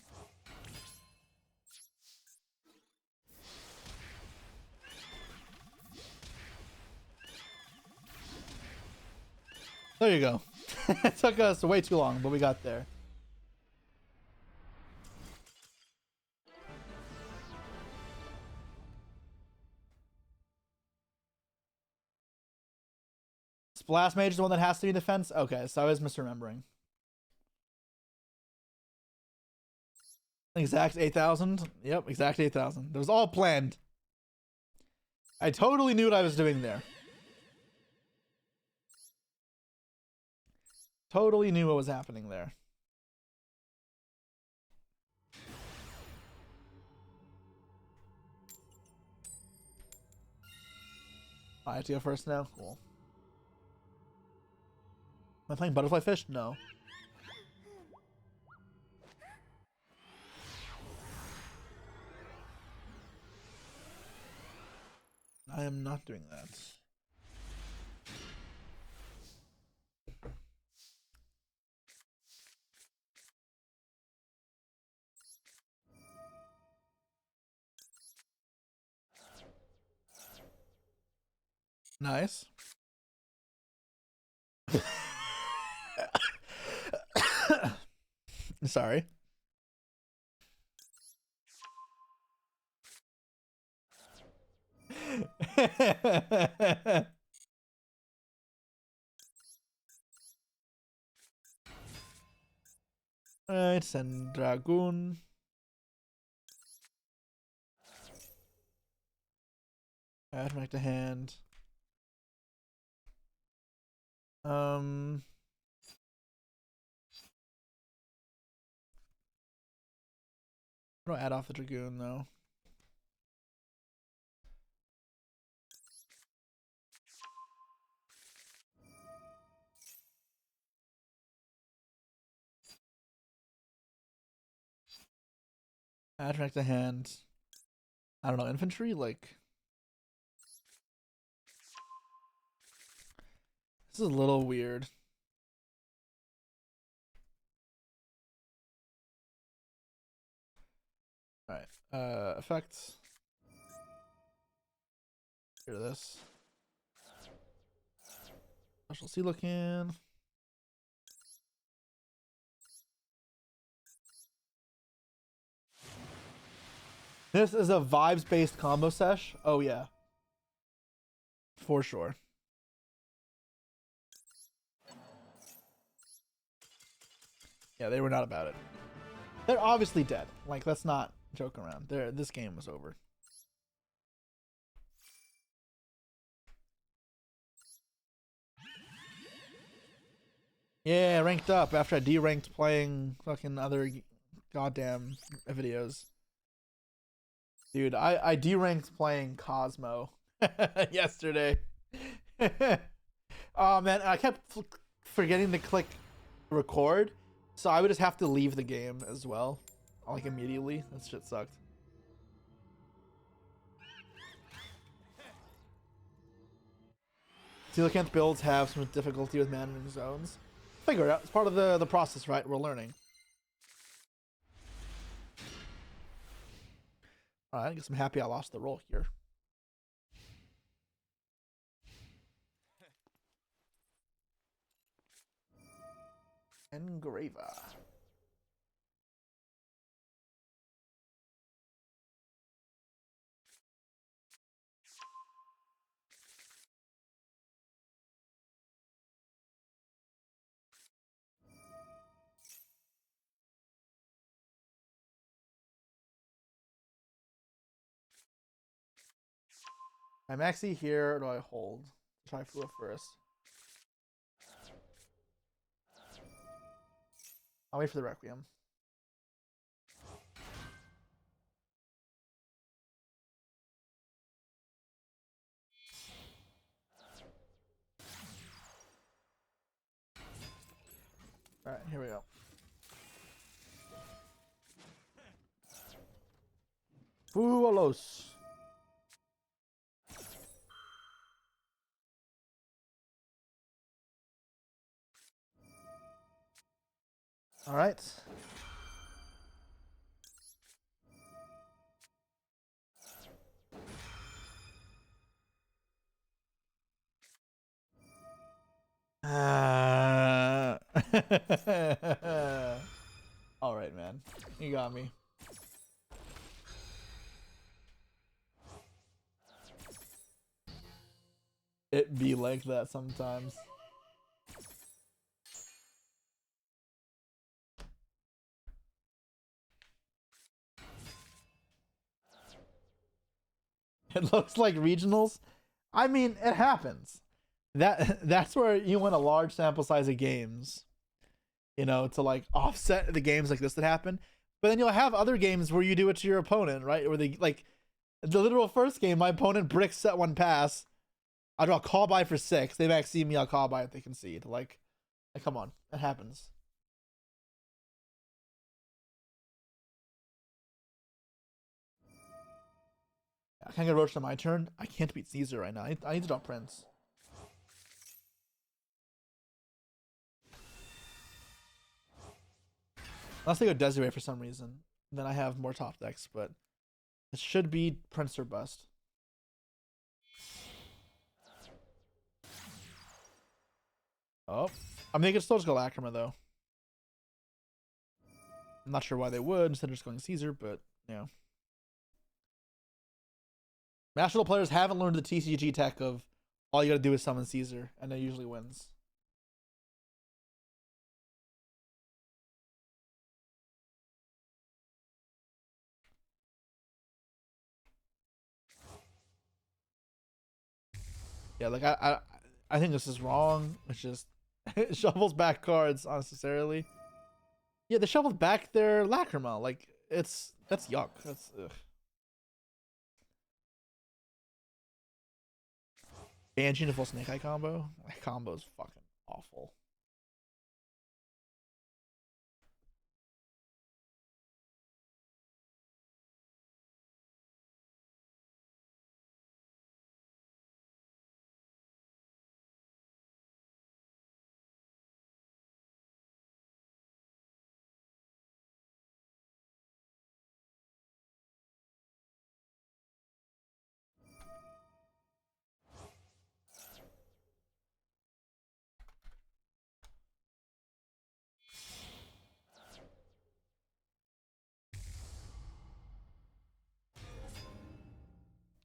There you go. It took us way too long, but we got there. Blast Mage is the one that has to be defense? Okay, so I was misremembering. Exact 8,000? Yep, exact 8,000. It was all planned. I totally knew what I was doing there. Totally knew what was happening there. I have to go first now? Cool. Am I playing Butterfly Fish? No. I am not doing that. Nice. Sorry. Alright, send Dragoon. Add back to hand. I don't add off the Dragoon though. Add back to hand. I don't know, infantry? Like, this is a little weird. Alright, effects. Hear this. Special sea looking. This is a vibes-based combo sesh. Oh yeah. For sure. Yeah, they were not about it. They're obviously dead. Like, let's not joke around. This game was over. Yeah, ranked up after I deranked playing fucking other goddamn videos. Dude, I deranked playing Cosmo yesterday. Oh man, I kept forgetting to click record, so I would just have to leave the game as well, like immediately. That shit sucked. Coelacanth builds have some difficulty with managing zones. Figure it out. It's part of the process, right? We're learning. Alright, I guess I'm happy I lost the roll here. Engraver. I'm actually here. Or do I hold? Try Flua first. I'll wait for the Requiem. go. Fualos. All right. All right, man. You got me. It be like that sometimes. It looks like regionals. I mean, it happens. That's where you want a large sample size of games, you know, to like offset the games like this that happen. But then you'll have other games where you do it to your opponent, right? Where they like the literal first game, my opponent bricks set one pass. I draw a call by for 6. They max see me, I'll call by if they concede. Like come on, it happens. I can't get Roach on my turn. I can't beat Caesar right now. I need to draw Prince. Unless they go Desiree for some reason, then I have more top decks, but it should be Prince or bust. Oh, I mean, they could still just go Lacrima though. I'm not sure why they would instead of just going Caesar, but yeah. National players haven't learned the TCG tech of all you gotta do is summon Caesar, and it usually wins. Yeah, like I think this is wrong. It's just it shovels back cards unnecessarily. Yeah, they shuffled back their Lacrima. Like that's yuck. That's ugh. Banshee to full Snake Eye combo. That combo is fucking awful.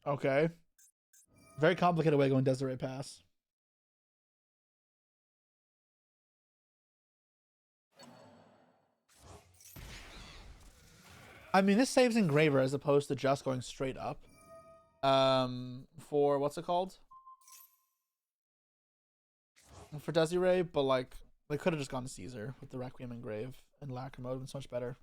Okay. Very complicated way going Desiree pass. I mean, this saves Engraver as opposed to just going straight up. For what's it called? For Desiree, but like they could have just gone to Caesar with the Requiem Engrave and Lacrima would have been so much better.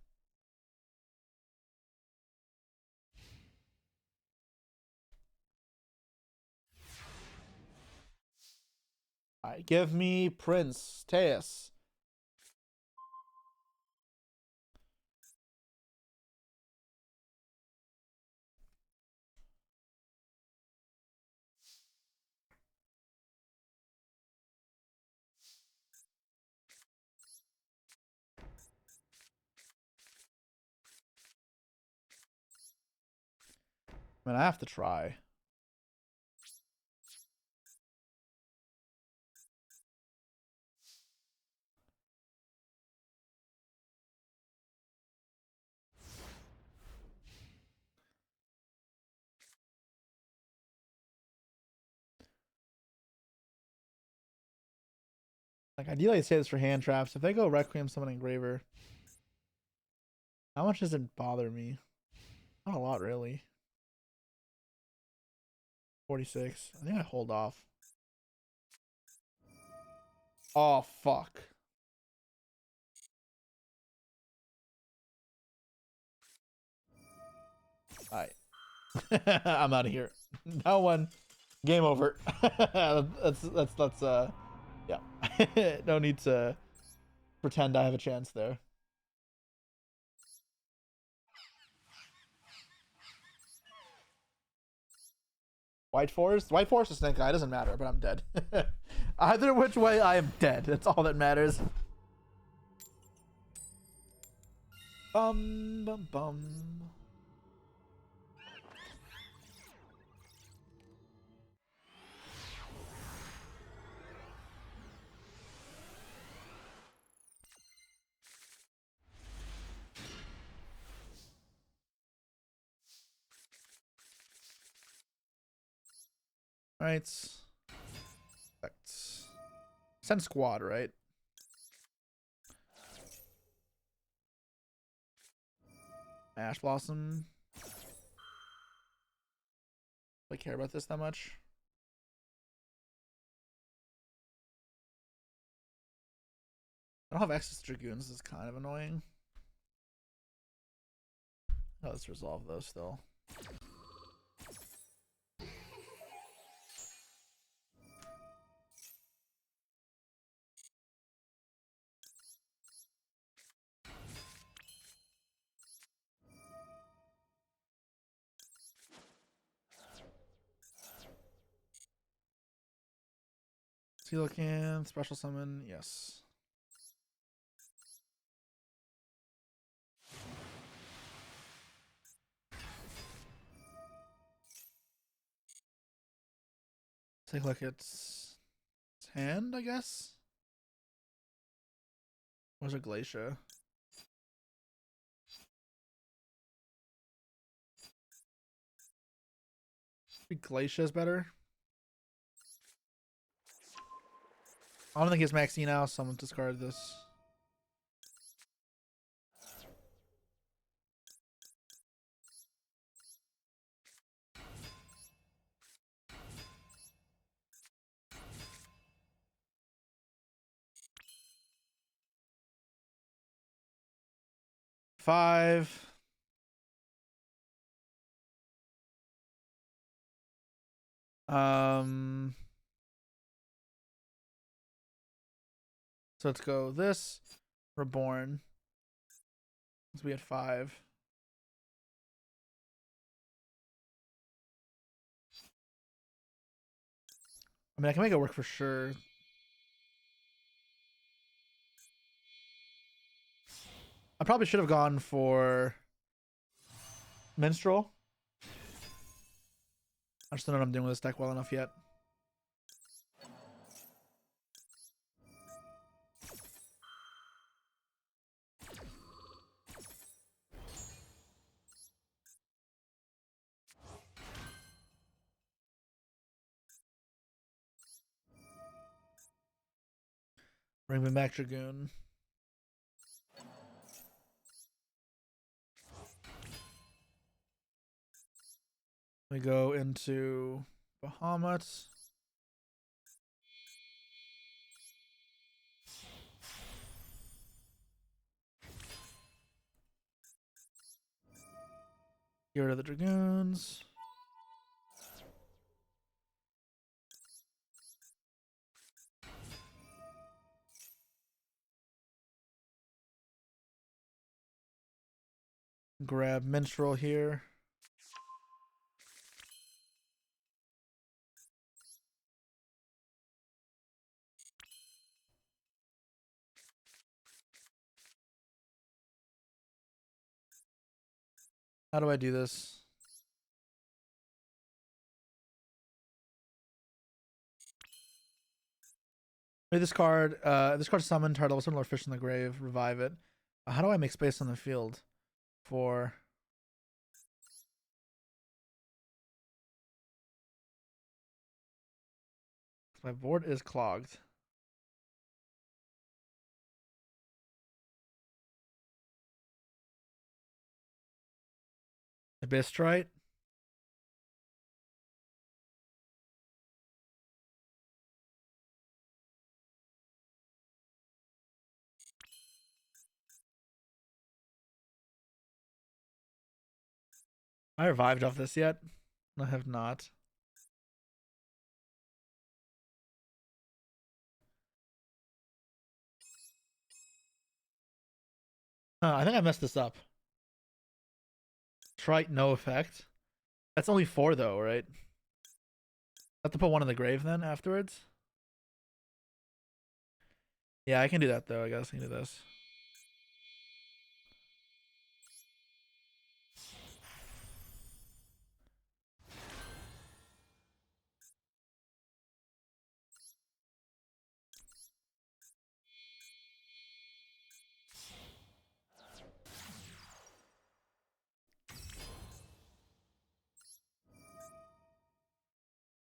Alright, give me Prince Teus. I mean, I have to try. Like, ideally, I'd say this for hand traps. If they go Requiem, Summon Engraver, how much does it bother me? Not a lot, really. 46. I think I hold off. Oh, fuck. Alright. I'm out of here. No one. Game over. That's yeah. No need to pretend I have a chance there. White Forest? White Forest is Snake Eye. It doesn't matter, but I'm dead. Either which way, I am dead. That's all that matters. Bum, bum, bum. Right. Send squad, right? Ash Blossom. Do I care about this that much? I don't have access to Dragoons. This is kind of annoying. Oh, let's resolve those still. Coelacanth, special summon, yes. Take a look at its hand, I guess. Where's a Glacia? Maybe Glacia is better. I don't think it's maxi now, so I'm gonna discard this. Five. So let's go this. Reborn. So we had 5. I mean, I can make it work for sure. I probably should have gone for Minstrel. I just don't know what I'm doing with this deck well enough yet. Bring me back Dragoon. We go into Bahamut. Get rid of the Dragoons. Grab Minstrel here. How do I do this? Play this card. This card summoned target level similar fish in the grave. Revive it. How do I make space on the field for? My board is clogged. Abystrite. I revived off this yet? I have not. I think I messed this up. Trite, no effect. That's only 4 though, right? I have to put one in the grave then afterwards. Yeah, I can do that though. I guess I can do this.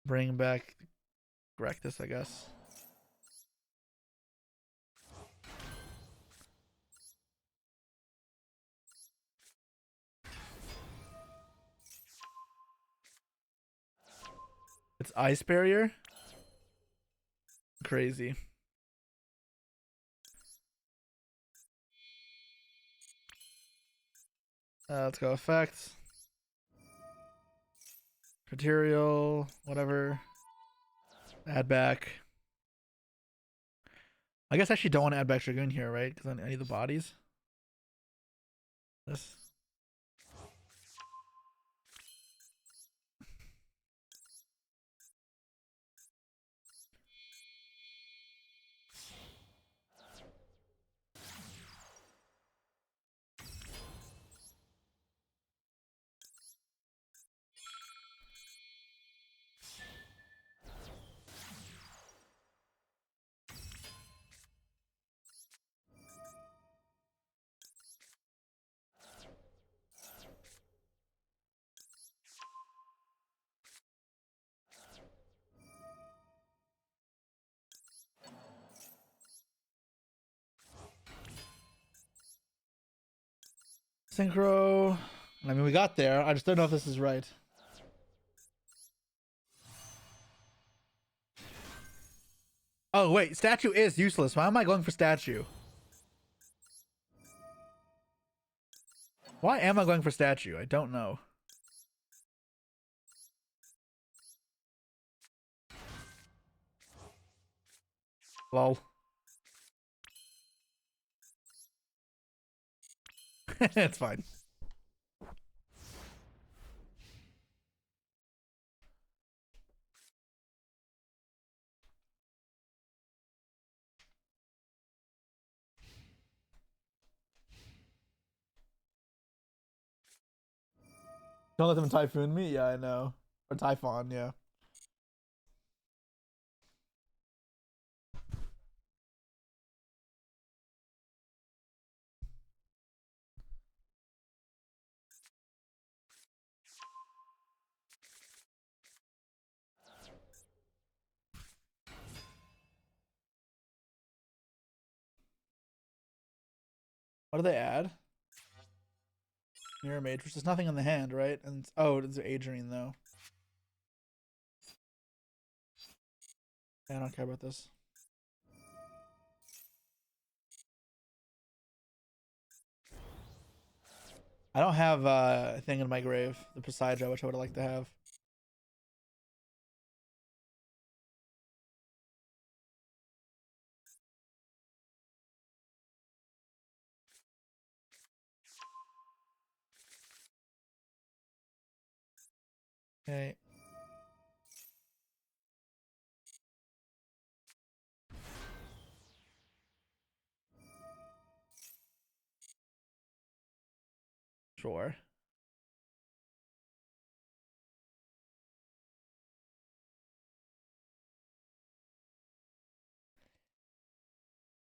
Bring back Rectus, I guess. It's Ice Barrier. Crazy. Let's go effects. Material, whatever. Add back. I guess I actually don't want to add back Dragoon here, right? Because I need the bodies. This. Synchro. I mean, we got there. I just don't know if this is right. Oh, wait. Statue is useless. Why am I going for statue? Why am I going for statue? I don't know. Lol. It's fine. Don't let them typhoon me? Yeah, I know. Or Typhon, yeah. What do they add? Mirror Mage, which there's nothing in the hand, right? And oh, it's Adrian though. Yeah, I don't care about this. I don't have a thing in my grave, the Poseidon, which I would like to have. Okay. Sure.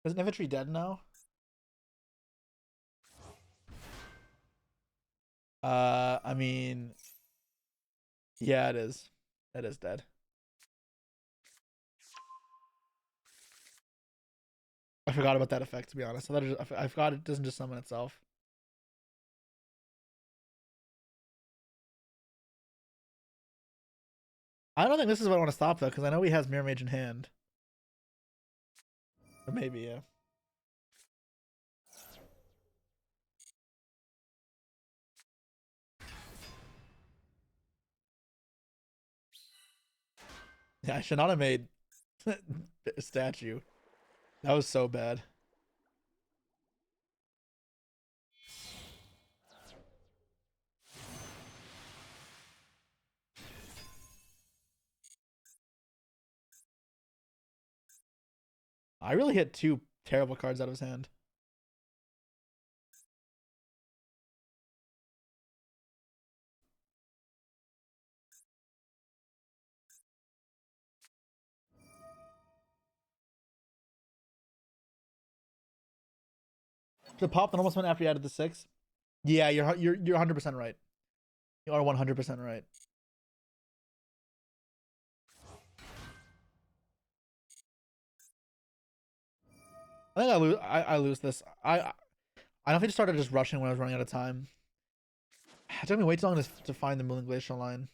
Is Infantry dead now? I mean, yeah, it is. It is dead. I forgot about that effect, to be honest. I forgot it doesn't just summon itself. I don't think this is what I want to stop though, because I know he has Mirror Mage in hand. Or maybe, yeah. Yeah, I should not have made a statue. That was so bad. I really hit 2 terrible cards out of his hand. The pop that almost went after you added the 6. Yeah, you're 100% right. You are 100% right. I think I lose this. I don't know if I just started just rushing when I was running out of time. It took me way too long to find the Moon Glacial line.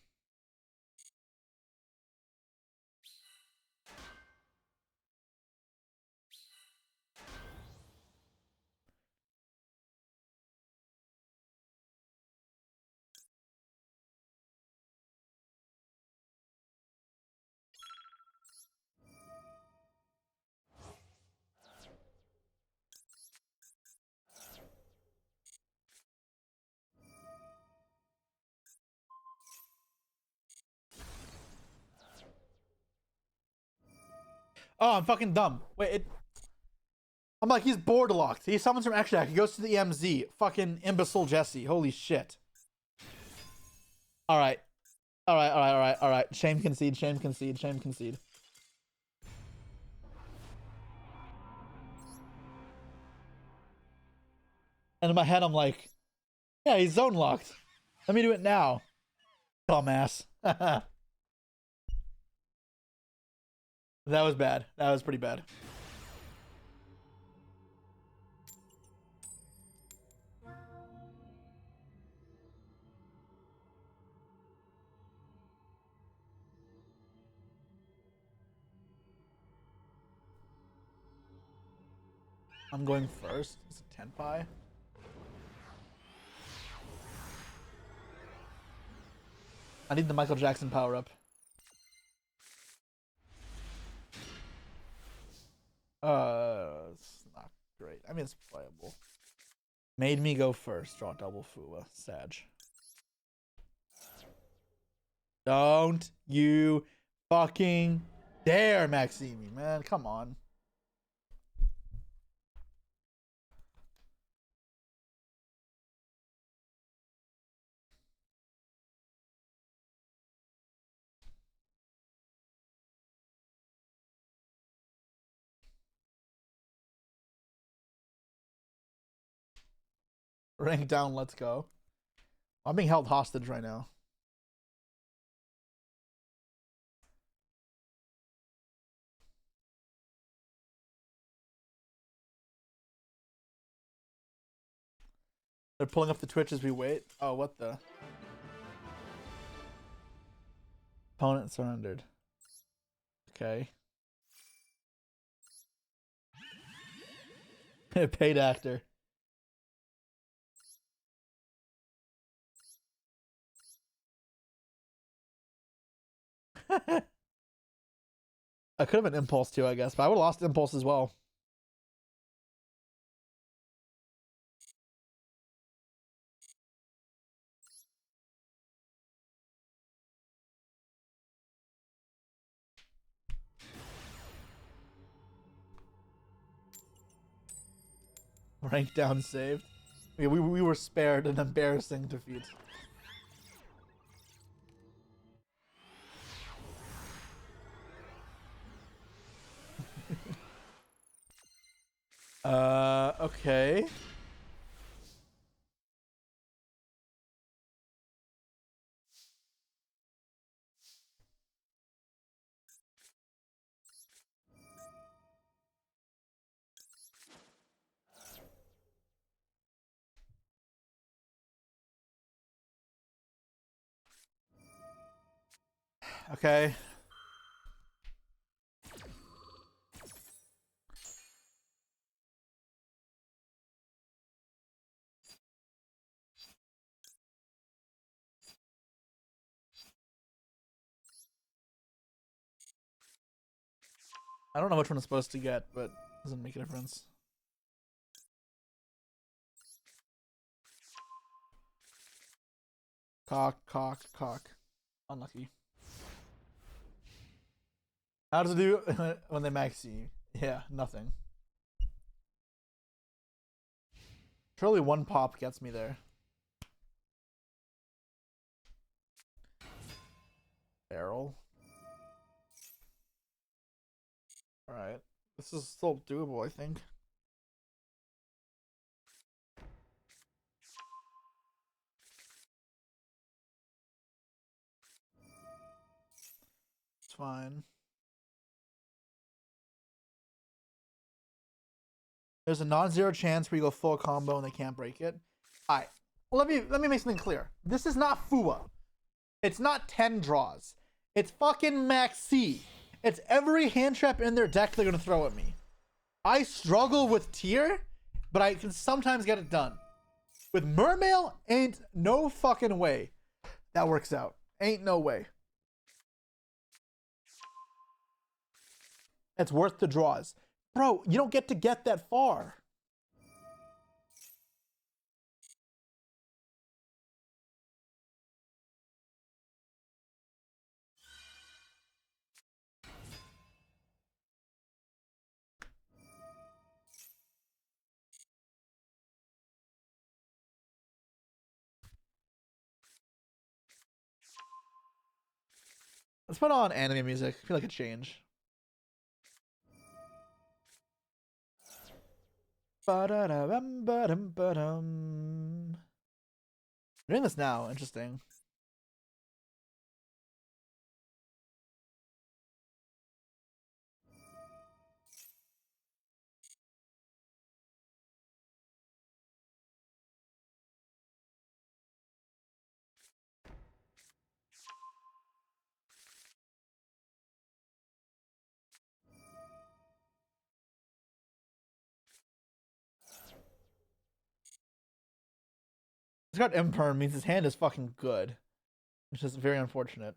Oh, I'm fucking dumb. Wait, I'm like, he's board locked. He summons from extra deck. He goes to the MZ. Fucking imbecile Jesse. Holy shit. Alright. Alright. Shame concede. And in my head, I'm like, yeah, he's zone locked. Let me do it now. Dumbass. That was bad. That was pretty bad. I'm going first. It's a Tenpai. I need the Michael Jackson power up. It's not great. I mean, it's playable. Made me go first. Draw double Fua. Sag. Don't you fucking dare, Maximi, man. Come on. Rank down, let's go. I'm being held hostage right now. They're pulling up the Twitch as we wait. Oh, what the? Opponent surrendered. Okay. Paid actor. I could have been Impulse too, I guess, but I would have lost Impulse as well. Rank down saved. We were spared an embarrassing defeat. Okay. Okay. I don't know which one I'm supposed to get, but it doesn't make a difference. Cock. Unlucky. How does it do when they max you? Yeah, nothing. Surely one pop gets me there. Barrel. Alright. This is still doable, I think. It's fine. There's a non-zero chance where you go full combo and they can't break it. Alright. Well, let me make something clear. This is not FUA. It's not 10 draws. It's fucking max C. It's every hand trap in their deck they're gonna throw at me. I struggle with tier, but I can sometimes get it done. With Mermail, ain't no fucking way that works out. Ain't no way. It's worth the draws. Bro, you don't get to get that far. Let's put on anime music. I feel like a change. Ba-da-da-bum-ba-dum-ba-dum. Doing this now. Interesting. This card Imperm means his hand is fucking good, which is very unfortunate.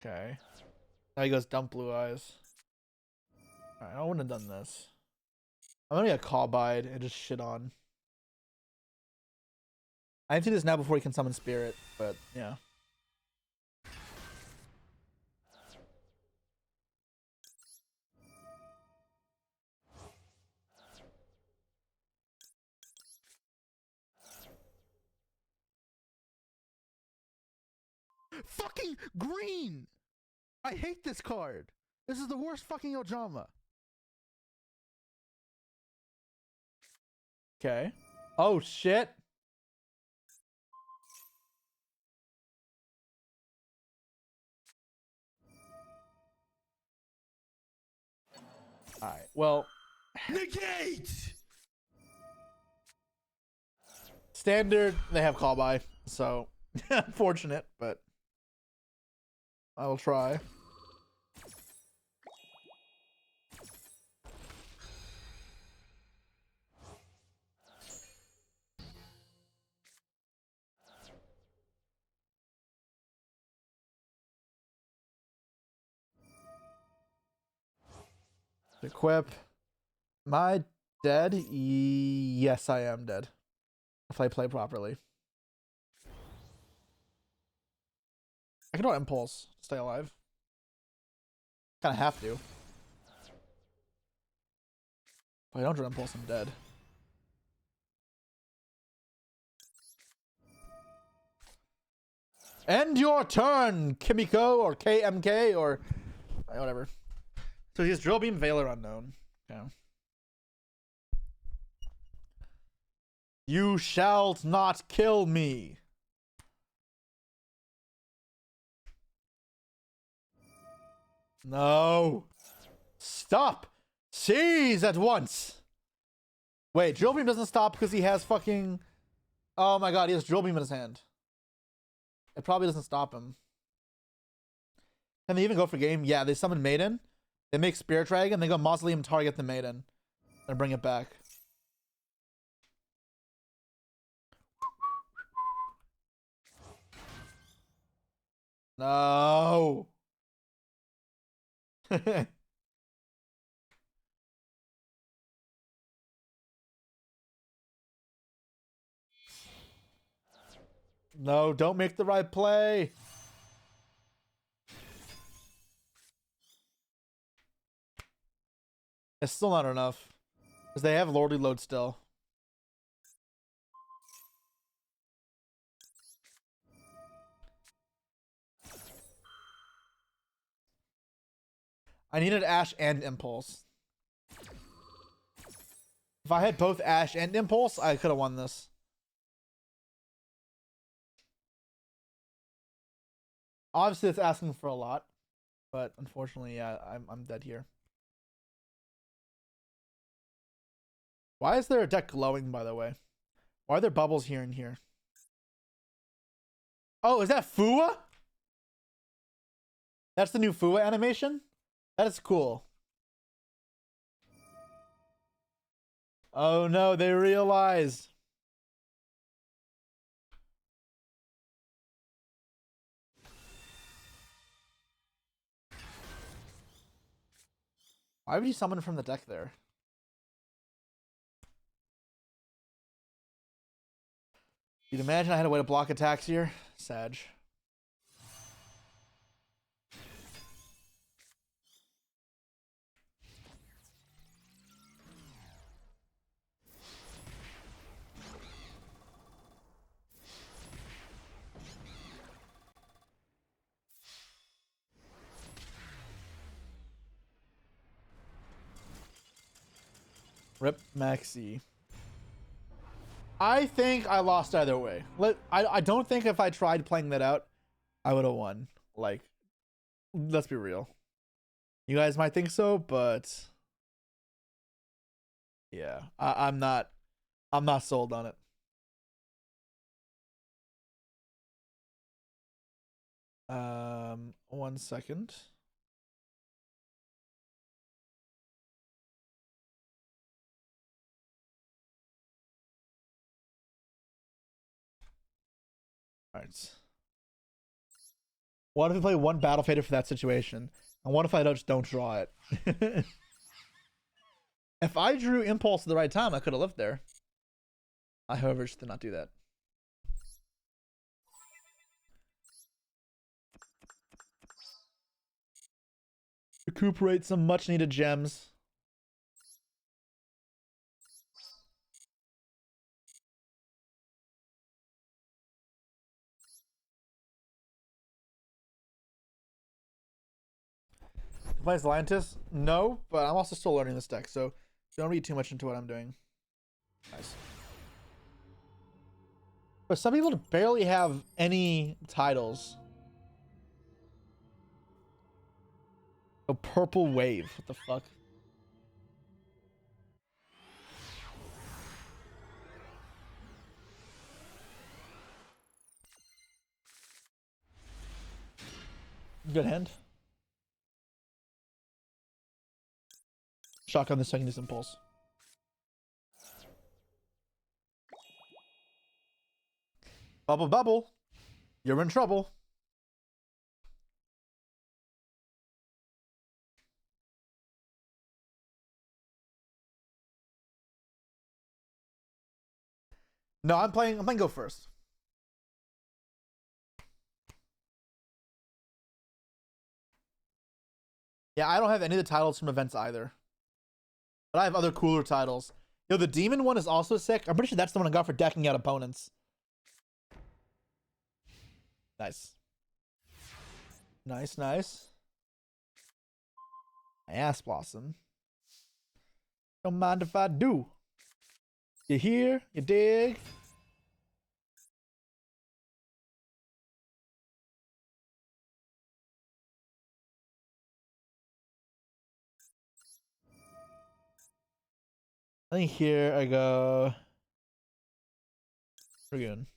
Okay. Now he goes dump blue eyes. Alright, I wouldn't have done this. I'm gonna get call bide and just shit on. I need to do this now before he can summon spirit, but yeah. Fucking green! I hate this card. This is the worst fucking Ojama. Okay. Oh shit. Alright, well. Negate! Standard, they have call by, so unfortunate, but I will try. Equip. Am I dead? Yes, I am dead. If I play properly. I can do impulse to stay alive. Kind of have to. If I don't draw impulse, I'm dead. End your turn, Kimiko or KMK or whatever. So he's Drill Beam, Veiler Unknown. Yeah. You shall not kill me. No. Stop. Seize at once. Wait, Drill Beam doesn't stop because he has fucking... Oh my god, he has Drill Beam in his hand. It probably doesn't stop him. Can they even go for game? Yeah, they summon Maiden. They make Spirit Dragon. They go Mausoleum, target the Maiden. And bring it back. No. No, don't make the right play. It's still not enough. Because they have Lordy Load still. I needed Ash and Impulse. If I had both Ash and Impulse, I could have won this. Obviously, it's asking for a lot. But unfortunately, yeah, I'm dead here. Why is there a deck glowing, by the way? Why are there bubbles here and here? Oh, is that Fua? That's the new Fua animation? That is cool. Oh no, they realized. Why would you summon from the deck there? You'd imagine I had a way to block attacks here? Sag. Rip Maxi. I think I lost either way. I don't think if I tried playing that out, I would have won. Like, let's be real. You guys might think so, but yeah, I'm not sold on it. One second. All right. What if I play one Battle Fader for that situation? And what if I don't draw it? If I drew Impulse at the right time, I could have lived there. I, however, just did not do that. Recuperate some much needed gems. Plays Atlantis? No, but I'm also still learning this deck, so don't read too much into what I'm doing. Nice. But some people barely have any titles. A purple wave. What the fuck? Good hand. Shock on the second is Impulse. Bubble, bubble. You're in trouble. No, I'm playing Go first. Yeah, I don't have any of the titles from events either. But I have other cooler titles. Yo, the demon one is also sick. I'm pretty sure that's the one I got for decking out opponents. Nice. Nice, nice. Ass Blossom. Don't mind if I do. You hear? You dig? I think here I go. Dragoon.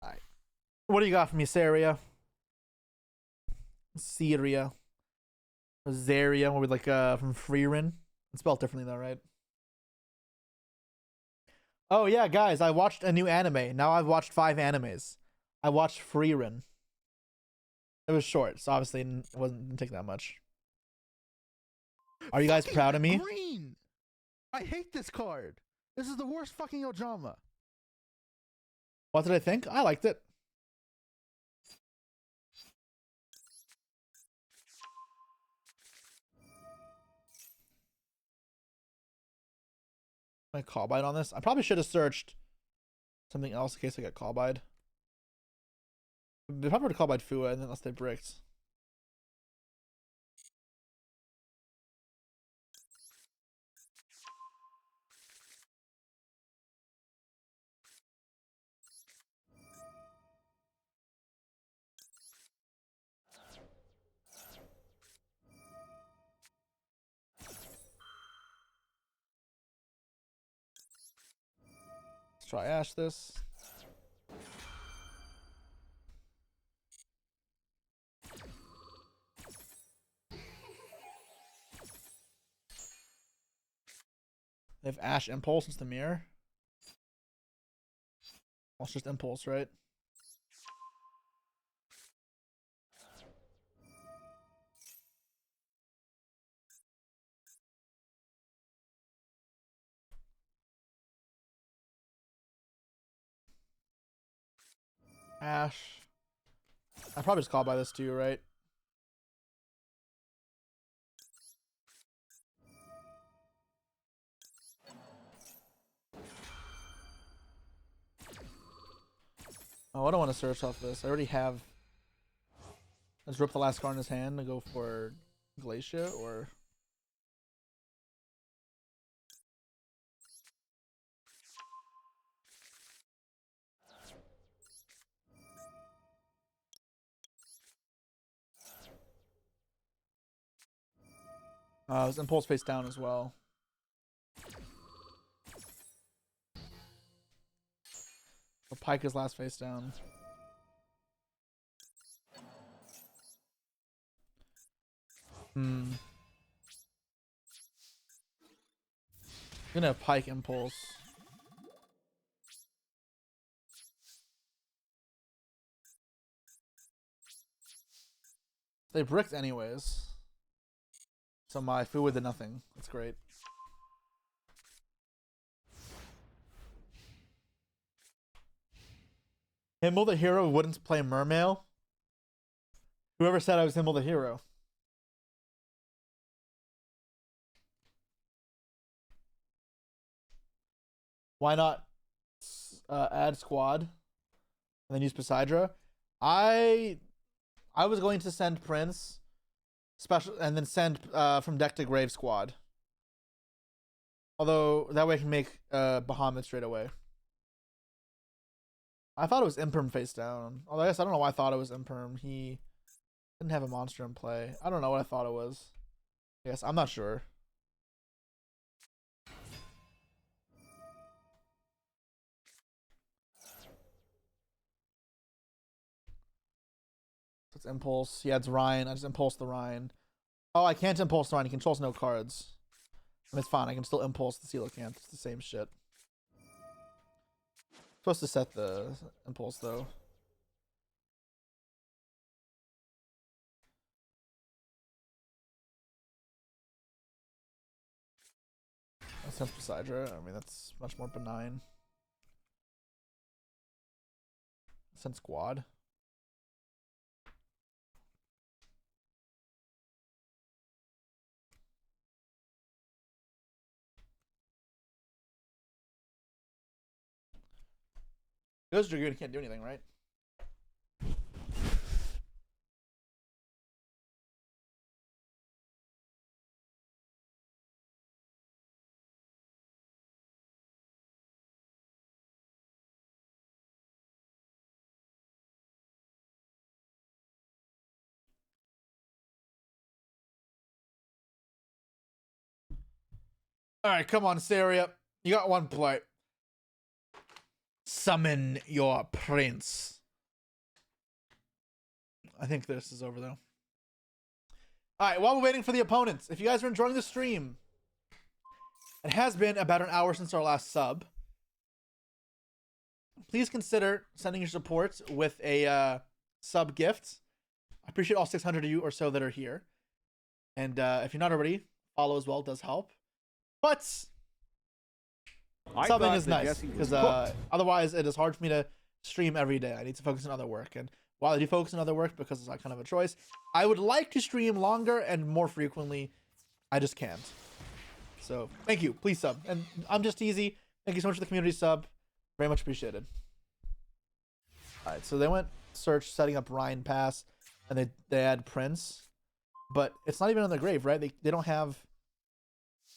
Alright. What do you got for me, Saria? Syria. Or Zaria, where we like from Freerin. It's spelled differently though, right? Oh yeah, guys, I watched a new anime. Now I've watched 5 animes. I watched Freerin. It was short, so obviously didn't take that much. Are you guys proud of me? Green. I hate this card. This is the worst fucking Ojama. What did I think? I liked it. My call bite on this. I probably should have searched something else in case I get call bite. They probably would have call bite Fua unless they bricked. Let's try Ash this. They have Ash Impulse since the mirror. Well, it's just Impulse, right? Ash. I probably just call by this too, right? Oh, I don't want to search off this. I already have. Let's rip the last card in his hand and go for Glacia or. His Impulse face down as well. So Pike is last face down. I'm gonna have Pike Impulse. They bricked anyways. So my Fua did nothing. That's great. Himmel the hero wouldn't play Mermail. Whoever said I was Himmel the hero? Why not add squad and then use Poseidra? I was going to send Prince special and then send from deck to grave squad. Although that way I can make Bahamut straight away. I thought it was Imperm face down. Although I guess I don't know why I thought it was Imperm. He didn't have a monster in play. I don't know what I thought it was. I guess I'm not sure. So it's Impulse. He adds Ryan. I just Impulse the Ryan. Oh, I can't Impulse the Ryan. He controls no cards. And it's fine. I can still Impulse the Coelacanth. It's the same shit. Supposed to set the Impulse though. That sounds Poseidra. I mean, that's much more benign. Send squad. Ghost Dragoon can't do anything, right? All right, come on, Saria. You got one play. Summon your prince. I think this is over though. All right, while we're waiting for the opponents, if you guys are enjoying the stream, it has been about an hour since our last sub. Please consider sending your support with a sub gift. I appreciate all 600 of you or so that are here. And if you're not already, follow as well, does help. But subbing is nice because otherwise it is hard for me to stream every day. I need to focus on other work. And while I do focus on other work because it's like kind of a choice, I would like to stream longer and more frequently. I just can't. So thank you. Please sub. And I'm just easy. Thank you so much for the community sub. Very much appreciated. All right, so they went search setting up Rhine Pass, and they had Prince, but it's not even on the grave, right? They don't have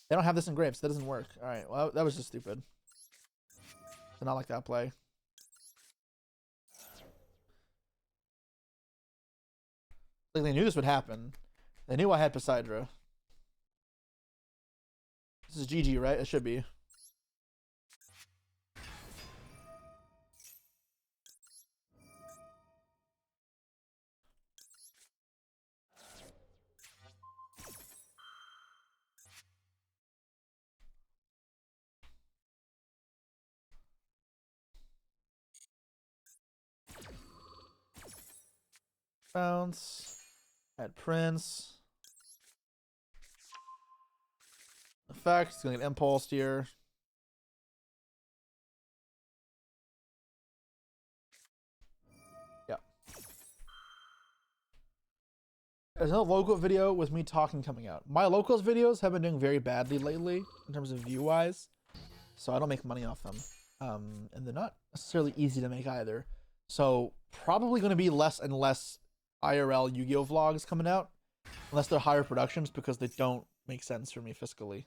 this engraved, so that doesn't work. All right, well that was just stupid. Did not like that play. Like they knew this would happen. They knew I had Poseidra. This is GG, right? It should be. Bounce. Add Prince. Effect. It's gonna get impulsed here. Yeah. There's another local video with me talking coming out. My locals videos have been doing very badly lately in terms of view wise, so I don't make money off them. And they're not necessarily easy to make either. So probably going to be less and less IRL Yu-Gi-Oh vlogs coming out, unless they're higher productions because they don't make sense for me fiscally.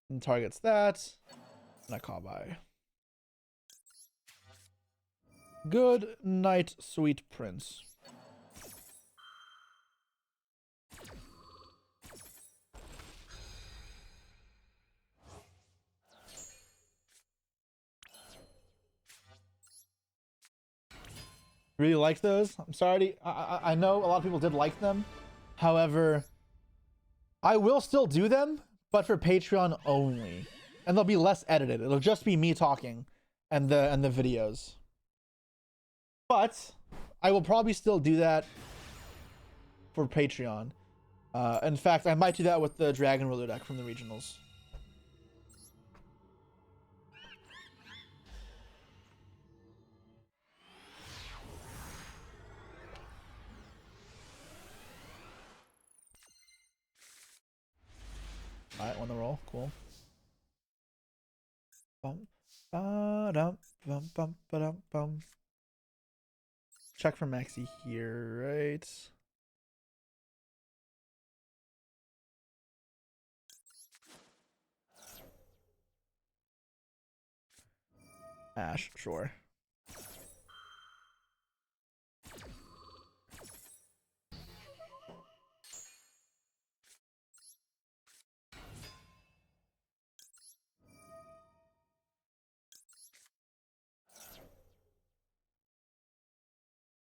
And targets that, and I call by. Good night, sweet prince. Really like those. I'm sorry. I know a lot of people did like them. However, I will still do them, but for Patreon only, and they'll be less edited. It'll just be me talking and the videos. But I will probably still do that for Patreon. In fact, I might do that with the Dragon Ruler deck from the regionals. Alright, on the roll. Cool. Bum, ba-dum, bum, bum, ba-dum, bum. Check for Maxi here, right? Ash, sure.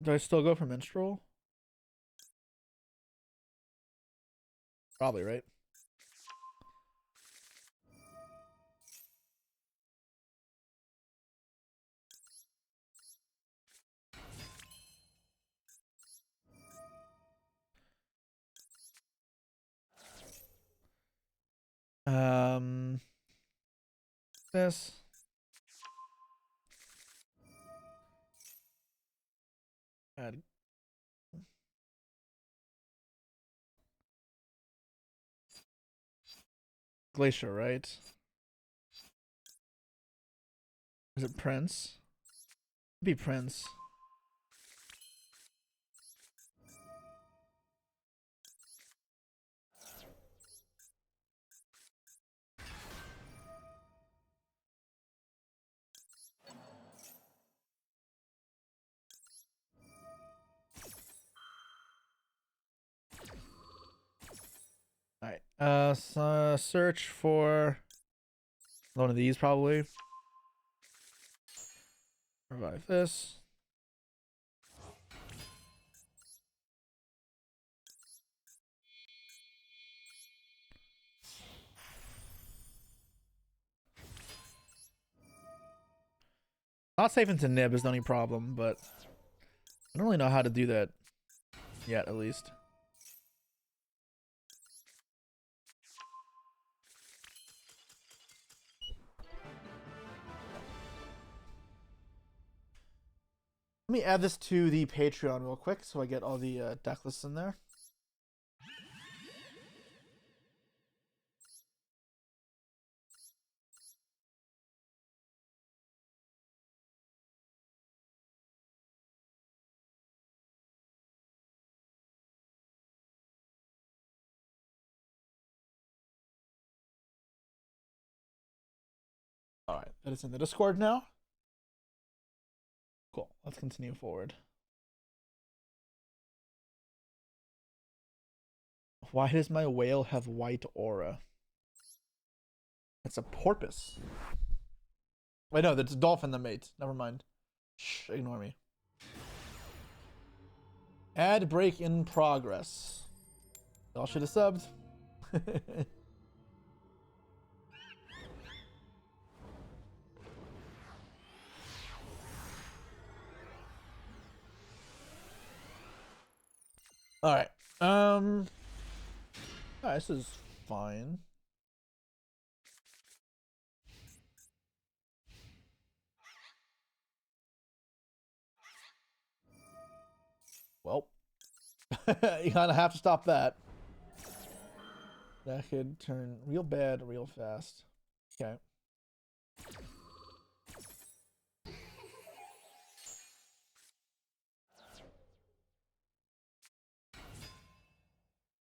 Do I still go for Minstrel? Probably, right? This. Add. Glacier, right? Is it Prince? It'd be Prince. Search for one of these probably. Revive this. Not safe into nib is the only problem, but I don't really know how to do that yet, at least. Let me add this to the Patreon real quick so I get all the deck lists in there. All right, that is in the Discord now. Cool. Let's continue forward. Why does my whale have white aura? It's a porpoise. Wait, no, that's a dolphin that mate. Never mind. Shh, ignore me. Ad break in progress. Y'all should have subbed. All right. This is fine. Well, you kind of have to stop that. That could turn real bad real fast. Okay.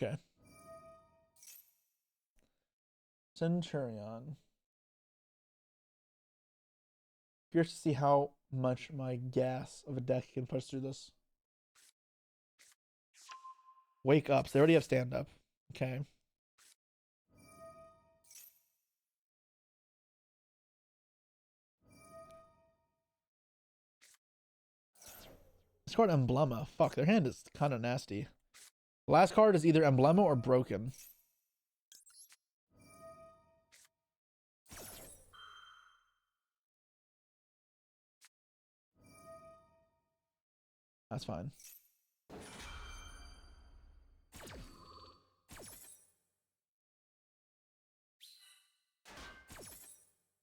Okay. Centurion. Curious to see how much my gas of a deck can push through this. Wake up. So they already have stand up. Okay. This card Emblema. Fuck, their hand is kind of nasty. The last card is either Emblema or Broken. That's fine.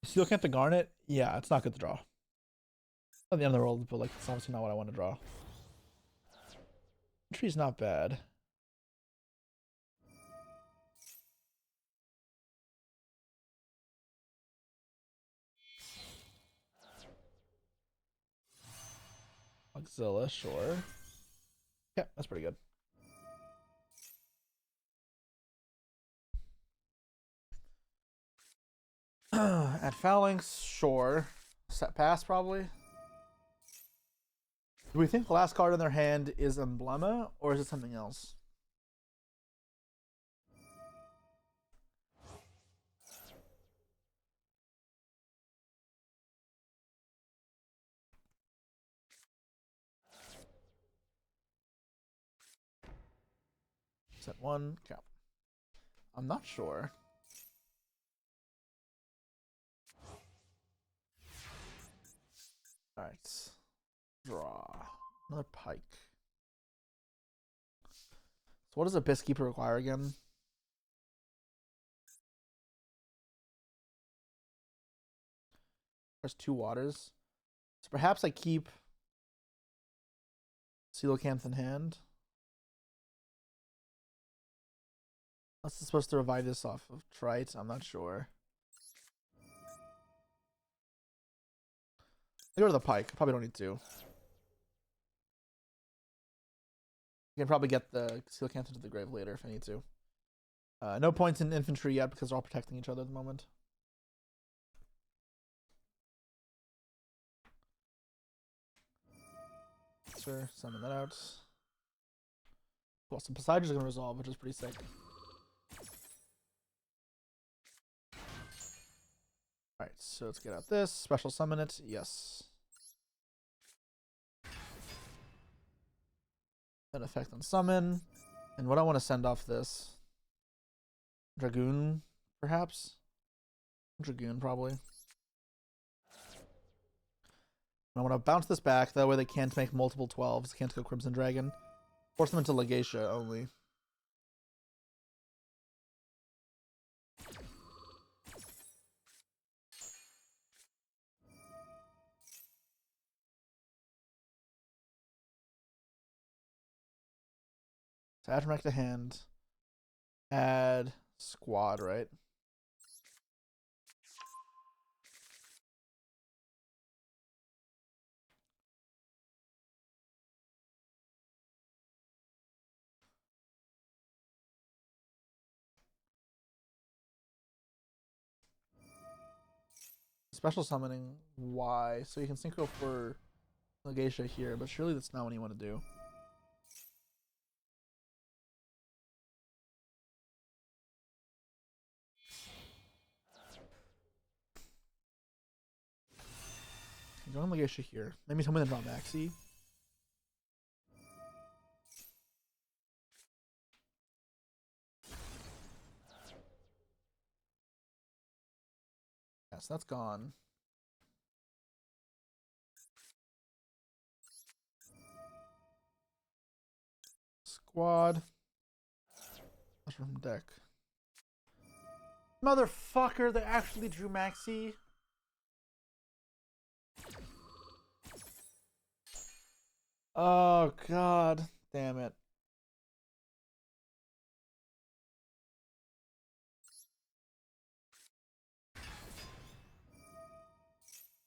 Still can't the Garnet? Yeah, it's not good to draw. Not the end of the world, but like it's obviously not what I want to draw. Tree's not bad. Auxilla, sure. Yeah, that's pretty good. At Phalanx, sure. Set pass, probably. Do we think the last card in their hand is Emblema, or is it something else? Set one. Okay. I'm not sure. All right. Draw. Another pike. So what does a Keeper require again? There's 2 waters. So perhaps I keep Coelacanth in hand. Unless it's supposed to revive this off of Trite, I'm not sure. I go to the pike. Probably don't need to. You can probably get the Coelacanth into the grave later if I need to. No points in infantry yet because they're all protecting each other at the moment. Sure, summon that out. Well, some Poseidon's are gonna resolve, which is pretty sick. Alright, so let's get out this. Special summon it. Yes. That effect on summon. And what I want to send off this. Dragoon, perhaps? Dragoon, probably. I want to bounce this back. That way they can't make multiple 12s. They can't go Crimson Dragon. Force them into Legatia only. So add from deck to hand. Add squad, right? Special summoning Y, so you can synchro for Legatia here, but surely that's not what you want to do. Go on Legatia here. Maybe tell me to draw Maxi. Yes, that's gone. Squad. That's from deck. Motherfucker, they actually drew Maxi. Oh god, damn it.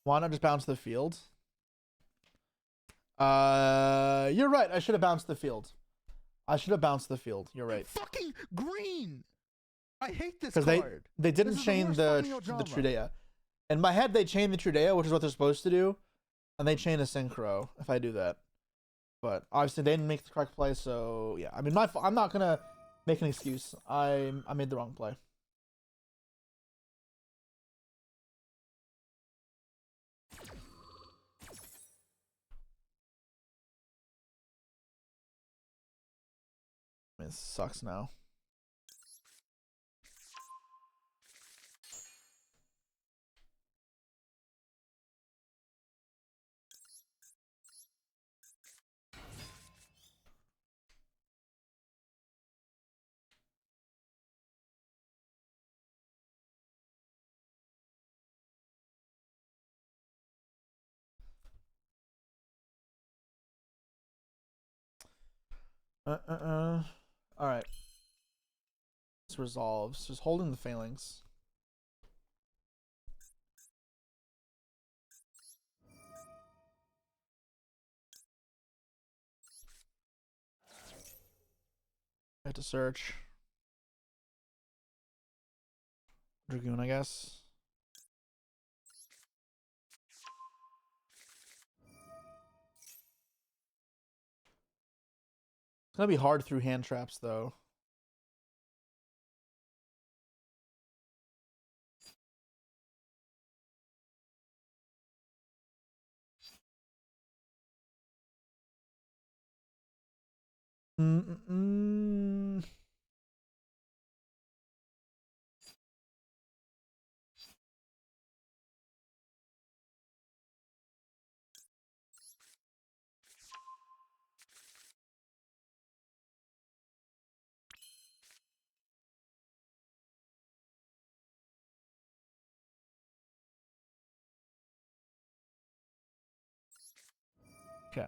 Why not just bounce the field? You're right. I should have bounced the field. I should have bounced the field. You're right. Fucking green. I hate this Because card. they didn't This is chain worst the fucking Trudea. In my head, they chain the Trudea, which is what they're supposed to do, and they chain a Synchro if I do that. But obviously, they didn't make the correct play, so yeah. I mean, I'm not gonna make an excuse. I made the wrong play. I mean, it sucks now. All right. This resolves. Just holding the Phalanx. I have to search. Dragoon, I guess. It's gonna be hard through hand traps, though. Mm-mm-mm. Okay.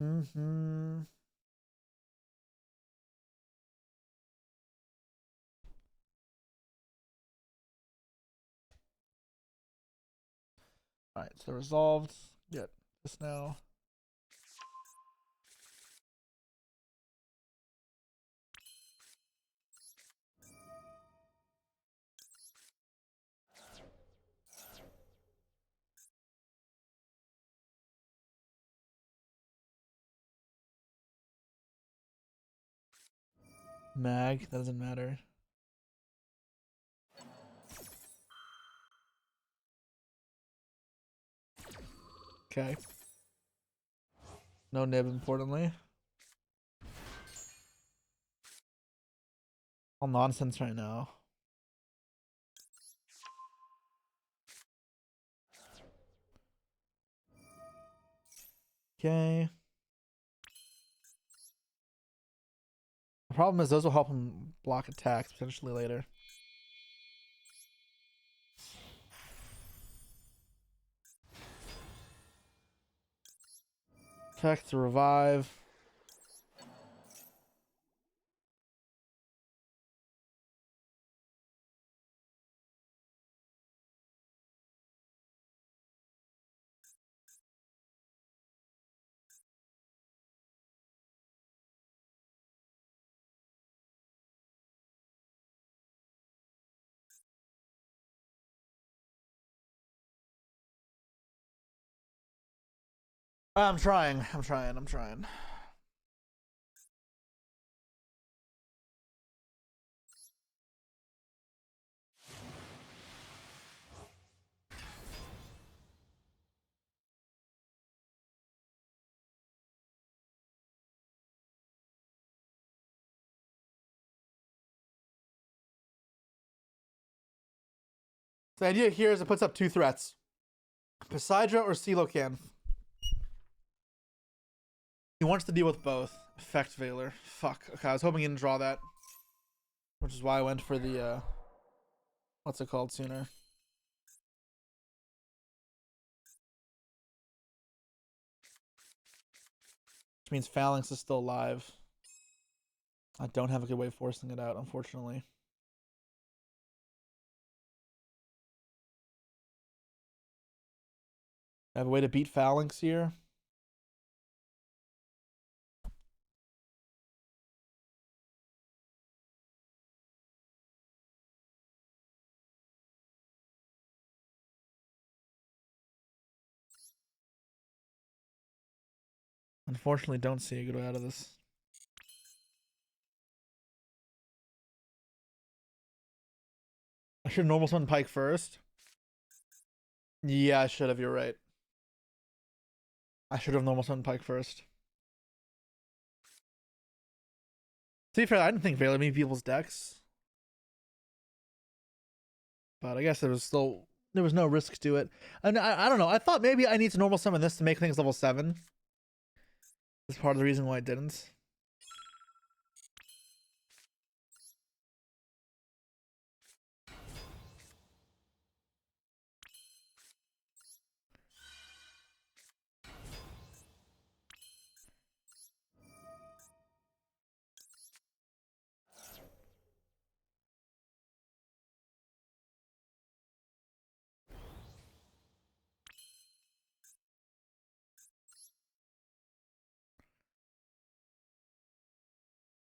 Mm-hmm. Alright, so resolved. Get this now. Mag, that doesn't matter. Okay. No nib, importantly. All nonsense right now. Okay. The problem is those will help him block attacks potentially later. Attack to revive. I'm trying. The idea here is it puts up 2 threats. Poseidra or Coelacanth. He wants to deal with both. Effect Veiler. Fuck. Okay, I was hoping he didn't draw that. Which is why I went for the, what's it called sooner. Which means Phalanx is still alive. I don't have a good way of forcing it out, unfortunately. I have a way to beat Phalanx here. Unfortunately, don't see a good way out of this. I should normal summon Pike first. Yeah, I should have. You're right. I should have normal summoned Pike first. To be fair, I didn't think Veiler made people's decks. But I guess there was no risk to it. And I don't know. I thought maybe I need to normal summon this to make things level 7. That's part of the reason why I didn't.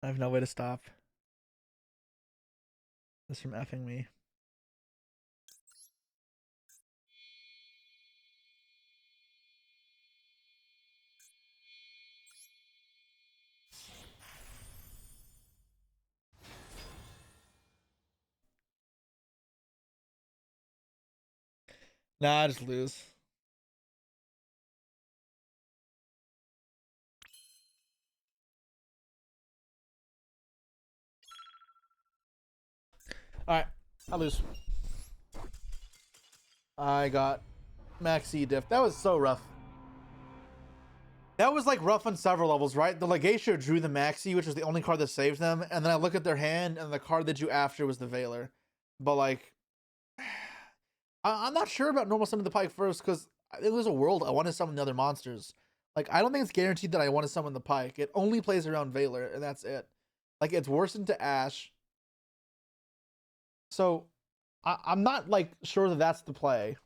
I have no way to stop this from effing me. Nah, I just lose. Alright, I lose. I got Maxi Diff. That was so rough. That was like rough on several levels, right? The Legatio drew the Maxi, which was the only card that saved them, and then I look at their hand, and the card they drew after was the Veiler. But like, I'm not sure about normal summon the Pike first, because I think there's a world I want to summon the other monsters. Like, I don't think it's guaranteed that I want to summon the Pike. It only plays around Veiler, and that's it. Like, it's worsened to Ash. So, I'm not, like, sure that that's the play.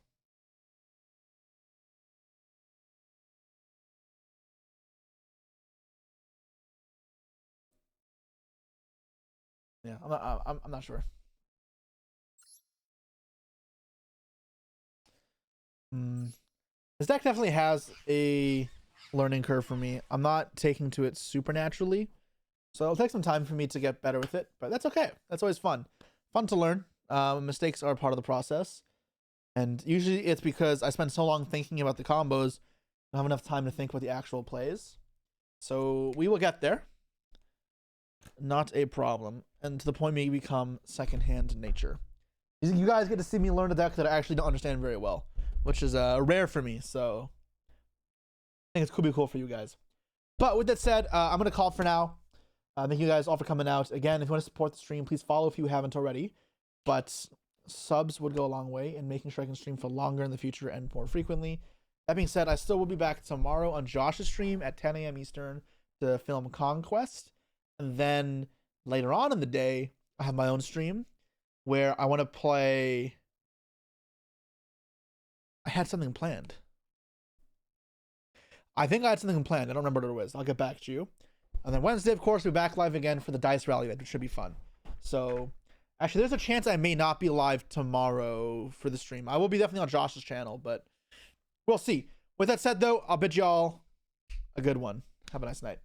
Yeah, I'm not sure. This deck definitely has a learning curve for me. I'm not taking to it super naturally, so it'll take some time for me to get better with it, but that's okay. That's always fun. Fun to learn. Mistakes are part of the process, and usually it's because I spend so long thinking about the combos, I don't have enough time to think about the actual plays. So we will get there. Not a problem. And to the point may become secondhand nature. You guys get to see me learn a deck that I actually don't understand very well, which is rare for me. So I think it could be cool for you guys. But with that said, I'm going to call it for now. Thank you guys all for coming out. Again, if you want to support the stream, please follow if you haven't already. But subs would go a long way in making sure I can stream for longer in the future and more frequently. That being said, I still will be back tomorrow on Josh's stream at 10 a.m. Eastern to film Conquest. And then later on in the day, I have my own stream where I want to play. I had something planned. I think I had something planned. I don't remember what it was. I'll get back to you. And then Wednesday, of course, we'll be back live again for the Dice Rally event, which should be fun. So, actually, there's a chance I may not be live tomorrow for the stream. I will be definitely on Josh's channel, but we'll see. With that said, though, I'll bid y'all a good one. Have a nice night.